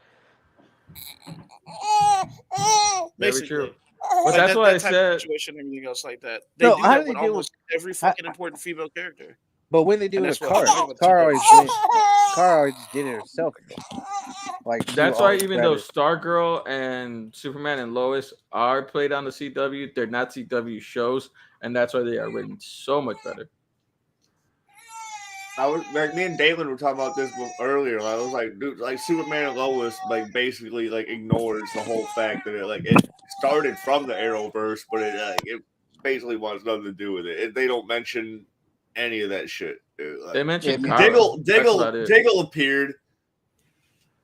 Speaker 4: very
Speaker 2: Basically,
Speaker 4: true. But
Speaker 2: like
Speaker 4: that's why I
Speaker 2: that type
Speaker 4: said.
Speaker 2: of situation, and everything else like that. They
Speaker 1: No,
Speaker 2: do
Speaker 1: how
Speaker 2: that
Speaker 1: do they
Speaker 2: with
Speaker 1: deal
Speaker 2: almost every
Speaker 1: how-
Speaker 2: fucking important female character.
Speaker 1: But when they do
Speaker 2: And
Speaker 1: it
Speaker 2: that's
Speaker 1: with
Speaker 2: what
Speaker 1: Kara,
Speaker 2: I'm talking about.
Speaker 1: Kara always did. Kara always just did it herself. Like she
Speaker 4: That's
Speaker 1: would
Speaker 4: why
Speaker 1: always
Speaker 4: even
Speaker 1: grab
Speaker 4: though
Speaker 1: it.
Speaker 4: Stargirl and Superman and Lois are played on the CW, they're not CW shows, and that's why they are written so much better.
Speaker 3: I was like, me and Dalen were talking about this earlier. I was like, dude, like Superman and Lois, like basically like ignores the whole fact that it started from the Arrowverse, but it basically wants nothing to do with it. They don't mention any of that shit. Dude. Like,
Speaker 4: They mentioned
Speaker 1: Yeah,
Speaker 4: Kara.
Speaker 3: Diggle
Speaker 4: That's about it.
Speaker 3: Diggle appeared,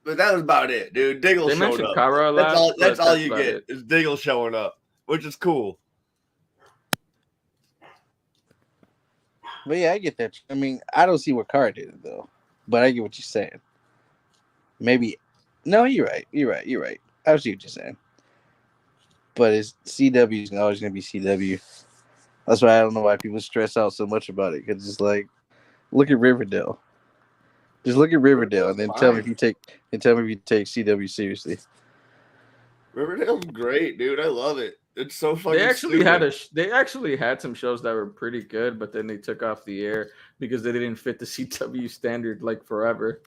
Speaker 3: but that was about it, dude. Diggle
Speaker 4: They
Speaker 3: showed
Speaker 4: mentioned
Speaker 3: up.
Speaker 4: Kara a lot.
Speaker 3: That's
Speaker 4: but
Speaker 3: all you
Speaker 4: about
Speaker 3: get
Speaker 4: it.
Speaker 3: is Diggle showing up, which is cool.
Speaker 1: But yeah, I get that. I mean, I don't see what Kara did it though, but I get what you're saying. Maybe, no, you're right. You're right. You're right. I see what you're saying. But it's CW is always gonna be CW. That's why I don't know why people stress out so much about it. Because it's like, look at Riverdale. Just look at Riverdale, and then tell me if you take CW seriously.
Speaker 3: Riverdale's great, dude. I love it. It's so fucking.
Speaker 4: They actually
Speaker 3: stupid.
Speaker 4: they actually had some shows that were pretty good, but then they took off the air because they didn't fit the CW standard like forever.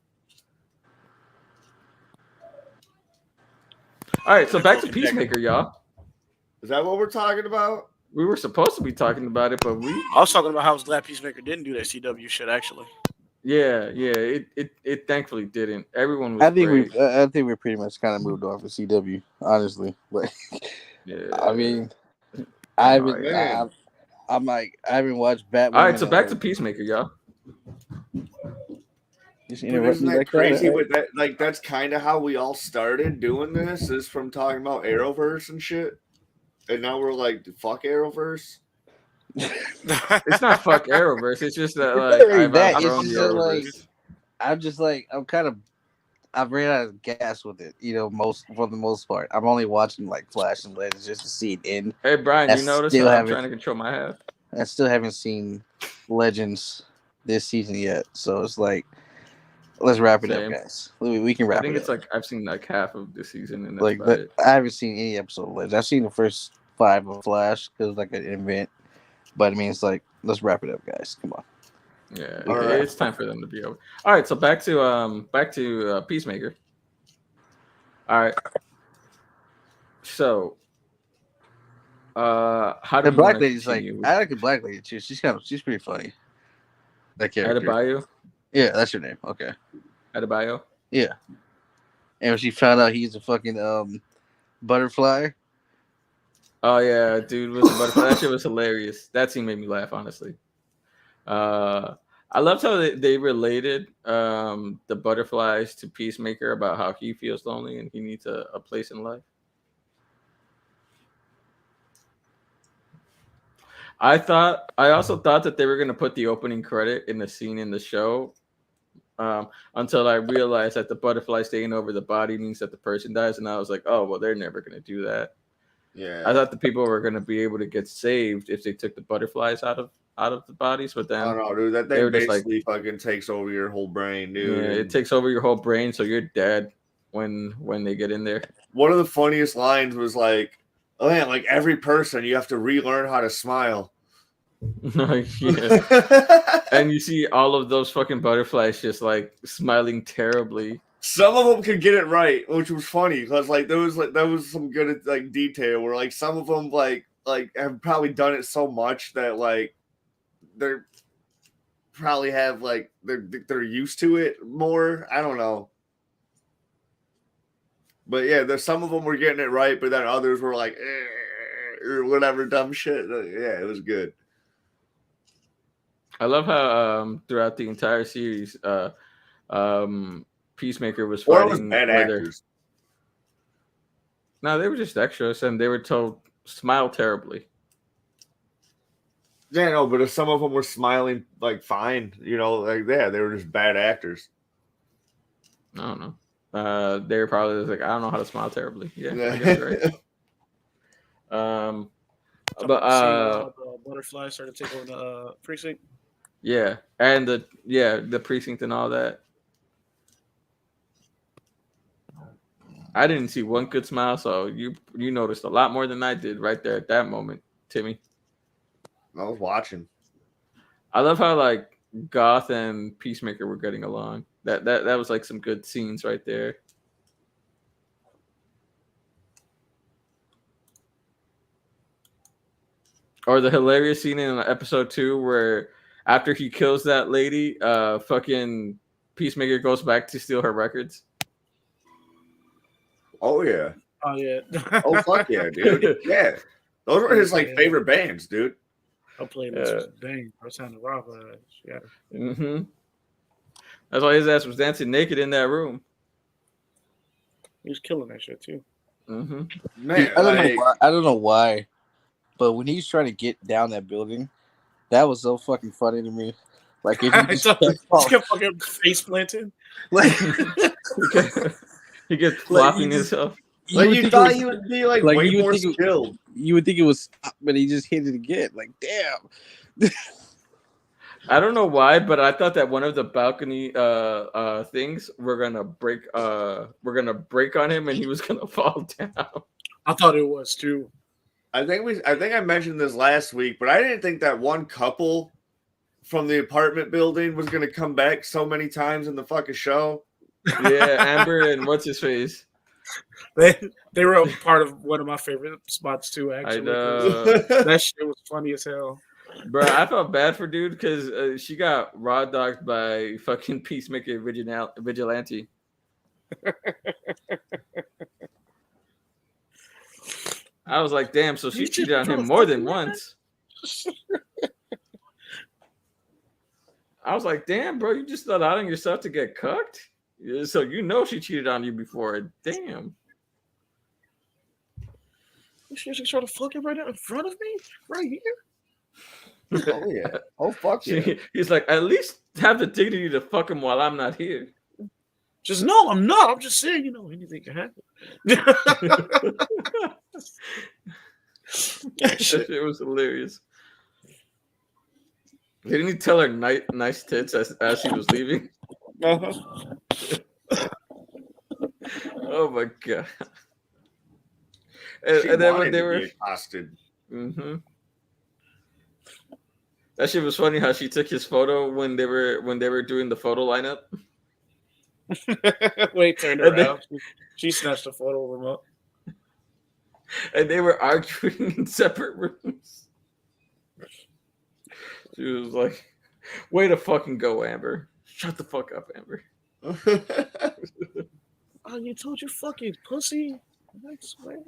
Speaker 4: All right, so back to Peacemaker, y'all.
Speaker 3: Is that what we're talking about?
Speaker 4: We were supposed to be talking about it, but we
Speaker 2: I was talking about how I was glad Peacemaker didn't do that CW shit. Actually,
Speaker 4: it thankfully didn't. Everyone was
Speaker 1: I think
Speaker 4: great.
Speaker 1: I think we pretty much kind of moved on from CW, honestly. But
Speaker 4: Yeah.
Speaker 1: I mean, I haven't.
Speaker 3: man.
Speaker 1: I'm like, I haven't watched Batwoman.
Speaker 4: All right, so back to Peacemaker, y'all.
Speaker 1: Just
Speaker 3: But
Speaker 1: interrupt
Speaker 3: isn't
Speaker 1: me
Speaker 3: that
Speaker 1: like
Speaker 3: crazy?
Speaker 1: that.
Speaker 3: With that, like that's kind of how we all started doing this. Is from talking about Arrowverse and shit, and now we're like, fuck Arrowverse.
Speaker 4: It's not fuck Arrowverse. It's just that
Speaker 1: It's
Speaker 4: like
Speaker 1: not really
Speaker 4: I've
Speaker 1: that. It's
Speaker 4: outgrown the
Speaker 1: just that,
Speaker 4: Arrowverse.
Speaker 1: like, I'm just like I've ran out of gas with it. You know, for the most part, I'm only watching like Flash and Legends just to see it end.
Speaker 4: Hey Brian,
Speaker 1: I
Speaker 4: you notice
Speaker 1: still
Speaker 4: how I'm
Speaker 1: haven't-
Speaker 4: trying to control my half?
Speaker 1: I still haven't seen Legends this season yet, so it's like, let's wrap it
Speaker 4: Same.
Speaker 1: up, guys. We can wrap
Speaker 4: I think
Speaker 1: it
Speaker 4: it's
Speaker 1: up.
Speaker 4: like I've seen like half of the season, and that's
Speaker 1: Like,
Speaker 4: about
Speaker 1: but
Speaker 4: it.
Speaker 1: I haven't seen any episode of Legends. I've seen the first 5 of Flash because like an event, but I mean, it's like, let's wrap it up, guys. Come on.
Speaker 4: Yeah,
Speaker 3: All right.
Speaker 4: it's time for them to be over. All right, so back to Peacemaker. All right. So, how do
Speaker 1: The
Speaker 4: we
Speaker 1: black
Speaker 4: wanna
Speaker 1: lady's like,
Speaker 4: continue?
Speaker 1: I like the black lady too. She's pretty funny. That character.
Speaker 4: Adebayo?
Speaker 1: Yeah, that's her name. Okay.
Speaker 4: Adebayo?
Speaker 1: Yeah. And when she found out he's a fucking butterfly.
Speaker 4: Oh yeah, dude was a butterfly. That shit was hilarious. That scene made me laugh, honestly. I loved how they related the butterflies to Peacemaker about how he feels lonely and he needs a place in life. I also thought that they were gonna put the opening credit in the scene in the show, until I realized that the butterfly staying over the body means that the person dies, and I was like, oh well, they're never gonna do that.
Speaker 3: Yeah.
Speaker 4: I thought the people were gonna be able to get saved if they took the butterflies out of the bodies, but then
Speaker 3: Oh no, dude, that
Speaker 4: they
Speaker 3: thing
Speaker 4: were just like,
Speaker 3: basically fucking takes over your whole brain, dude.
Speaker 4: yeah, it
Speaker 3: And
Speaker 4: takes over your whole brain, so you're dead when they get in there.
Speaker 3: one of the funniest lines was like, "Oh man, like every person, you have to relearn how to smile."
Speaker 4: Yeah. And you see all of those fucking butterflies just like smiling terribly.
Speaker 3: Some of them could get it right, which was funny because like there was some good like detail where like some of them like have probably done it so much that like they're probably have like they're used to it more. I don't know. But yeah, there's some of them were getting it right, but then others were like, or whatever dumb shit. Yeah, it was good.
Speaker 4: I love how throughout the entire series, Peacemaker was
Speaker 3: Or it was
Speaker 4: fighting.
Speaker 3: bad actors.
Speaker 4: No, they were just extras, and they were told smile terribly.
Speaker 3: Yeah, no, but if some of them were smiling like fine, like yeah, they were just bad actors.
Speaker 4: I don't know. They were probably just like, I don't know how to smile terribly. Yeah, I guess you're right. But
Speaker 2: the butterflies started to take over the precinct.
Speaker 4: Yeah, and the precinct and all that. I didn't see one good smile, so you noticed a lot more than I did right there at that moment, Timmy.
Speaker 3: I was watching.
Speaker 4: I love how like Goth and Peacemaker were getting along. That was like some good scenes right there. Or the hilarious scene in episode 2 where after he kills that lady, fucking Peacemaker goes back to steal her records.
Speaker 3: Oh yeah.
Speaker 2: Oh yeah.
Speaker 3: Oh fuck yeah, dude. Yeah. Those were his like favorite bands, dude.
Speaker 2: I played this dang first time to rob yeah.
Speaker 4: Mm-hmm. That's why his ass was dancing naked in that room.
Speaker 2: He was killing that shit too.
Speaker 4: Mm-hmm.
Speaker 3: Man,
Speaker 1: Dude, I don't know why, but when he's trying to get down that building, that was so fucking funny to me. Like if he just
Speaker 2: kept fucking face planting.
Speaker 1: Like
Speaker 4: he gets flopping himself.
Speaker 3: Like you thought he would be like way more skilled.
Speaker 1: You would think it was, but he just hit it again. Like damn.
Speaker 4: I don't know why, but I thought that one of the balcony things were gonna break on him and he was gonna fall down.
Speaker 2: I thought it was too.
Speaker 3: I think I mentioned this last week, but I didn't think that one couple from the apartment building was gonna come back so many times in the fucking show.
Speaker 4: Yeah, Amber and what's his face.
Speaker 2: They were a part of one of my favorite spots too. Actually,
Speaker 4: I know.
Speaker 2: That shit was funny as hell.
Speaker 4: Bro, I felt bad for dude because she got raw dogged by fucking Peacemaker vigilante. I was like, damn, so she cheated on him more than once. I was like, damn, bro, you just allowing yourself to get cucked? So she cheated on you before. Damn.
Speaker 2: She's trying to fuck him right now in front of me? Right here?
Speaker 3: Oh yeah. Oh fuck yeah.
Speaker 4: He's like, at least have the dignity to fuck him while I'm not here.
Speaker 2: Just no, I'm not. I'm just saying, anything can happen.
Speaker 4: That shit was hilarious. Didn't he tell her nice tits as he was leaving?
Speaker 2: Uh-huh.
Speaker 4: Oh my god. And then when they were
Speaker 3: accosted.
Speaker 4: Mm-hmm. That shit was funny how she took his photo when they were doing the photo lineup.
Speaker 2: Wait, turned around. She snatched a photo of him up.
Speaker 4: And they were arguing in separate rooms. She was like, way to fucking go, Amber. Shut the fuck up, Amber.
Speaker 2: Oh, you told you fucking pussy. I swear.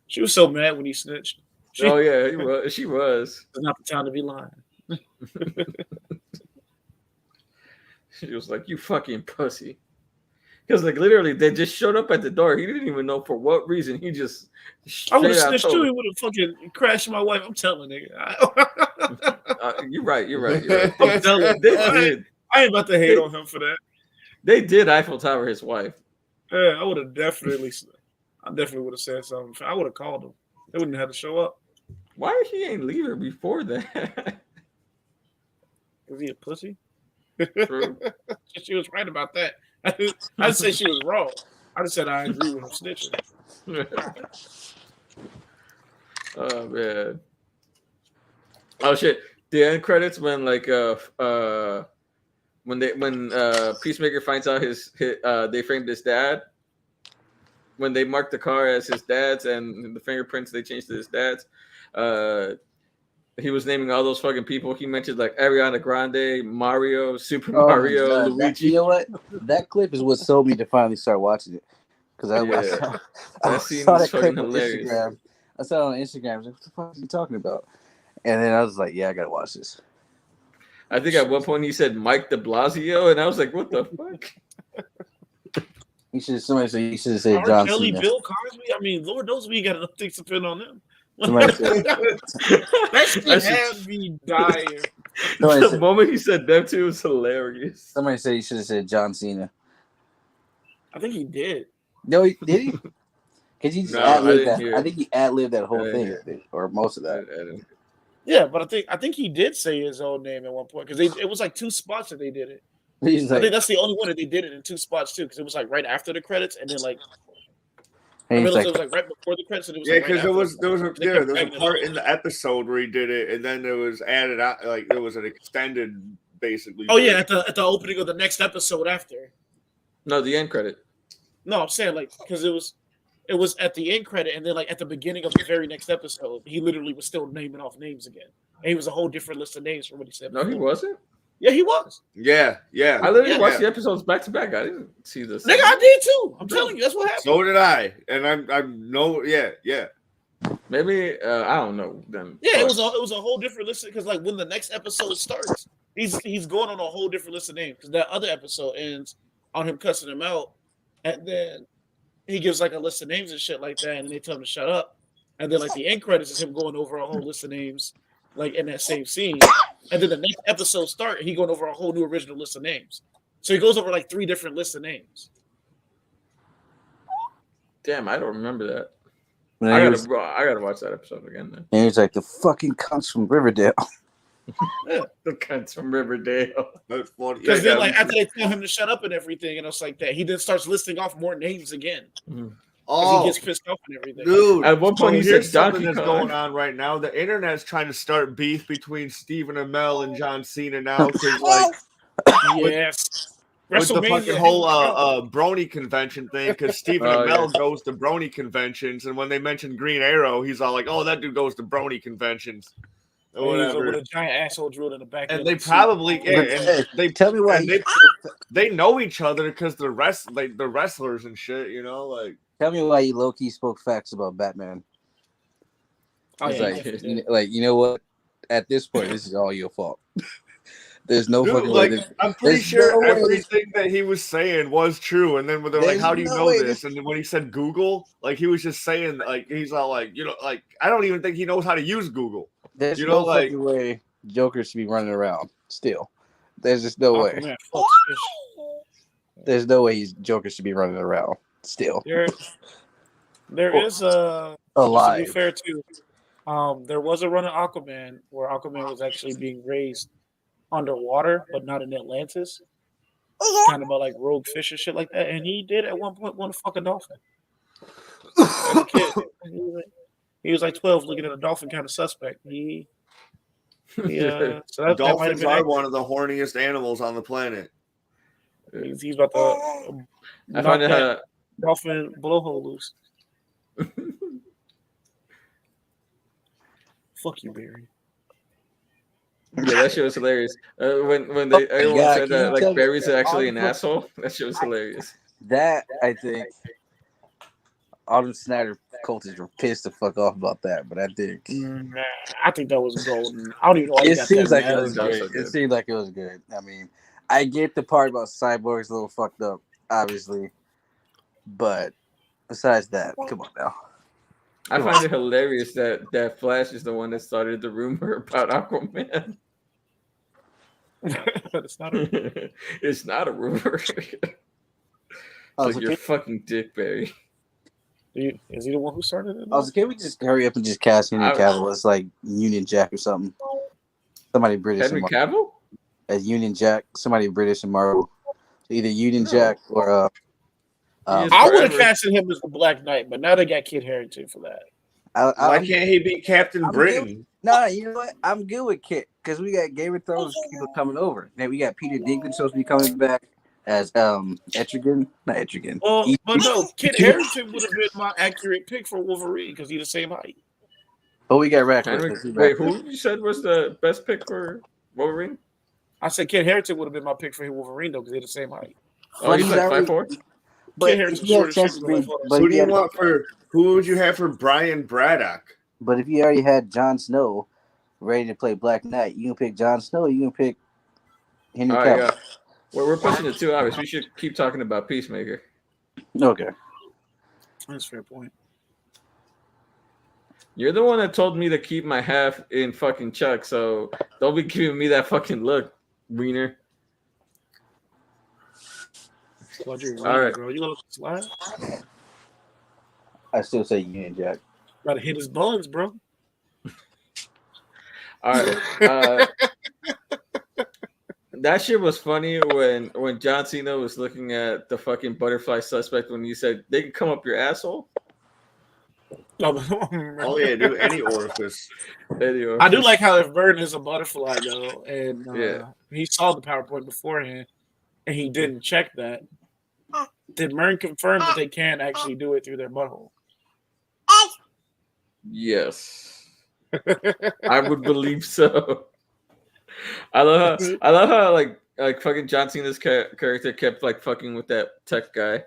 Speaker 2: She was so mad when he snitched.
Speaker 4: Oh yeah, she was.
Speaker 2: It's not the time to be lying.
Speaker 4: She was like, "You fucking pussy," because like literally they just showed up at the door. He didn't even know for what reason. He just
Speaker 2: I would have
Speaker 4: straight out
Speaker 2: snitched too.
Speaker 4: told.
Speaker 2: He would have fucking crashed my wife. I'm telling nigga.
Speaker 4: You're right.
Speaker 2: I'm telling.
Speaker 4: They did.
Speaker 2: I ain't about to hate on him for that.
Speaker 4: They did Eiffel Tower his wife.
Speaker 2: Yeah, I would have definitely. I definitely would have said something. I would have called him. They wouldn't have had to show up.
Speaker 4: Why he ain't leave her before that?
Speaker 2: Is he a pussy?
Speaker 4: True.
Speaker 2: She was right about that. I didn't say she was wrong. I just said I agree with him snitching.
Speaker 4: Oh man. Oh shit. The end credits when when Peacemaker finds out his they framed his dad. When they marked the car as his dad's and the fingerprints they changed to his dad's. He was naming all those fucking people. He mentioned like Ariana Grande, Mario, Super Mario, Luigi.
Speaker 1: You know what? That clip is what sold me to finally start watching it. Because I saw that clip on Instagram. I saw it on Instagram. I was like, what the fuck are you talking about? And then I was like, yeah, I gotta watch this.
Speaker 4: I think at one point he said Mike de Blasio, and I was like, what the fuck?
Speaker 1: Somebody should have said John
Speaker 2: Kelly,
Speaker 1: Cena.
Speaker 2: Bill Cosby. I mean, Lord knows we got enough things to pin on them.
Speaker 1: That
Speaker 2: shit had me dying.
Speaker 4: The moment he said them two was hilarious.
Speaker 1: Somebody said he should have said John Cena.
Speaker 2: I think he did.
Speaker 1: No, did he? Because he just ad-libbed that. I think he ad-libbed that whole thing, or most of that.
Speaker 2: Yeah, but I think he did say his own name at one point because it was like 2 spots that they did it.
Speaker 1: I
Speaker 2: think that's the only one that they did it in 2 spots too, because it was like right after the credits and then like. It was like right before the credits. And it was
Speaker 3: because there was a part in the episode where he did it, and then there was added out like there was an extended basically.
Speaker 2: Oh yeah, at the opening of the next episode after.
Speaker 4: No, the end credit.
Speaker 2: No, I'm saying like because it was at the end credit, and then like at the beginning of the very next episode, he literally was still naming off names again, and he was a whole different list of names from what he said.
Speaker 4: No, he wasn't.
Speaker 2: Yeah, he was.
Speaker 3: Yeah.
Speaker 4: I literally watched the episodes back to back. I didn't see this.
Speaker 2: Nigga, I did too. I'm telling you, that's what happened.
Speaker 3: So did I, and I'm no, yeah.
Speaker 4: Maybe I don't know then.
Speaker 2: Yeah, it was a whole different list because like when the next episode starts, he's going on a whole different list of names because that other episode ends on him cussing him out, and then he gives like a list of names and shit like that, and they tell him to shut up, and then like the end credits is him going over a whole list of names. Like in that same scene, and then the next episode start, he going over a whole new original list of names. So he goes over like 3 different lists of names.
Speaker 4: Damn, I don't remember that. I gotta watch that episode again then.
Speaker 1: And he's like, the fucking cunts from Riverdale.
Speaker 2: Yeah.
Speaker 4: The cunts from Riverdale.
Speaker 3: That's funny.
Speaker 2: Because then, like after they tell him to shut up and everything, and it's like that, he then starts listing off more names again.
Speaker 4: Mm-hmm.
Speaker 3: Oh,
Speaker 2: he gets pissed off and everything.
Speaker 3: Dude,
Speaker 4: at one point he said
Speaker 3: something that's going on right now. The internet's trying to start beef between Stephen Amell and John Cena now because, like,
Speaker 2: yes,
Speaker 3: with the fucking whole Brony convention thing. Because Stephen Amell goes to Brony conventions, and when they mention Green Arrow, he's all like, "Oh, that dude goes to Brony conventions." Or whatever.
Speaker 2: With a giant asshole drilled in the back.
Speaker 3: And they probably they
Speaker 1: tell me why
Speaker 3: they know each other because they're wrestlers and shit. You know, like.
Speaker 1: Tell me why you low-key spoke facts about Batman. You know what? At this point, this is all your fault. There's no fucking way.
Speaker 3: I'm pretty sure everything that he was saying was true. And then when they're like, how do you know this? And then when he said Google, like he was just saying, like, he's all like, you know, like, I don't even think he knows how to use Google.
Speaker 1: There's no fucking way Joker should be running around still. There's just no way. There's no way Joker should be running around. Still,
Speaker 2: there is a
Speaker 1: lie.
Speaker 2: To be fair too, there was a run of Aquaman where Aquaman was actually being raised underwater, but not in Atlantis. Kind of about like rogue fish and shit like that, and he did at one point want to fuck a dolphin. As a kid, he was like 12, looking at a dolphin, kind of suspect. So
Speaker 3: dolphins are one of the horniest animals on the planet.
Speaker 2: He's about to.
Speaker 4: I find it.
Speaker 2: Dolphin blowhole loose. Fuck you, Barry.
Speaker 4: Yeah, that shit was hilarious. When everyone said that like Barry's actually an asshole, that shit was hilarious.
Speaker 1: That I think all the Snyder cultists were pissed the fuck off about that, but I think
Speaker 2: I think that was golden. I don't even know.
Speaker 1: It seems like it was good. It seemed like it was good. I mean, I get the part about Cyborg's a little fucked up, obviously, but besides that, come on now.
Speaker 4: I find it hilarious that Flash is the one that started the rumor about Aquaman.
Speaker 2: It's not a
Speaker 4: It's not a rumor. It's like you're fucking dick, Barry.
Speaker 2: Is he the one who started it?
Speaker 1: Also, can we just hurry up and just cast Henry Cavill as like Union Jack or something? Somebody British.
Speaker 4: Henry Cavill?
Speaker 1: As Union Jack, somebody British and Marvel. So either Union Jack or
Speaker 2: I would have casted him as the Black Knight, but now they got Kit Harington for that.
Speaker 3: Why can't he be Captain Britain?
Speaker 1: No, you know what? I'm good with Kit because we got Game of Thrones people coming over. Then we got Peter Dinklage supposed to be coming back as Etrigan, not Etrigan.
Speaker 2: Well, but no, Kit Harington would have been my accurate pick for Wolverine because he's the same height.
Speaker 1: But we got Radcliffe.
Speaker 4: Wait, who you said was the best pick for Wolverine?
Speaker 2: I said Kit Harington would have been my pick for Wolverine though because they're the same height.
Speaker 4: Oh, he's like 5'4"?
Speaker 2: But who
Speaker 3: do you want for? Who would you have for Brian Braddock?
Speaker 1: But if you already had Jon Snow ready to play Black Knight, you can pick Jon Snow. You can pick Henry Cavill.
Speaker 4: Yeah. Well, we're pushing it 2 hours. We should keep talking about Peacemaker.
Speaker 1: Okay,
Speaker 2: that's a fair point.
Speaker 4: You're the one that told me to keep my half in fucking Chuck, so don't be giving me that fucking look, Wiener.
Speaker 2: All
Speaker 4: right,
Speaker 2: bro. You gonna slide?
Speaker 1: I still say Union Jack.
Speaker 2: Gotta hit his buns, bro.
Speaker 4: All right. That shit was funny when John Cena was looking at the fucking butterfly suspect when you said they can come up your asshole.
Speaker 3: Oh yeah, do any orifice.
Speaker 2: I do like how if Vern is a butterfly though, and he saw the PowerPoint beforehand, and he didn't check that. Did Mern confirm that they can actually do it through their butthole?
Speaker 4: Yes, I would believe so. I love how like fucking John Cena's character kept like fucking with that tech guy.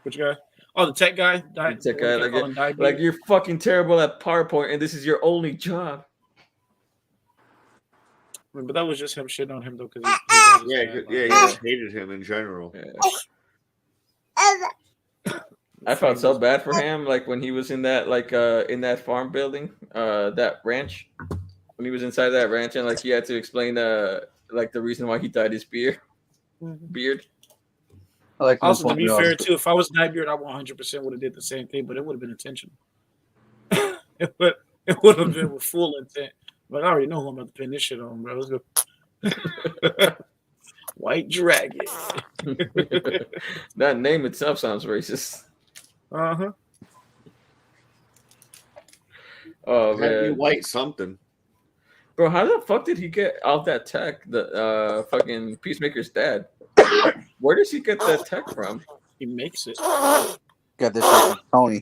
Speaker 2: Which guy? Oh, the tech guy.
Speaker 4: The tech guy, like you're fucking terrible at PowerPoint, and this is your only job.
Speaker 2: But that was just him shitting on him though, because
Speaker 3: he just hated him in general.
Speaker 4: Yeah. I felt so bad for him, like when he was in that in that farm building, that ranch. When he was inside that ranch, and like he had to explain like the reason why he dyed his beard.
Speaker 2: Also, to be fair too, if I was Nightbeard, I 100% would have did the same thing, but it would have been intentional. it would have been with full intent. But I already know who I'm about to pin this shit on, bro. Let's go. White Dragon.
Speaker 4: That name itself sounds racist.
Speaker 2: Uh-huh.
Speaker 4: Oh man,
Speaker 3: white something.
Speaker 4: Bro, how the fuck did he get all that tech? The fucking Peacemaker's dad. Where does he get that tech from?
Speaker 2: He makes it.
Speaker 1: Got this from Tony.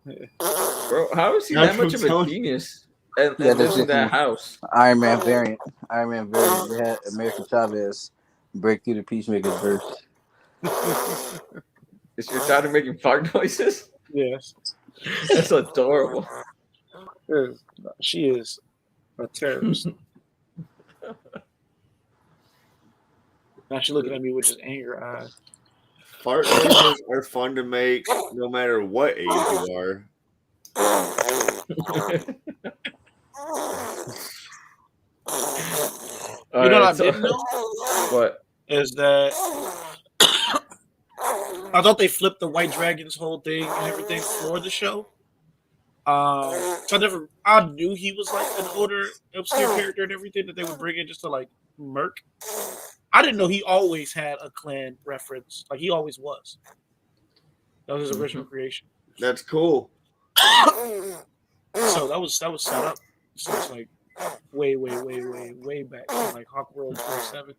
Speaker 4: Bro, how is he that much of a genius? And lives in that house.
Speaker 1: Iron Man variant. They had American Chavez break through the Peacemaker's verse.
Speaker 4: Is your daughter making fart noises?
Speaker 2: Yes.
Speaker 4: That's adorable.
Speaker 2: She is a terrorist. Now she's looking at me with just anger eyes.
Speaker 3: Fart noises are fun to make no matter what age you are.
Speaker 2: You know what I didn't know?
Speaker 4: What?
Speaker 2: Is that I thought they flipped the White Dragon's whole thing and everything for the show. So I knew he was like an older, obscure character and everything that they would bring in just to like murk. I didn't know he always had a clan reference. Like he always was. That was his original creation.
Speaker 3: That's cool.
Speaker 2: So that was set up. So it's like way back, like Hawk World 47.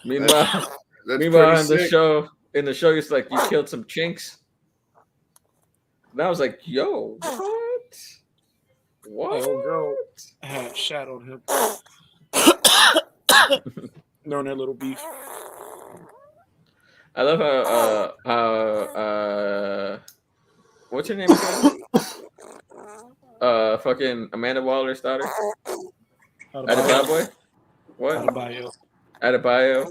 Speaker 4: Meanwhile, in the show, it's like you killed some chinks. And I was like, yo, what?
Speaker 2: Old girl had shadowed him. Knowing that little beef.
Speaker 4: I love how what's her name again? Fucking Amanda Waller's daughter. Adebayo. What? Adebayo.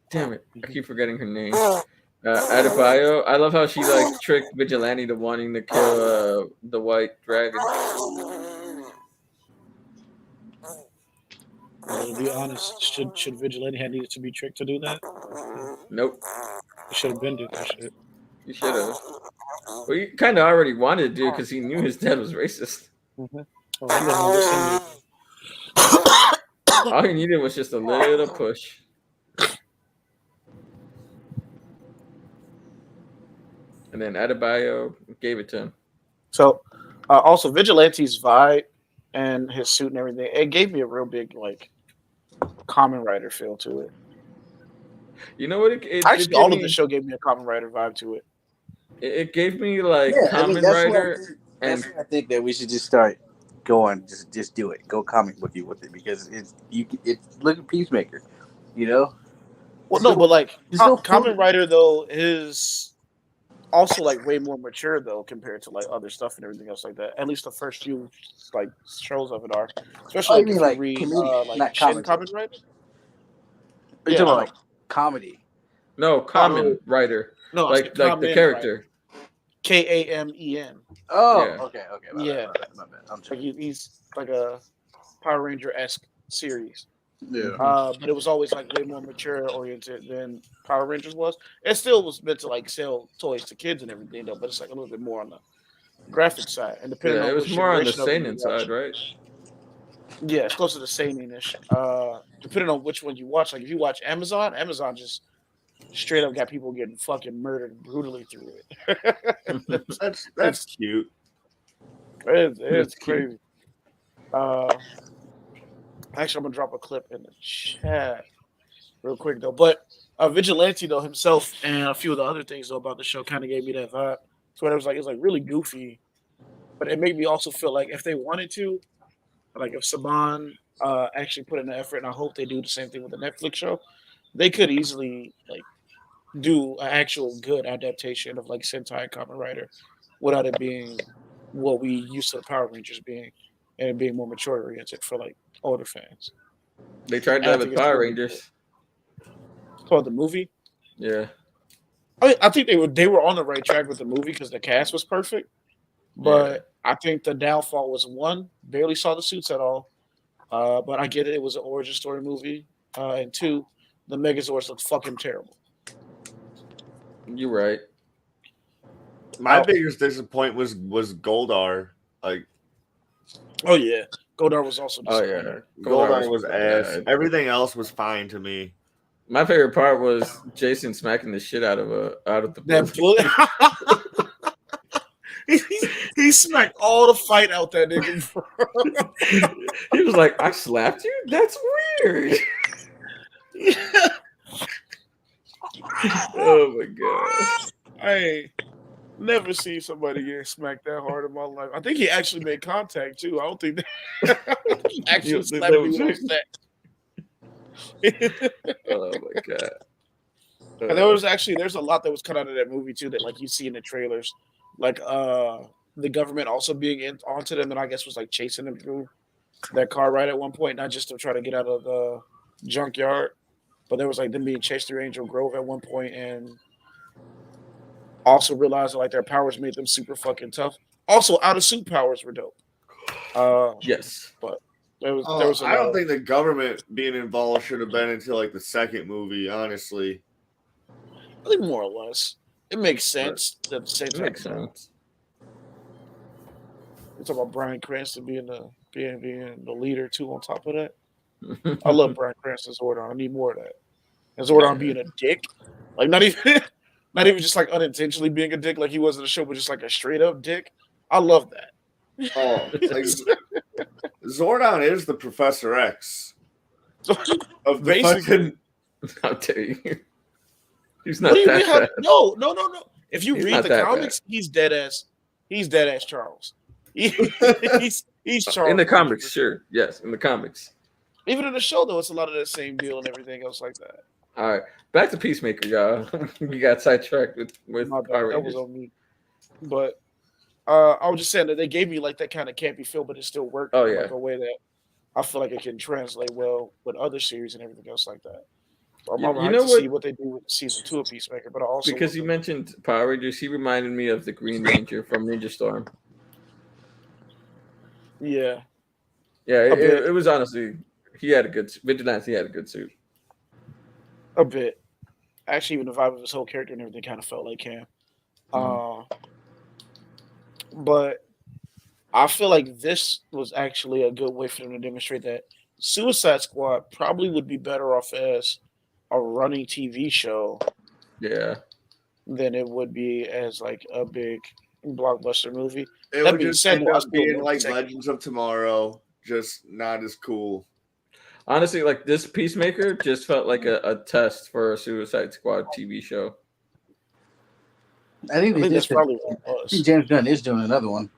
Speaker 4: Damn it, I keep forgetting her name. Adebayo. I love how she like tricked Vigilante to wanting to kill the White Dragon.
Speaker 2: To be honest, should Vigilante have needed to be tricked to do that?
Speaker 4: Nope,
Speaker 2: He should have been doing that shit.
Speaker 4: you should have. Well, he kind of already wanted to do because he knew his dad was racist. All he needed was just a little push. And then Adebayo gave it to him.
Speaker 2: So, also Vigilante's vibe and his suit and everything, it gave me a real big like Kamen Rider feel to it.
Speaker 4: You know what? It
Speaker 2: Actually, all of the show gave me a Kamen Rider vibe to it.
Speaker 4: It gave me like Kamen
Speaker 1: that's
Speaker 4: Rider,
Speaker 1: that's why I think that we should just start going. Just do it. Go comic booky with it because it's look at Peacemaker, you know.
Speaker 2: Well, no, but like
Speaker 1: so
Speaker 2: Kamen Rider though is also like way more mature though compared to like other stuff and everything else like that. At least the first few like shows of it are, especially
Speaker 1: you mean
Speaker 2: if
Speaker 1: like
Speaker 2: you read
Speaker 1: comedic, not
Speaker 2: Shin
Speaker 1: comedy.
Speaker 2: Kamen Rider.
Speaker 1: You're talking about like comedy.
Speaker 4: No, Kamen Rider.
Speaker 2: No,
Speaker 4: like the character.
Speaker 2: Kamen.
Speaker 1: Oh,
Speaker 4: Yeah.
Speaker 1: okay.
Speaker 2: Yeah.
Speaker 1: My bad. I'm
Speaker 2: Like he's like a Power Ranger-esque series.
Speaker 1: yeah.
Speaker 2: But it was always like way more mature oriented than Power Rangers was. It still was meant to like sell toys to kids and everything though, but it's like a little bit more on the graphic side. And depending on
Speaker 4: It was
Speaker 2: which
Speaker 4: more on the
Speaker 2: generation of it
Speaker 4: seinen
Speaker 2: you watch-
Speaker 4: side, right?
Speaker 2: Yeah, it's closer to seinen-ish. Depending on which one you watch, like if you watch Amazon just straight up got people getting fucking murdered brutally through it.
Speaker 3: That's cute.
Speaker 2: It's crazy. Actually, I'm gonna drop a clip in the chat real quick though. But Vigilante though himself and a few of the other things though about the show kind of gave me that vibe. So it was like really goofy, but it made me also feel like if they wanted to, like if Saban actually put in the effort, and I hope they do the same thing with the Netflix show, they could easily like do an actual good adaptation of like Sentai Kamen Rider without it being what we used to the Power Rangers being, and it being more mature oriented for like older fans.
Speaker 4: They tried
Speaker 2: And
Speaker 4: that
Speaker 2: I
Speaker 4: with
Speaker 2: think it's
Speaker 4: Power
Speaker 2: really
Speaker 4: Rangers.
Speaker 2: Called the movie.
Speaker 4: Yeah.
Speaker 2: I think they were on the right track with the movie because the cast was perfect, but I think the downfall was one, barely saw the suits at all. But I get it; it was an origin story movie, and two, the Megazords looked fucking terrible.
Speaker 4: You're right.
Speaker 3: My biggest disappointment was Goldar. Like,
Speaker 2: oh yeah, Goldar was also.
Speaker 4: Oh yeah,
Speaker 3: Goldar was ass.
Speaker 4: bad.
Speaker 3: Everything else was fine to me.
Speaker 4: My favorite part was Jason smacking the shit out of the
Speaker 2: That bullet. he smacked all the fight out that nigga.
Speaker 4: He was like, "I slapped you? That's weird." Oh my god!
Speaker 2: I ain't never seen somebody get smacked that hard in my life. I think he actually made contact too. I don't think he actually slapped me with that.
Speaker 4: Oh my god!
Speaker 2: And there's a lot that was cut out of that movie too that like you see in the trailers, like the government also being onto them and I guess was like chasing them through that car ride at one point, not just to try to get out of the junkyard, but there was like them being chased through Angel Grove at one point and also realizing like their powers made them super fucking tough. Also, out of suit powers were dope.
Speaker 4: Yes,
Speaker 2: but there was.
Speaker 3: I don't think the government being involved should have been until like the second movie. Honestly,
Speaker 2: I think more or less it makes sense. At the same time,
Speaker 4: makes sense.
Speaker 2: We're talking about Bryan Cranston being the leader too. On top of that, I love Bryan Cranston's Zordon. I need more of that. And Zordon being a dick, like not even just like unintentionally being a dick, like he was in the show, but just like a straight up dick. I love that.
Speaker 3: oh, like, Zordon is the Professor X of the fucking.
Speaker 4: I'll tell you, he's not that bad.
Speaker 2: No. If you
Speaker 4: He's
Speaker 2: read
Speaker 4: not
Speaker 2: the
Speaker 4: that
Speaker 2: comics, he's dead ass Charles. He's Charles
Speaker 4: in the comics, sure, yes, in the comics.
Speaker 2: Even in the show, though, it's a lot of the same deal and everything else like that.
Speaker 4: All right, back to Peacemaker, y'all. We got sidetracked with Power
Speaker 2: that was on me. But I was just saying that they gave me like that kind of campy feel, but it still worked.
Speaker 4: Oh
Speaker 2: in
Speaker 4: yeah,
Speaker 2: like a way that I feel like it can translate well with other series and everything else like that. I'm
Speaker 4: You
Speaker 2: hyped
Speaker 4: know
Speaker 2: to see
Speaker 4: what?
Speaker 2: what they do with season 2 of Peacemaker, but I also
Speaker 4: Because
Speaker 2: want
Speaker 4: you
Speaker 2: them.
Speaker 4: mentioned Power Rangers, he reminded me of the Green Ranger from Ninja Storm.
Speaker 2: Yeah,
Speaker 4: Yeah,
Speaker 2: a bit,
Speaker 4: it was honestly he had a good vigilante. He had a good suit.
Speaker 2: a bit. Actually, even the vibe of his whole character and everything kind of felt like him.
Speaker 4: Mhm.
Speaker 2: Uh, but I feel like this was actually a good way for them to demonstrate that Suicide Squad probably would be better off as a running TV show
Speaker 4: Yeah,
Speaker 2: than it would be as like a big blockbuster movie.
Speaker 3: It
Speaker 2: That
Speaker 3: would
Speaker 2: being
Speaker 3: just
Speaker 2: said,
Speaker 3: end
Speaker 2: though, I
Speaker 3: up
Speaker 2: still
Speaker 3: being
Speaker 2: love the
Speaker 3: like
Speaker 2: second.
Speaker 3: Legends of Tomorrow, just not as cool.
Speaker 4: honestly, like this Peacemaker just felt like a test for a Suicide Squad TV show.
Speaker 1: I think
Speaker 2: I
Speaker 1: they
Speaker 2: think
Speaker 1: did.
Speaker 2: that's
Speaker 1: 'Cause
Speaker 2: probably what it
Speaker 1: I think
Speaker 2: was.
Speaker 1: James Gunn is doing another one.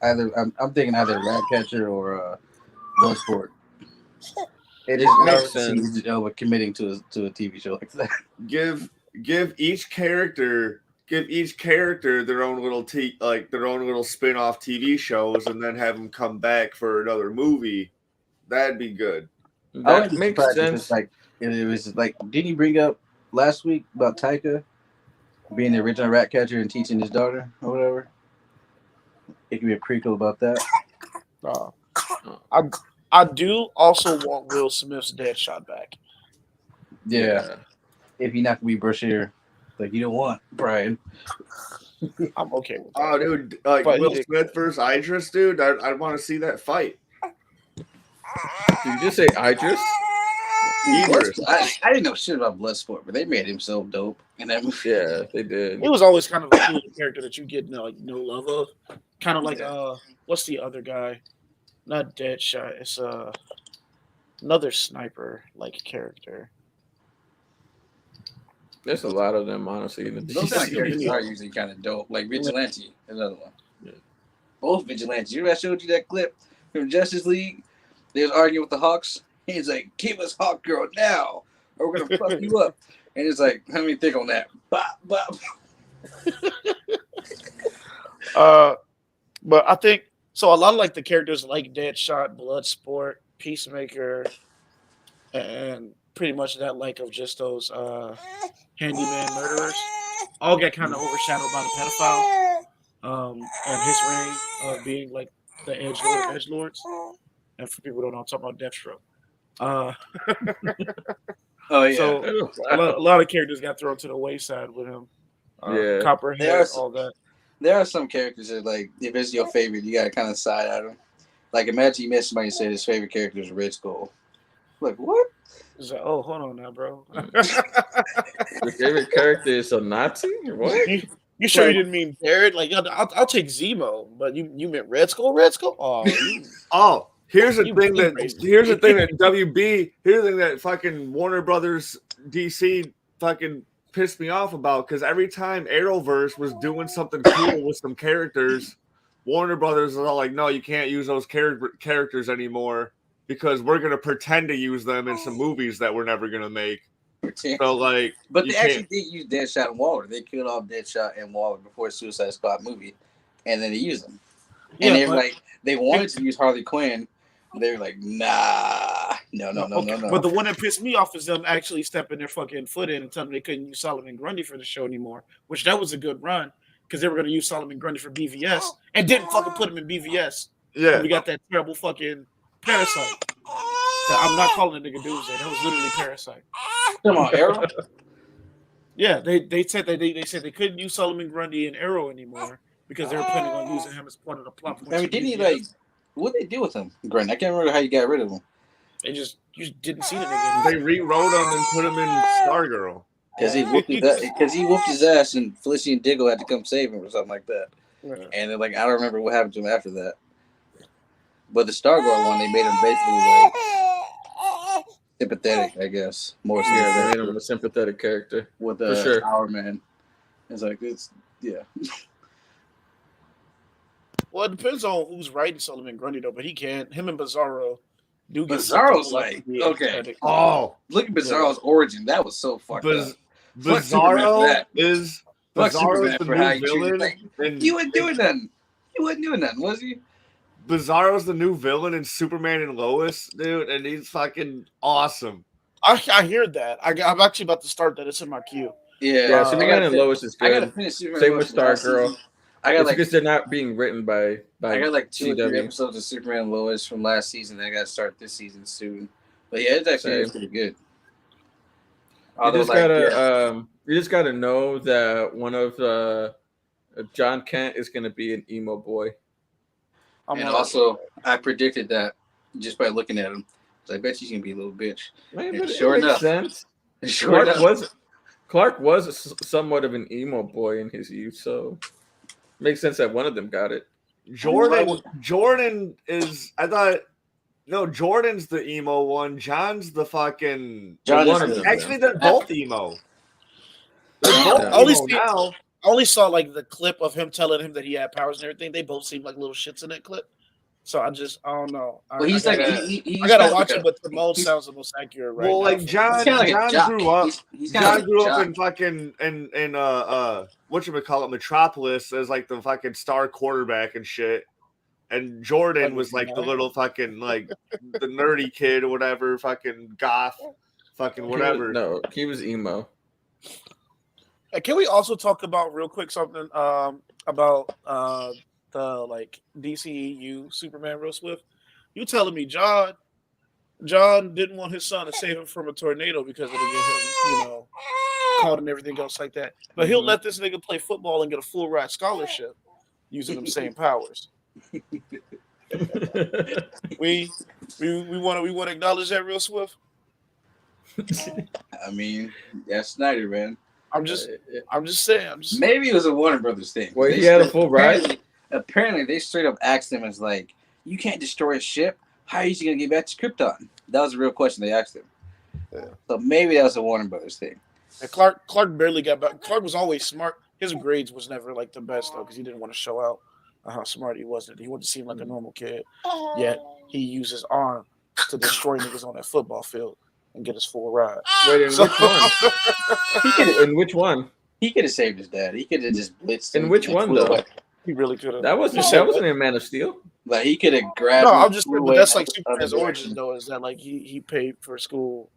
Speaker 1: I'm thinking either Ratcatcher or Bloodsport. It
Speaker 4: It
Speaker 1: just I
Speaker 4: makes
Speaker 1: don't see
Speaker 4: sense.
Speaker 1: committing to a TV show like that.
Speaker 3: Give give each character their own little their own little spin-off TV shows, and then have them come back for another movie. That'd be good.
Speaker 1: I wouldn't
Speaker 4: That
Speaker 1: be
Speaker 4: makes
Speaker 1: surprised if it's
Speaker 4: sense.
Speaker 1: like it was like. Didn't you bring up last week about Taika being the original Ratcatcher and teaching his daughter or whatever? It could be a prequel about that.
Speaker 2: Uh,
Speaker 4: Oh,
Speaker 2: I I do also want Will Smith's Deadshot back.
Speaker 1: Yeah,
Speaker 4: yeah,
Speaker 1: if he not gonna be Brashear, like you don't want Brian.
Speaker 2: I'm okay with
Speaker 3: Oh,
Speaker 2: that.
Speaker 3: dude, like
Speaker 2: But he
Speaker 3: Will
Speaker 2: did.
Speaker 3: Smith versus Idris, dude. I want to see that fight.
Speaker 4: did you just say Idris?
Speaker 3: Idris.
Speaker 1: I didn't know shit about Bloodsport, but they made him so dope in that movie.
Speaker 4: Yeah, they did.
Speaker 2: He was always kind of a cool character that you get like no love of. Kind of like
Speaker 1: Yeah.
Speaker 2: what's the other guy? Not Deadshot. It's another sniper like character.
Speaker 4: There's a lot of them, honestly, in the
Speaker 1: Those kind of
Speaker 4: DC.
Speaker 1: characters are usually kind of dope. Like Vigilante, another one.
Speaker 4: Yeah.
Speaker 1: Both Vigilantes. You know, I showed you that clip from Justice League. They was arguing with the Hawks. He's like, "Give us Hawk Girl now, or we're gonna fuck you up." And it's like, let me think on that. Bop, bop.
Speaker 2: But I think so. A lot of like the characters like Deadshot, Bloodsport, Peacemaker, and pretty much that like of just those handyman murderers all get kind of overshadowed by the pedophile and his reign of being like the edge lords. And for people who don't know, I'm talking about Deathstroke.
Speaker 1: Oh yeah.
Speaker 2: So a lot of characters got thrown to the wayside with him.
Speaker 4: Yeah.
Speaker 1: There are
Speaker 2: Copperhead,
Speaker 1: some-
Speaker 2: all that.
Speaker 1: There are some characters that like if it's your favorite, you gotta kind of side at them. Like imagine you met somebody and said his favorite character is Red Skull. Like what?
Speaker 2: It's like, oh, hold on now, bro.
Speaker 4: Your favorite character is a Nazi? Or what?
Speaker 2: You sure you didn't mean Barrett? Like, I'll take Zemo, but you meant Red Skull? Red Skull? Oh,
Speaker 3: Oh, here's the
Speaker 2: You
Speaker 3: thing that
Speaker 2: racist.
Speaker 3: here's the thing that WB here's the thing that fucking Warner Brothers DC fucking pissed me off about, because every time Arrowverse was doing something cool with some characters, Warner Brothers was all like, "No, you can't use those characters anymore because we're gonna pretend to use them in some movies that we're never gonna make." So like,
Speaker 1: But
Speaker 3: you
Speaker 1: they actually
Speaker 3: can't-
Speaker 1: did use Deadshot and Waller. They killed off Deadshot and Waller before Suicide Squad movie, and then they used them.
Speaker 2: Yeah,
Speaker 1: And they're
Speaker 2: but-
Speaker 1: like, they wanted to use Harley Quinn. They were like, nah, no.
Speaker 2: But the one that pissed me off is them actually stepping their fucking foot in and telling them they couldn't use Solomon Grundy for the show anymore. Which that was a good run because they were going to use Solomon Grundy for BVS and didn't fucking put him in BVS.
Speaker 3: yeah.
Speaker 2: We got that terrible fucking Parasite. I'm not calling the nigga Doomsday. That was literally Parasite.
Speaker 1: Come on, Arrow.
Speaker 2: Yeah, they said they said they couldn't use Solomon Grundy and Arrow anymore because they were planning on using him as part of the plot.
Speaker 1: I mean, didn't he like? What did they do with him? Grant, I can't remember how you got rid of him.
Speaker 2: They just you didn't see the nigga.
Speaker 3: They rewrote him and put him in Stargirl.
Speaker 1: Because he whooped his ass, and Felicity and Diggle had to come save him or something like that.
Speaker 2: Yeah.
Speaker 1: And then, like, I don't remember what happened to him after that. But the Stargirl one, they made him basically like sympathetic, I guess, more
Speaker 4: Yeah, they
Speaker 1: sympathetic
Speaker 4: made him a sympathetic character.
Speaker 1: with
Speaker 4: for sure.
Speaker 1: Power Man. It's like yeah.
Speaker 2: Well, it depends on who's writing Solomon Grundy though, but him and Bizarro do get
Speaker 1: Bizarro's
Speaker 2: something
Speaker 1: like,
Speaker 2: yeah,
Speaker 1: okay.
Speaker 3: Oh,
Speaker 1: Look at Bizarro's origin. That was so fucked up. Fuck Superman for
Speaker 3: Bizarro
Speaker 1: that.
Speaker 3: is
Speaker 1: Fuck
Speaker 3: Bizarro is
Speaker 1: Superman
Speaker 3: the
Speaker 1: for how
Speaker 3: new
Speaker 1: he treated
Speaker 3: villain.
Speaker 1: like,
Speaker 3: in-
Speaker 1: he wasn't doing nothing. He wasn't doing nothing, was he?
Speaker 3: Bizarro's the new villain in Superman and Lois, dude, and he's fucking awesome.
Speaker 2: I hear that. I'm actually about to start that. It's in my queue.
Speaker 4: Yeah,
Speaker 1: I
Speaker 4: Superman
Speaker 1: gotta
Speaker 4: and
Speaker 1: fin-
Speaker 4: Lois is
Speaker 1: I gotta
Speaker 4: good.
Speaker 1: finish Superman
Speaker 4: Same
Speaker 1: and
Speaker 4: with
Speaker 1: Lois from last
Speaker 4: Stargirl.
Speaker 1: season. I got
Speaker 4: It's
Speaker 1: like
Speaker 4: because they're not being written by
Speaker 1: I got like 2 or 3
Speaker 4: CW.
Speaker 1: episodes of Superman and Lois from last season. I gotta start this season soon. But yeah, it's actually
Speaker 4: Same.
Speaker 1: pretty good.
Speaker 4: You
Speaker 1: Although,
Speaker 4: just
Speaker 1: like,
Speaker 4: gotta know that one of John Kent is gonna be an emo boy.
Speaker 2: I'm
Speaker 1: and
Speaker 2: gonna-
Speaker 1: also I predicted that just by looking at him. So I bet she's gonna be a little bitch.
Speaker 4: Man,
Speaker 1: And
Speaker 4: but
Speaker 1: sure
Speaker 4: it makes
Speaker 1: enough,
Speaker 4: sense.
Speaker 1: sure enough,
Speaker 4: Clark was somewhat of an emo boy in his youth, so makes sense that one of them got it.
Speaker 3: Jordan is. I thought. No, Jordan's the emo one. John's the fucking.
Speaker 1: John
Speaker 4: one
Speaker 1: is
Speaker 4: of
Speaker 1: the-
Speaker 4: them.
Speaker 3: Actually, they're both emo. They're both
Speaker 4: Yeah.
Speaker 2: Only
Speaker 3: emo
Speaker 2: see-
Speaker 3: now.
Speaker 2: I only saw like the clip of him telling him that he had powers and everything. They both seem like little shits in that clip. So I don't know.
Speaker 1: well, he's
Speaker 2: I
Speaker 1: like
Speaker 2: gotta,
Speaker 1: he's
Speaker 2: I gotta
Speaker 1: kinda
Speaker 2: watch
Speaker 1: like
Speaker 2: it, but Timon
Speaker 1: he's-
Speaker 2: sounds the most accurate right
Speaker 3: Well,
Speaker 2: now.
Speaker 3: like
Speaker 1: he's
Speaker 3: John
Speaker 1: kinda like a
Speaker 3: John
Speaker 1: jock.
Speaker 3: grew up.
Speaker 1: He's kinda
Speaker 3: John
Speaker 1: like a
Speaker 3: grew up
Speaker 1: jock.
Speaker 3: in fucking in whatchamacallit, Metropolis as like the fucking star quarterback and shit. And Jordan was like the little fucking like the nerdy kid or whatever, fucking goth, fucking whatever.
Speaker 4: He was emo.
Speaker 2: Can we also talk about real quick something about the like DCEU Superman real swift? You telling me John didn't want his son to save him from a tornado because it'll get him, caught and everything else like that. But he'll let this nigga play football and get a full ride scholarship using them same powers. We want to acknowledge that real swift.
Speaker 1: I mean, that's Snyder, man.
Speaker 2: I'm just saying.
Speaker 1: Maybe it was a Warner Brothers thing.
Speaker 4: Well,
Speaker 1: They
Speaker 4: he had a
Speaker 1: straight-
Speaker 4: full ride?
Speaker 1: Apparently, they straight up asked him as like, "You can't destroy a ship. How are you gonna get back to Krypton?" That was a real question they asked him.
Speaker 2: Yeah.
Speaker 1: So maybe that was a Warner Brothers thing.
Speaker 2: And Clark barely got back. Clark was always smart. His grades was never like the best though, because he didn't want to show out how smart he was. He wanted to seem like a normal kid. Yet he used his arm to destroy niggas on that football field and get his full ride.
Speaker 4: Wait, in which one? In which one?
Speaker 1: He could have saved his dad. He could have just blitzed him.
Speaker 4: In which
Speaker 1: and
Speaker 4: one,
Speaker 1: flew
Speaker 4: though?
Speaker 1: away.
Speaker 2: He really could have.
Speaker 4: That wasn't in Man of Steel.
Speaker 1: Like he could have grabbed.
Speaker 2: No,
Speaker 1: him,
Speaker 2: I'm just.
Speaker 1: flew
Speaker 2: But
Speaker 1: away
Speaker 2: that's like
Speaker 1: other
Speaker 2: Superman's
Speaker 1: direction.
Speaker 2: origin, though. Is that like he paid for school?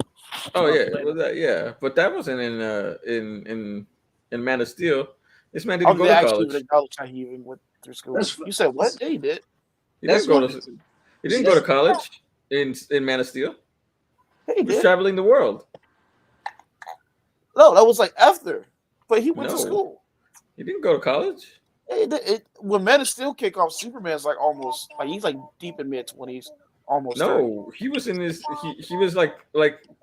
Speaker 4: Oh yeah, but that wasn't in Man of Steel. This man didn't go to college.
Speaker 2: Acknowledge how he even went through school.
Speaker 1: That's-
Speaker 2: You said what? Yeah, he did.
Speaker 4: He didn't go to college in Man of Steel.
Speaker 2: Yeah, he
Speaker 4: He was
Speaker 2: did.
Speaker 4: traveling the world.
Speaker 2: No, that was like after. But he went to
Speaker 4: No.
Speaker 2: school.
Speaker 4: He didn't go to college.
Speaker 2: When Man of Steel kick off, Superman's like almost like he's like deep in mid-20s, almost. 30.
Speaker 4: No, he was in his. He was like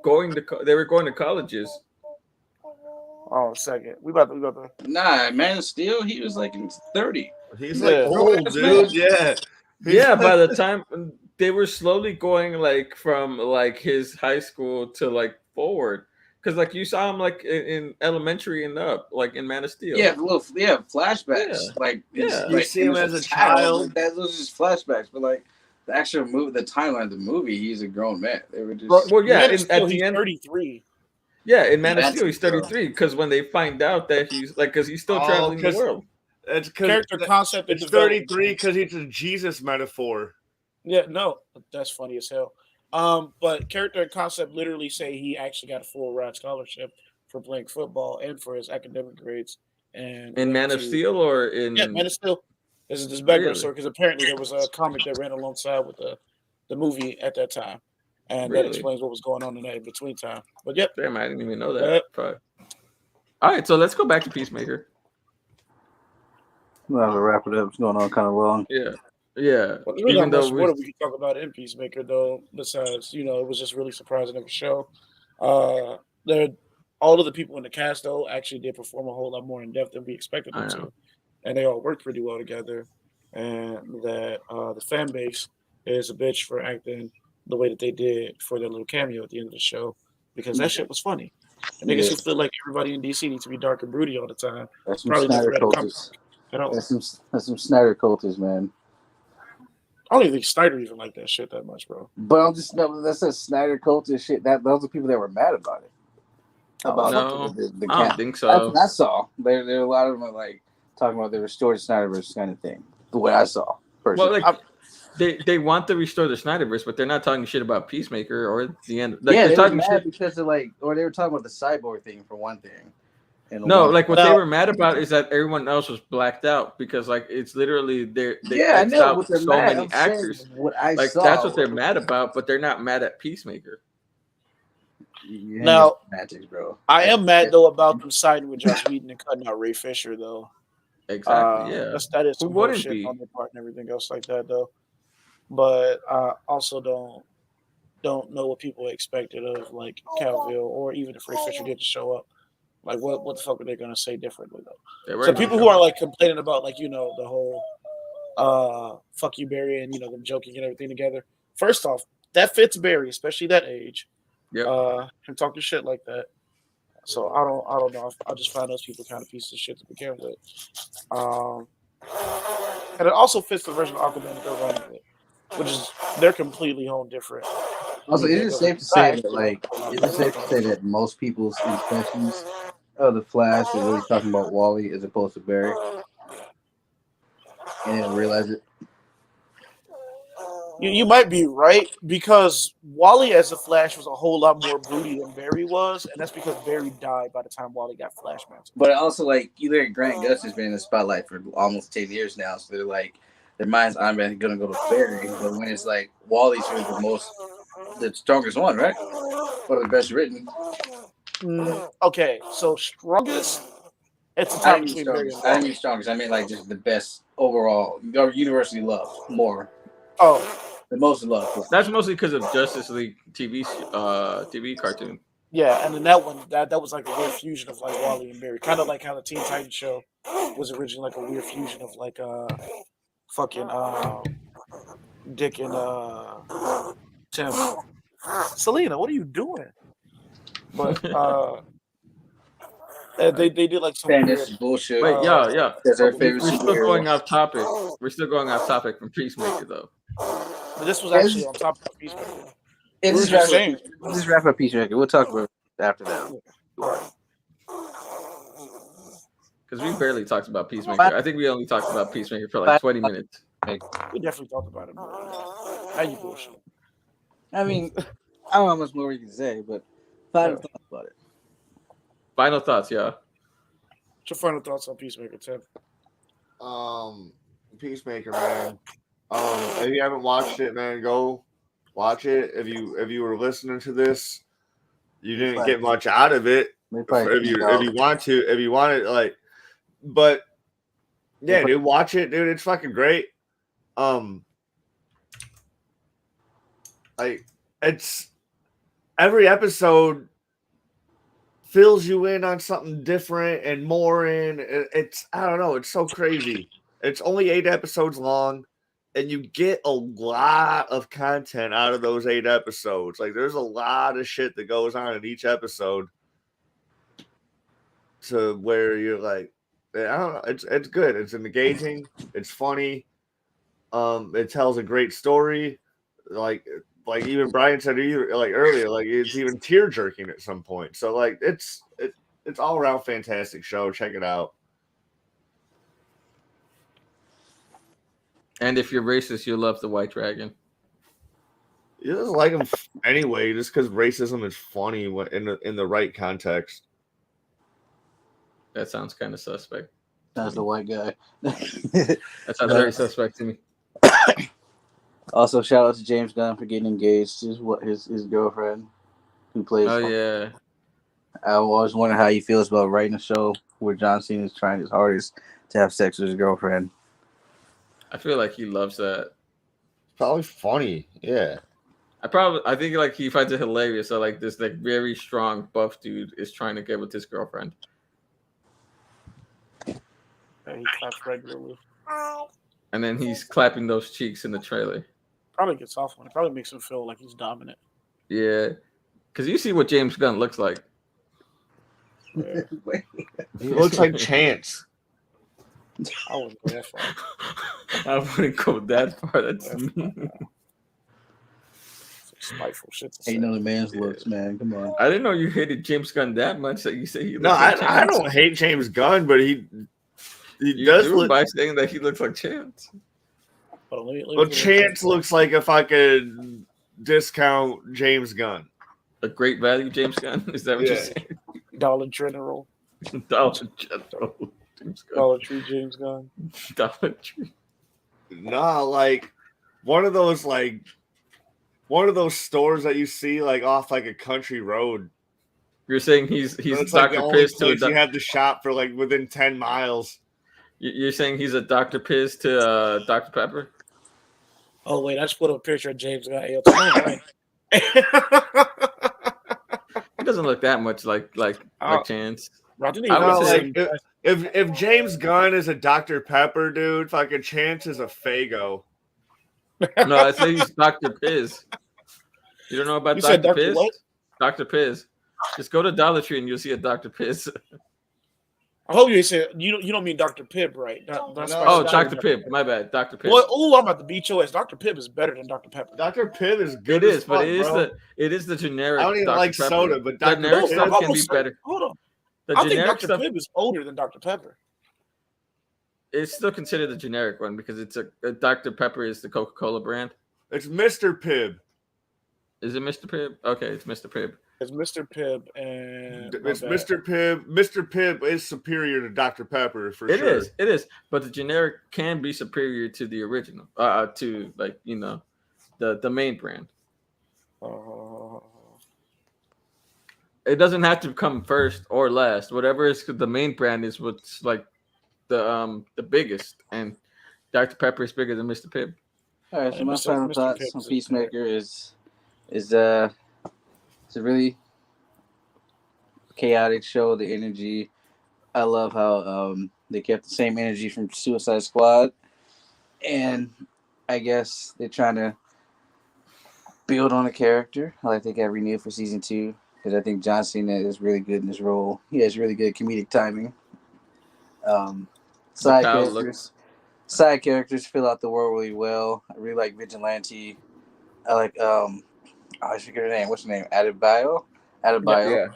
Speaker 4: going to. They were going to colleges.
Speaker 2: Oh, a second. We about to.
Speaker 1: Nah, Man of Steel. He was like in 30.
Speaker 3: He's
Speaker 2: Yeah.
Speaker 3: like old, dude. Yeah.
Speaker 4: Yeah, by the time they were slowly going like from like his high school to like forward, because like you saw him like in elementary and up, like in Man of Steel.
Speaker 1: Yeah, flashbacks.
Speaker 4: Yeah.
Speaker 1: Like
Speaker 4: Yeah.
Speaker 3: You see him as a child.
Speaker 1: That was just flashbacks, but like the actual movie, the timeline of the movie, he's a grown man. They were just.
Speaker 4: Well, yeah,
Speaker 2: Man of
Speaker 4: at
Speaker 2: Steel,
Speaker 4: the
Speaker 2: he's
Speaker 4: end,
Speaker 2: 33.
Speaker 4: yeah, in Man of
Speaker 1: That's
Speaker 4: Steel, he's 33 because when they find out that he's like, because he's still
Speaker 3: Oh,
Speaker 4: traveling the
Speaker 3: 'cause-
Speaker 4: world.
Speaker 3: It's
Speaker 2: Character concept. and
Speaker 3: It's
Speaker 2: development.
Speaker 3: 33 because it's a Jesus metaphor.
Speaker 2: Yeah, no, that's funny as hell. But character and concept literally say he actually got a full ride scholarship for playing football and for his academic grades. And
Speaker 4: In Man of Steel or in
Speaker 2: Yeah, Man of Steel. This is this background
Speaker 4: Really?
Speaker 2: story because apparently there was a comic that ran alongside with the movie at that time, and that
Speaker 4: Really?
Speaker 2: explains what was going on in that in between time. But yep,
Speaker 4: Damn, I didn't even know
Speaker 2: Yeah.
Speaker 4: that. Fuck. All right, so let's go back to Peacemaker.
Speaker 1: We'll have to wrap it up. It's going on kind of long.
Speaker 4: Yeah.
Speaker 2: well, there's
Speaker 4: Even
Speaker 2: not much
Speaker 4: though
Speaker 2: more that we can talk about in Peacemaker though. Besides, it was just really surprising of a show. All of the people in the cast though actually did perform a whole lot more in depth than we expected them
Speaker 4: I
Speaker 2: to,
Speaker 4: know.
Speaker 2: and they all worked pretty well together. And that the fan base is a bitch for acting the way that they did for their little cameo at the end of the show because that shit was funny. And niggas who feel like everybody in DC needs to be dark and broody all the time.
Speaker 1: That's some
Speaker 2: Probably
Speaker 1: Snyder
Speaker 2: never read a comic
Speaker 1: cultists.
Speaker 2: at all.
Speaker 1: That's some Snyder cultists, man.
Speaker 2: I don't even think Snyder even like that shit that much, bro.
Speaker 1: But I'm just that's a Snyder cultist shit. Those are people that were mad about it. About
Speaker 4: no,
Speaker 1: the
Speaker 4: I don't
Speaker 1: cat.
Speaker 4: think so.
Speaker 1: That's all. There a lot of them are like talking about the restored Snyderverse kind of thing. The way I saw personally.
Speaker 4: Well, like they want to restore the Snyderverse, but they're not talking shit about Peacemaker or the end. Like,
Speaker 1: yeah,
Speaker 4: they're
Speaker 1: they were
Speaker 4: talking
Speaker 1: mad
Speaker 4: shit.
Speaker 1: because of or they were talking about the cyborg thing for one thing. And
Speaker 4: No, like what they
Speaker 2: No.
Speaker 4: were mad about is that everyone else was blacked out because like it's literally they
Speaker 1: yeah, I
Speaker 4: X'd
Speaker 1: know
Speaker 4: out
Speaker 1: what they're
Speaker 4: so
Speaker 1: mad.
Speaker 4: many
Speaker 1: I'm saying
Speaker 4: actors.
Speaker 1: what I
Speaker 4: Like
Speaker 1: saw.
Speaker 4: that's what they're mad about, but they're not mad at Peacemaker.
Speaker 2: Now,
Speaker 1: semantics, bro.
Speaker 2: I am mad though about them siding with Joss Whedon and cutting out Ray Fisher though.
Speaker 4: Exactly. Yeah.
Speaker 2: That is
Speaker 4: Who
Speaker 2: some
Speaker 4: wouldn't
Speaker 2: bullshit
Speaker 4: be?
Speaker 2: on their part and everything else like that though. But I also don't know what people expected of like Calville or even if Ray Fisher did show up. Like what the fuck are they gonna say differently though?
Speaker 4: They were
Speaker 2: So
Speaker 4: gonna
Speaker 2: people
Speaker 4: show
Speaker 2: who are
Speaker 4: up.
Speaker 2: like complaining about like the whole fuck you Barry and them joking and everything together. First off, that fits Barry, especially that age.
Speaker 4: Yep.
Speaker 2: Him talking shit like that. So I don't know. I just find those people kind of pieces of shit to begin with. And it also fits the version of Aquaman that they're running with, which is they're completely home different.
Speaker 1: Also, is it safe to say that is it safe to say
Speaker 2: that
Speaker 1: that most people's impressions of the Flash are really talking about Wally as opposed to Barry, and they don't realize it?
Speaker 2: you might be right because Wally as a Flash was a whole lot more broody than Barry was, and that's because Barry died by the time Wally got Flash mantle.
Speaker 1: But also, you look at Grant Gustin has been in the spotlight for almost 10 years now, so they're like, their mind's I'm going to go to Barry, but when it's like Wally's really the strongest one, right? Or the best written.
Speaker 2: Okay, so strongest. It's a
Speaker 1: I
Speaker 2: tie
Speaker 1: didn't mean
Speaker 2: between Barry and
Speaker 1: strongest. I didn't
Speaker 2: Wally.
Speaker 1: mean strongest. I mean just the best overall, or universally loved more.
Speaker 2: Oh,
Speaker 1: The most loved.
Speaker 4: That's mostly because of Justice League TV cartoon.
Speaker 2: yeah, and then that one that was like a weird fusion of like Wally and Barry, kind of like how the Teen Titans show was originally like a weird fusion of like fucking Dick and Tim. Selena, what are you doing? But they did like some
Speaker 1: And
Speaker 2: weird.
Speaker 1: this is bullshit.
Speaker 4: Wait, yeah.
Speaker 1: That's our
Speaker 4: We're
Speaker 1: favorite
Speaker 4: still
Speaker 1: superhero.
Speaker 4: going off topic. We're still going off topic from Peacemaker though.
Speaker 2: But this was actually on top of Peacemaker.
Speaker 1: Let's just wrap up Peacemaker. We'll talk about it after that.
Speaker 4: Because we barely talked about Peacemaker. I think we only talked about Peacemaker for like 20 minutes.
Speaker 2: We definitely talked about it. How you bullshit?
Speaker 1: I mean, I don't know how much more we can say, but final thoughts about it.
Speaker 4: Final thoughts, yeah.
Speaker 2: What's your final thoughts on Peacemaker, Tim?
Speaker 3: Peacemaker, man. If you haven't watched it, man, go watch it. If you were listening to this, you didn't get much out of it. If you want it, like, but yeah, dude, watch it, dude. It's fucking great. Like, it's every episode fills you in on something different and more in. It's I don't know. It's so crazy. It's only 8 episodes long, and you get a lot of content out of those 8 episodes. Like, there's a lot of shit that goes on in each episode to where you're like, I don't know. It's good. It's engaging. It's funny. It tells a great story. Like even Brian said earlier, like it's even tear jerking at some point. So like it's all around fantastic show. Check it out.
Speaker 4: And if you're racist, you'll love the White Dragon.
Speaker 3: You just like him anyway, just because racism is funny in the right context.
Speaker 4: That sounds kind of suspect.
Speaker 1: That's the white guy.
Speaker 4: That sounds very suspect to me.
Speaker 1: Also, shout out to James Gunn for getting engaged to his girlfriend, who plays.
Speaker 4: Oh yeah.
Speaker 1: I always wonder how he feels about writing a show where John Cena is trying his hardest to have sex with his girlfriend.
Speaker 4: I feel like he loves that.
Speaker 3: Probably funny, yeah.
Speaker 4: I think like he finds it hilarious that like this like very strong buff dude is trying to get with his girlfriend.
Speaker 2: Yeah, he claps regularly.
Speaker 4: And then he's clapping those cheeks in the trailer.
Speaker 2: Probably gets off on it. Probably makes him feel like he's dominant.
Speaker 4: Yeah. Because you see what James Gunn looks like.
Speaker 2: Yeah.
Speaker 3: He looks like Chance.
Speaker 2: I wouldn't go that far.
Speaker 4: I wouldn't go that far. That's mean.
Speaker 2: Spiteful shit to say.
Speaker 1: Ain't no man's looks, man. Come on.
Speaker 4: I didn't know you hated James Gunn that much that you say he looks
Speaker 3: No,
Speaker 4: like
Speaker 3: I
Speaker 4: Chance.
Speaker 3: don't hate James Gunn, but he
Speaker 4: You
Speaker 3: does
Speaker 4: do
Speaker 3: look
Speaker 4: by saying that he looks like Chance.
Speaker 2: Hold on, let
Speaker 3: Well,
Speaker 2: me
Speaker 3: Chance looks like a fucking discount James Gunn.
Speaker 4: A great value, James Gunn. Is that what you're
Speaker 3: Yeah.
Speaker 4: saying?
Speaker 2: Dollar General,
Speaker 4: Dollar General. James Gunn.
Speaker 2: Dollar Tree James Gunn.
Speaker 4: Dollar Tree.
Speaker 3: Nah, like one of those stores that you see like off like a country road.
Speaker 4: You're saying he's
Speaker 3: It's like the
Speaker 4: Dr.
Speaker 3: only
Speaker 4: Piz to a
Speaker 3: place you have to shop for like within 10 miles.
Speaker 4: You're saying he's a Dr. Piz to Dr. Pepper?
Speaker 2: Oh wait, I just put up a picture of James Gunn. Hey, right.
Speaker 4: He doesn't look that much like Chance.
Speaker 2: I didn't
Speaker 4: I
Speaker 2: even
Speaker 4: would
Speaker 3: No,
Speaker 4: say-
Speaker 3: like if James Gunn is a Dr. Pepper dude, fucking Chance is a Fago.
Speaker 4: No, I say he's Dr. Piz. You don't know about
Speaker 2: You said
Speaker 4: Dr.
Speaker 2: Dr.
Speaker 4: Piz?
Speaker 2: what?
Speaker 4: Dr. Piz. Just go to Dollar Tree and you'll see a Dr. Piz.
Speaker 2: I hope you said you don't mean Dr. Pibb, right?
Speaker 4: Oh, Dr. Pibb. My bad. Dr. Pibb.
Speaker 2: Well, I'm about to beat your ass. Dr. Pibb is better than Dr. Pepper.
Speaker 3: Dr. Pibb is good.
Speaker 4: It is,
Speaker 3: as fuck,
Speaker 4: but
Speaker 3: bro.
Speaker 4: it is the generic.
Speaker 3: I don't even
Speaker 4: Dr.
Speaker 3: like
Speaker 4: Pepper.
Speaker 3: soda, but Dr.
Speaker 4: generic
Speaker 3: Pibb-
Speaker 4: stuff can be better.
Speaker 2: Hold on.
Speaker 4: The
Speaker 2: I think
Speaker 4: generic
Speaker 2: Dr.
Speaker 4: stuff,
Speaker 2: Pibb is older than Dr. Pepper.
Speaker 4: it's still considered the generic one because it's a Dr. Pepper is the Coca-Cola brand.
Speaker 3: It's Mr. Pibb.
Speaker 4: Is it Mr. Pibb? Okay, it's Mr. Pibb.
Speaker 2: It's Mr. Pibb and
Speaker 3: It's Mr. Pibb. Mr. Pibb is superior to Dr. Pepper for
Speaker 4: It
Speaker 3: sure.
Speaker 4: is. It is. But the generic can be superior to the original. To like the main brand. It doesn't have to come first or last. Whatever is the main brand is what's like the biggest, and Dr. Pepper is bigger than Mr. Pibb.
Speaker 1: All right, so my
Speaker 2: Mr.
Speaker 1: final
Speaker 2: Mr.
Speaker 1: thoughts
Speaker 2: Pibb
Speaker 1: on
Speaker 2: is
Speaker 1: Peacemaker is it's a really chaotic show. The energy, I love how they kept the same energy from Suicide Squad, and I guess they're trying to build on a character. I like they got renewed for season 2 because I think John Cena is really good in this role. He has really good comedic timing. Side characters fill out the world really well. I really like Vigilante. I like I forget her name. What's her name? Adebayo.
Speaker 4: Yeah.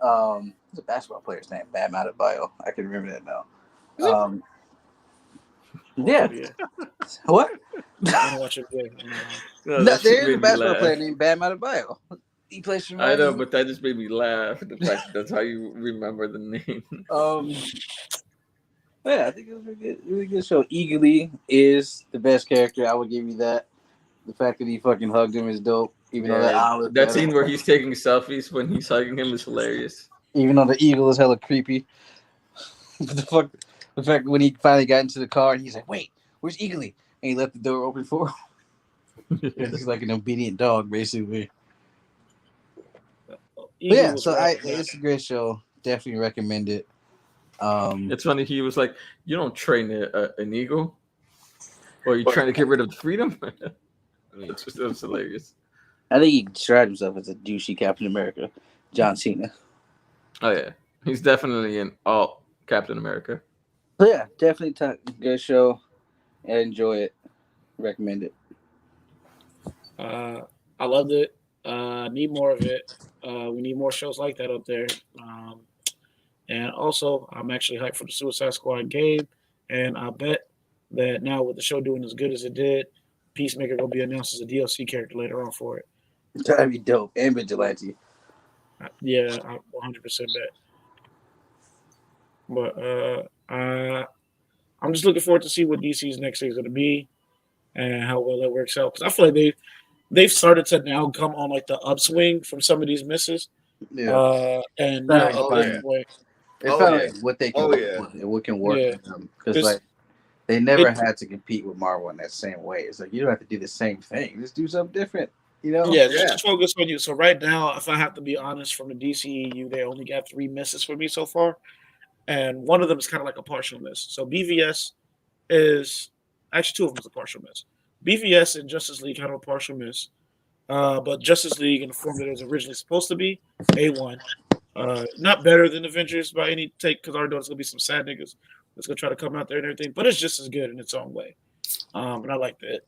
Speaker 1: What's a basketball player's name? Bam Adebayo. I can remember that now. Yeah. What?
Speaker 2: I don't watch it good.
Speaker 4: No,
Speaker 1: No,
Speaker 4: that shit
Speaker 1: there is
Speaker 4: made
Speaker 1: a
Speaker 4: me
Speaker 1: basketball
Speaker 4: laugh.
Speaker 1: player named Bam Adebayo. He plays for
Speaker 4: I know,
Speaker 1: Miami.
Speaker 4: but that just made me laugh. The fact that's how you remember the name.
Speaker 1: Yeah, I think it was a really good show. Eagerly is the best character. I would give you that. The fact that he fucking hugged him is dope. Even though
Speaker 4: That scene where he's taking selfies when he's hugging him is hilarious.
Speaker 1: Even though the eagle is hella creepy. The fact when he finally got into the car and he's like, "Wait, where's Eagly?" And he left the door open for him. He's like an obedient dog, basically. Yeah, so it's a great show. Definitely recommend it.
Speaker 4: It's funny. He was like, "You don't train an eagle, or you trying to get rid of freedom." That was hilarious.
Speaker 1: I think he described himself as a douchey Captain America, John Cena.
Speaker 4: Oh yeah, he's definitely an alt Captain America.
Speaker 1: But yeah, definitely good show. I enjoy it. Recommend it.
Speaker 2: I loved it. Need more of it. We need more shows like that up there. And also, I'm actually hyped for the Suicide Squad game. And I bet that now with the show doing as good as it did, Peacemaker will be announced as a DLC character later on for it.
Speaker 1: That'd be dope. And Vigilante.
Speaker 2: Yeah, I 100% bet. But I'm just looking forward to see what DC's next thing is going to be and how well it works out. Because I feel like they've started to now come on like the upswing from some of these misses.
Speaker 1: Yeah.
Speaker 2: And now at
Speaker 3: Oh,
Speaker 2: this
Speaker 3: yeah.
Speaker 2: point,
Speaker 1: It's like what they can what can work
Speaker 2: Yeah.
Speaker 1: with them. Because
Speaker 2: It's-
Speaker 1: like they never had to compete with Marvel in that same way. It's like you don't have to do the same thing. Just do something different. You know?
Speaker 2: yeah, just focus on you. So right now, if I have to be honest, from the DCEU, they only got 3 misses for me so far. And one of them is kind of like a partial miss. So BVS is actually 2 of them is a partial miss. BVS and Justice League had a partial miss. But Justice League in the form that it was originally supposed to be, A1. Not better than Avengers by any take, because I already know it's going to be some sad niggas that's going to try to come out there and everything. But it's just as good in its own way. And I liked it.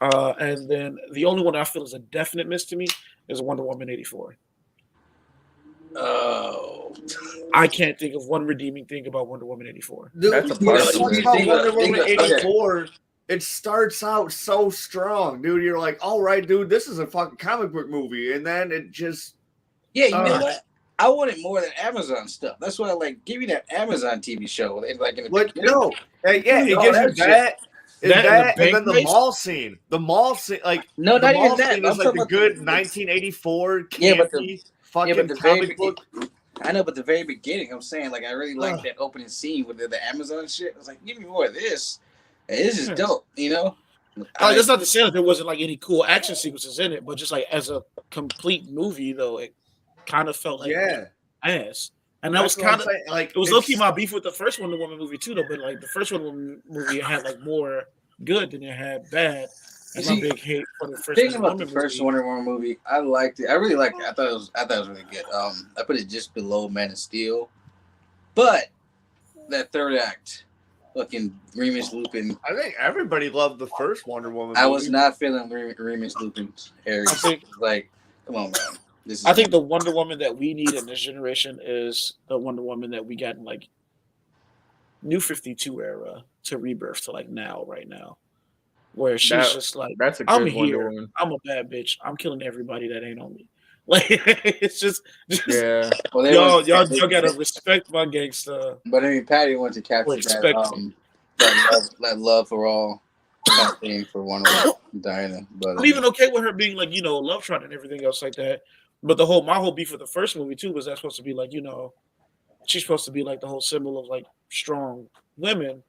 Speaker 2: And then the only one I feel is a definite miss to me is Wonder Woman 84.
Speaker 1: Oh.
Speaker 2: I can't think of one redeeming thing about Wonder Woman 84.
Speaker 3: Dude,
Speaker 4: That's a
Speaker 3: what
Speaker 4: partial
Speaker 3: the fuck
Speaker 4: miss.
Speaker 3: about Wonder Woman
Speaker 4: Okay.
Speaker 3: 84? it starts out so strong, dude. You're like, all right, dude, this is a fucking comic book movie, and then it just
Speaker 1: Yeah, you know what? I wanted more than Amazon stuff. That's why I like give me that Amazon TV show. Like in the
Speaker 3: what?
Speaker 1: beginning.
Speaker 3: No, yeah, it
Speaker 1: all
Speaker 3: gives you
Speaker 1: that
Speaker 3: that. And
Speaker 2: That and the
Speaker 3: that, and
Speaker 2: bank
Speaker 3: then the
Speaker 2: race?
Speaker 3: mall scene. The mall scene, like
Speaker 1: No,
Speaker 3: the
Speaker 1: not even
Speaker 3: mall
Speaker 1: that.
Speaker 3: scene
Speaker 1: I'm
Speaker 3: is like
Speaker 1: talking
Speaker 3: the
Speaker 1: about
Speaker 3: good 1984
Speaker 1: Yeah, but
Speaker 3: campy
Speaker 1: the
Speaker 3: fucking
Speaker 1: very
Speaker 3: comic book.
Speaker 1: I know, but the very beginning, I'm saying like I really like that opening scene with the Amazon shit. I was like, give me more of this. And this is dope, you know.
Speaker 2: That's not to say that there wasn't like any cool action sequences in it, but just like as a complete movie, though, it kind of felt like ass. And that was kind of
Speaker 3: like
Speaker 2: it was low key my beef with the first Wonder Woman movie too, though. But like the first Wonder Woman movie had like more good than it had bad. And my big hate for the first
Speaker 1: Thinking about the first Wonder Woman movie, I liked it. I really liked it. I thought it was really good. I put it just below Man of Steel, but that third act, fucking Remus Lupin.
Speaker 3: I think everybody loved the first Wonder Woman.
Speaker 1: I was not feeling Remus Lupin's Harry.
Speaker 2: I think,
Speaker 1: like, come on, man.
Speaker 2: I think the Wonder Woman that we need in this generation is the Wonder Woman that we got in like New 52 era to Rebirth to like right now. Where she's just like,
Speaker 4: that's a good
Speaker 2: I'm
Speaker 4: Wonder
Speaker 2: here.
Speaker 4: Woman.
Speaker 2: I'm a bad bitch. I'm killing everybody that ain't on me. Like it's just
Speaker 4: yeah.
Speaker 2: Well, y'all gotta respect my gangsta.
Speaker 1: But I mean, Patty wanted to capture that love for all thing for Wonder Woman, Diana. But
Speaker 2: I'm even okay with her being like, a love child and everything else like that. But my whole beef with the first movie too was that supposed to be like, she's supposed to be like the whole symbol of like strong women,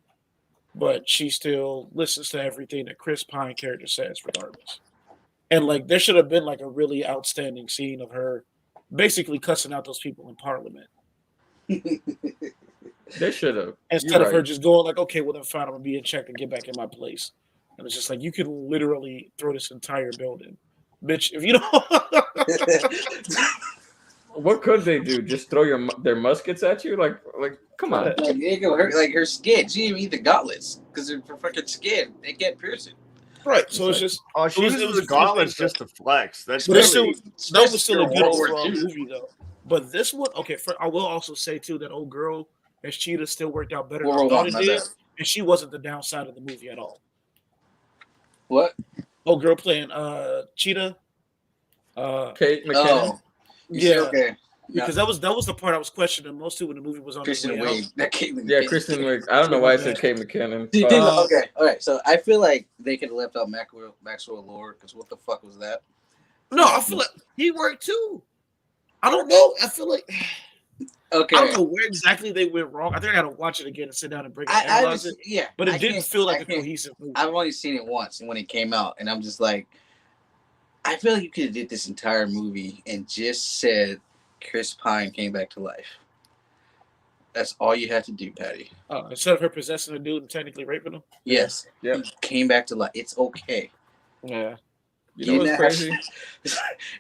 Speaker 2: but she still listens to everything that Chris Pine character says regardless. And like there should have been like a really outstanding scene of her basically cussing out those people in Parliament.
Speaker 4: They should have.
Speaker 2: Instead of her just going like, okay, well then fine, I'm gonna be in check and get back in my place. And it's just like you can literally throw this entire building. Bitch, if you don't
Speaker 4: what could they do? Just throw their muskets at you? Like come on.
Speaker 1: Like her skin. She didn't eat the gauntlets because her fucking skin. They can't pierce it.
Speaker 2: Right, so it's just
Speaker 3: she uses the gauntlets just to flex. That
Speaker 2: was still a good overall movie though. But this one, okay. I will also say too that old girl as Cheetah still worked out better than I thought it did, and she wasn't the downside of the movie at all.
Speaker 1: What?
Speaker 2: Old girl playing Cheetah.
Speaker 4: Kate McKinnon.
Speaker 1: Oh, yeah. Okay.
Speaker 2: Because that was the part I was questioning most too when the movie was on.
Speaker 1: Kristen Wiig.
Speaker 4: Kristen Wiig. I don't know why I said Kate McKinnon.
Speaker 1: Okay, all right. So I feel like they could have left out Maxwell Lord because what the fuck was that?
Speaker 2: No, I feel like he worked too. I don't know. I feel like I don't know where exactly they went wrong. I think I gotta watch it again and sit down and break it down.
Speaker 1: Yeah,
Speaker 2: but it didn't feel like a cohesive movie.
Speaker 1: I've only seen it once when it came out, and I'm just like, I feel like you could have did this entire movie and just said Chris Pine came back to life. That's all you had to do, Patty.
Speaker 2: Instead of her possessing a dude and technically raping him?
Speaker 1: Yes.
Speaker 4: Yeah.
Speaker 1: He came back to life. It's okay.
Speaker 2: Yeah.
Speaker 4: You know what's crazy?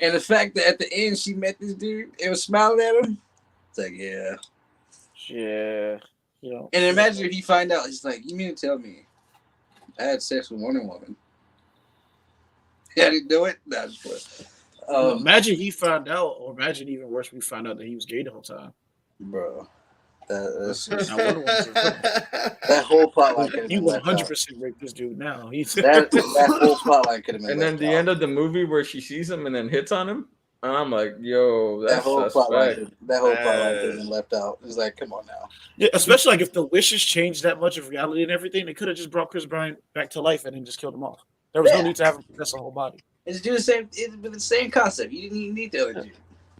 Speaker 1: And the fact that at the end she met this dude and was smiling at him. It's like, yeah.
Speaker 2: Yeah.
Speaker 1: And imagine if he find out, he's like, you mean to tell me I had sex with Wonder Woman? I didn't do it? Nah, just
Speaker 2: imagine he found out, or imagine even worse, we found out that he was gay the whole time.
Speaker 1: Bro. That's just, that whole plotline could have
Speaker 2: been 100% raped this dude now.
Speaker 1: That whole plotline could have been.
Speaker 4: And then the end of the movie where she sees him and then hits on him, I'm like, yo, that's
Speaker 1: that whole plotline could have been left out. It's like, come on now.
Speaker 2: Yeah, especially like if the wishes changed that much of reality and everything, they could have just brought Chris Bryant back to life and then just killed him off. There was no need to have him possess a whole body.
Speaker 1: It's do the same. It's the same concept. You didn't even need the other dude.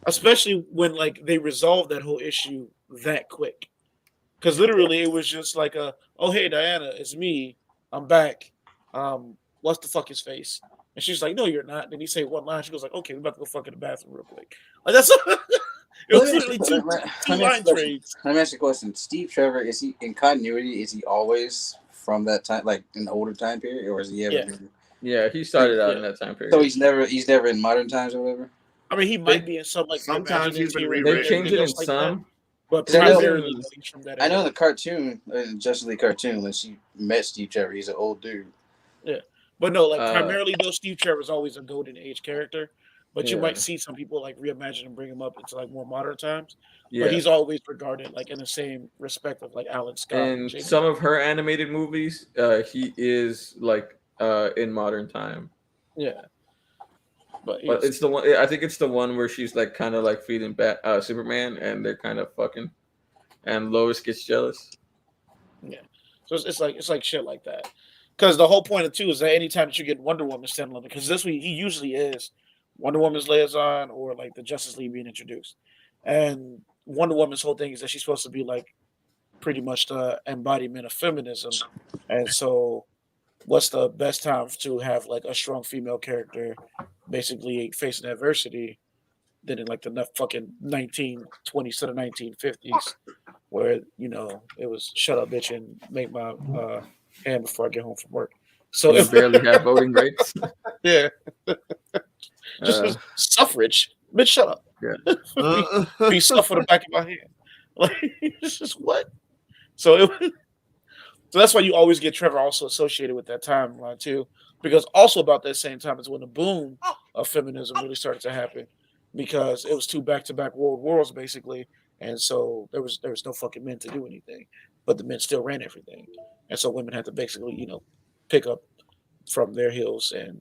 Speaker 2: Especially when like they resolved that whole issue that quick, because literally it was just like oh hey Diana, it's me, I'm back. What's the fuck his face? And she's like, no, you're not. Then he say one line. She goes like, okay, we're about to go fuck in the bathroom real quick. Like that's it was literally two line trades.
Speaker 1: Let me ask you a question. Steve Trevor, is he in continuity? Is he always from that time, like an older time period, or is he ever?
Speaker 4: Yeah, he started out in that time period.
Speaker 1: So he's never in modern times or whatever.
Speaker 2: I mean, he might be in some like
Speaker 3: sometimes he's been
Speaker 4: they changed it in
Speaker 2: like
Speaker 4: some,
Speaker 2: but
Speaker 1: primarily
Speaker 2: from that.
Speaker 1: I know in the cartoon, Justice League cartoon, when she met Steve Trevor, he's an old dude.
Speaker 2: Yeah, but no, like primarily though, Steve Trevor's always a golden age character. But you might see some people like reimagine and bring him up into like more modern times.
Speaker 4: Yeah.
Speaker 2: But he's always regarded like in the same respect of like Alan Scott.
Speaker 4: And some of her animated movies, he is like in modern time.
Speaker 2: Yeah. But
Speaker 4: it's the one. I think it's the one where she's like kind of like feeding Superman, and they're kind of fucking, and Lois gets jealous.
Speaker 2: Yeah, so it's like shit like that. Because the whole point of two is that anytime that you get Wonder Woman standalone, because this week he usually is Wonder Woman's liaison or like the Justice League being introduced, and Wonder Woman's whole thing is that she's supposed to be like pretty much the embodiment of feminism, and so what's the best time to have like a strong female character basically facing adversity than in like the fucking 1920s to the 1950s where it was shut up bitch and make my hand before I get home from work. So
Speaker 4: it barely have voting rights.
Speaker 2: Yeah. Just suffrage. Bitch, shut up.
Speaker 4: Yeah.
Speaker 2: Be stuff on the back of my hand. Like it's just what? So that's why you always get Trevor also associated with that timeline too. Because also about that same time is when the boom of feminism really started to happen. Because it was two back-to-back world wars basically, and so there was no fucking men to do anything, but the men still ran everything, and so women had to basically pick up from their heels and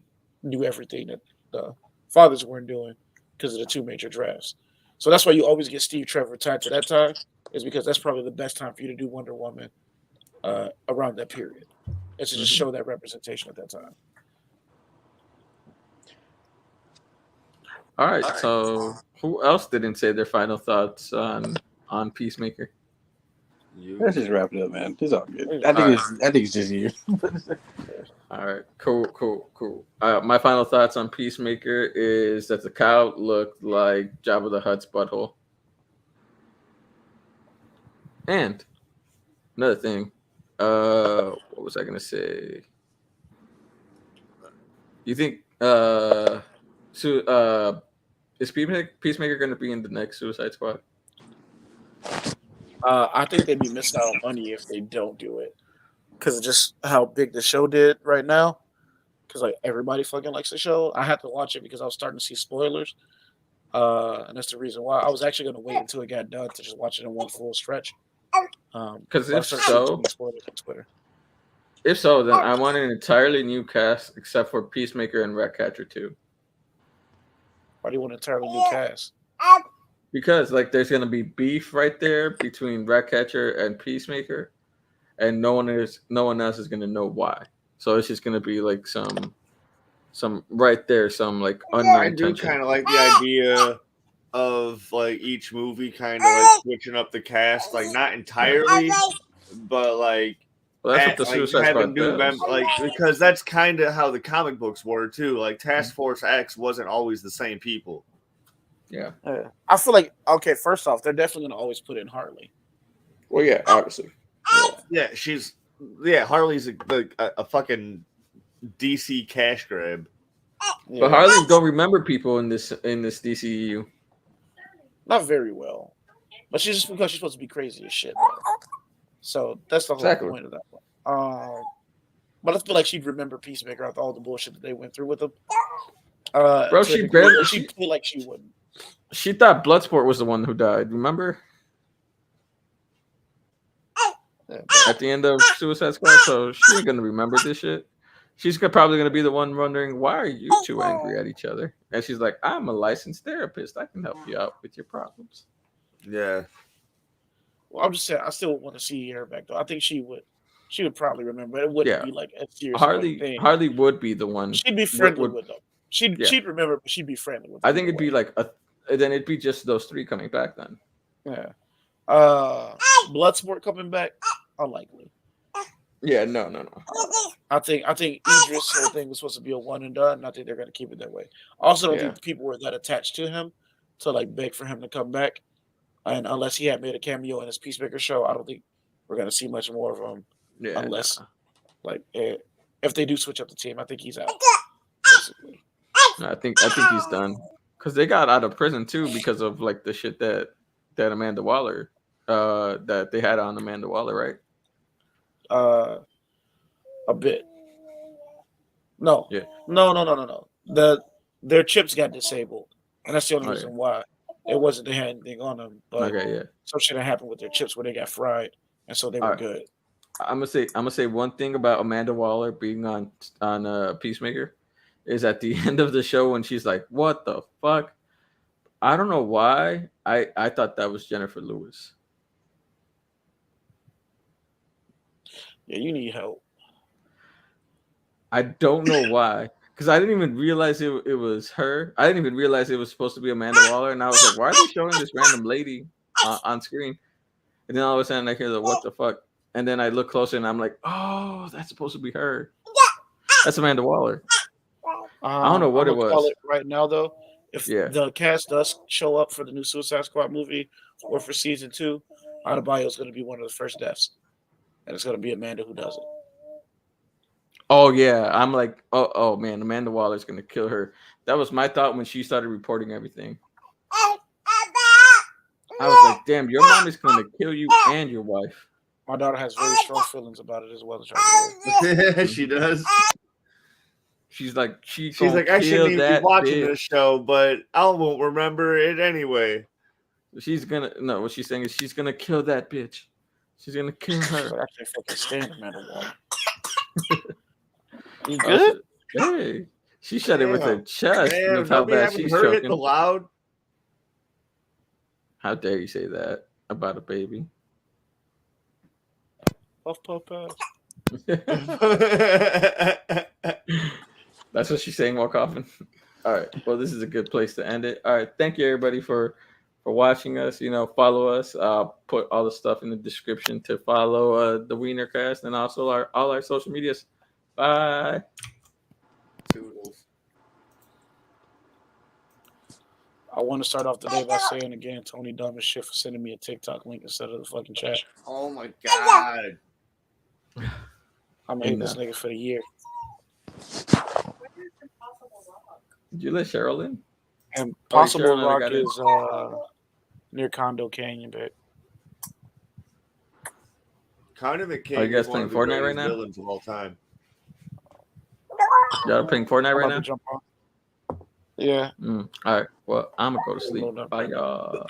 Speaker 2: do everything that the fathers weren't doing because of the two major drafts. So that's why you always get Steve Trevor tied to that time, is because that's probably the best time for you to do Wonder Woman around that period, and to just show that representation at that time.
Speaker 4: All right, so who else didn't say their final thoughts on Peacemaker?
Speaker 1: Let's just wrap it up, man. It's all good. I think it's just you.
Speaker 4: All right, cool. My final thoughts on Peacemaker is that the cow looked like Jabba the Hutt's butthole. And another thing, what was I gonna say? You think is Peacemaker going to be in the next Suicide Squad?
Speaker 2: I think they'd be missing out on money if they don't do it, because of just how big the show did right now. Because like everybody fucking likes the show. I had to watch it because I was starting to see spoilers, and that's the reason why. I was actually going to wait until it got done to just watch it in one full stretch.
Speaker 4: Because if so, then I want an entirely new cast except for Peacemaker and Ratcatcher 2.
Speaker 2: Why do you want an entirely new cast?
Speaker 4: Because like there's gonna be beef right there between Ratcatcher and Peacemaker, and no one else is gonna know why. So it's just gonna be like some right there, some like unknown
Speaker 3: I do
Speaker 4: tension.
Speaker 3: kind of like the idea of like each movie kind of like switching up the cast, like not entirely, but like.
Speaker 4: Well, that's what the Suicide Squad does.
Speaker 3: Because that's kind of how the comic books were too. Like Task Force X wasn't always the same people.
Speaker 4: Yeah.
Speaker 2: I feel like, okay, first off, they're definitely going to always put in Harley.
Speaker 4: Well, yeah, obviously.
Speaker 3: Yeah, Harley's a fucking DC cash grab.
Speaker 4: Yeah. But Harley don't remember people in this DCEU.
Speaker 2: Not very well. But she's just because she's supposed to be crazy as shit. Though. So that's the whole point of that one. But I feel like she'd remember Peacemaker after all the bullshit that they went through with him.
Speaker 4: Bro, she
Speaker 2: feel like she wouldn't.
Speaker 4: She thought Bloodsport was the one who died. Remember? At the end of Suicide Squad, so she ain't gonna remember this shit. She's probably gonna be the one wondering, why are you two angry at each other? And she's like, I'm a licensed therapist. I can help you out with your problems.
Speaker 3: Yeah.
Speaker 2: Well, I'm just saying, I still want to see her back though. I think she would probably remember. It wouldn't be like a serious thing.
Speaker 4: Harley would be the one.
Speaker 2: She'd be friendly with them. She'd remember, but she'd be friendly with them.
Speaker 4: I think it'd be like then it'd be just those three coming back then.
Speaker 2: Yeah. Bloodsport coming back, unlikely.
Speaker 4: Yeah, no.
Speaker 2: I think Idris' whole thing was supposed to be a one and done, and I think they're gonna keep it that way. Also, I don't think people were that attached to him to like beg for him to come back. And unless he had made a cameo in his Peacemaker show, I don't think we're gonna see much more of him. Yeah, unless like if they do switch up the team, I think he's out. Basically.
Speaker 4: No, I think he's done. Because they got out of prison too because of like the shit that Amanda Waller that they had on Amanda Waller, right? A
Speaker 2: bit. No.
Speaker 4: Yeah.
Speaker 2: No. The their chips got disabled, and that's the only
Speaker 4: Oh,
Speaker 2: reason why. It wasn't they had anything on them, but
Speaker 4: Okay, yeah.
Speaker 2: some shit that happened with their chips where they got fried, and so they
Speaker 4: All
Speaker 2: were
Speaker 4: right.
Speaker 2: good.
Speaker 4: I'm gonna say one thing about Amanda Waller being on Peacemaker is at the end of the show when she's like, "What the fuck?" I don't know why I thought that was Jennifer Lewis.
Speaker 2: Yeah, you need help.
Speaker 4: I don't know why, because I didn't even realize it was her. I didn't even realize it was supposed to be Amanda Waller, and I was like, "Why are they showing this random lady on screen?" And then all of a sudden I hear the "What the fuck?" And then I look closer and I'm like, "Oh, that's supposed to be her. That's Amanda Waller." I don't know what
Speaker 2: I'm
Speaker 4: it
Speaker 2: gonna call
Speaker 4: was.
Speaker 2: it right now though. If
Speaker 4: Yeah.
Speaker 2: the cast does show up for the new Suicide Squad movie or for season 2, Adebayo is going to be one of the first deaths, and it's going to be Amanda who does it.
Speaker 4: Oh yeah, I'm like, oh man, Amanda Waller's gonna kill her. That was my thought when she started reporting everything. I was like, damn, your mom is gonna kill you and your wife.
Speaker 2: My daughter has very strong feelings about it as well as right
Speaker 3: She does.
Speaker 4: She's like, she
Speaker 3: She's
Speaker 4: gonna
Speaker 3: like, I shouldn't
Speaker 4: kill
Speaker 3: even be
Speaker 4: that
Speaker 3: watching
Speaker 4: bitch.
Speaker 3: this show, but I won't remember it anyway.
Speaker 4: She's gonna no. What she's saying is she's gonna kill that bitch. She's gonna kill her.
Speaker 2: But I can't fucking stand Amanda Waller. You
Speaker 4: Oh,
Speaker 2: good?
Speaker 4: hey, she said it with her
Speaker 3: Damn.
Speaker 4: chest
Speaker 3: Damn,
Speaker 4: with how
Speaker 3: don't be
Speaker 4: bad
Speaker 3: having
Speaker 4: she's
Speaker 3: her hit the
Speaker 4: choking.
Speaker 3: loud.
Speaker 4: How dare you say that about a baby?
Speaker 2: Puff puff pass.
Speaker 4: That's what she's saying while coughing. All right. Well, this is a good place to end it. All right. Thank you everybody for watching us. You know, follow us. I'll put all the stuff in the description to follow the Wiener Cast and also all our social medias. Bye.
Speaker 3: Toodles.
Speaker 2: I want to start off the day by saying again, Tony dumb as shit for sending me a TikTok link instead of the fucking chat.
Speaker 3: Oh my god.
Speaker 2: I'm gonna hate this nigga for the year.
Speaker 4: Did you let Cheryl in?
Speaker 2: And
Speaker 4: Oh,
Speaker 2: Possible
Speaker 4: Cheryl never
Speaker 2: Rock
Speaker 4: got in.
Speaker 2: is near Condo Canyon, but
Speaker 3: Condiment King
Speaker 4: Are you guys
Speaker 3: is one of the
Speaker 4: playing Fortnite
Speaker 3: greatest
Speaker 4: right now?
Speaker 3: villains of all time.
Speaker 4: Y'all playing Fortnite
Speaker 2: I'm
Speaker 4: right
Speaker 2: about to
Speaker 4: now?
Speaker 2: jump on. Yeah.
Speaker 4: All right. Well, I'm gonna go to sleep. Bye, y'all.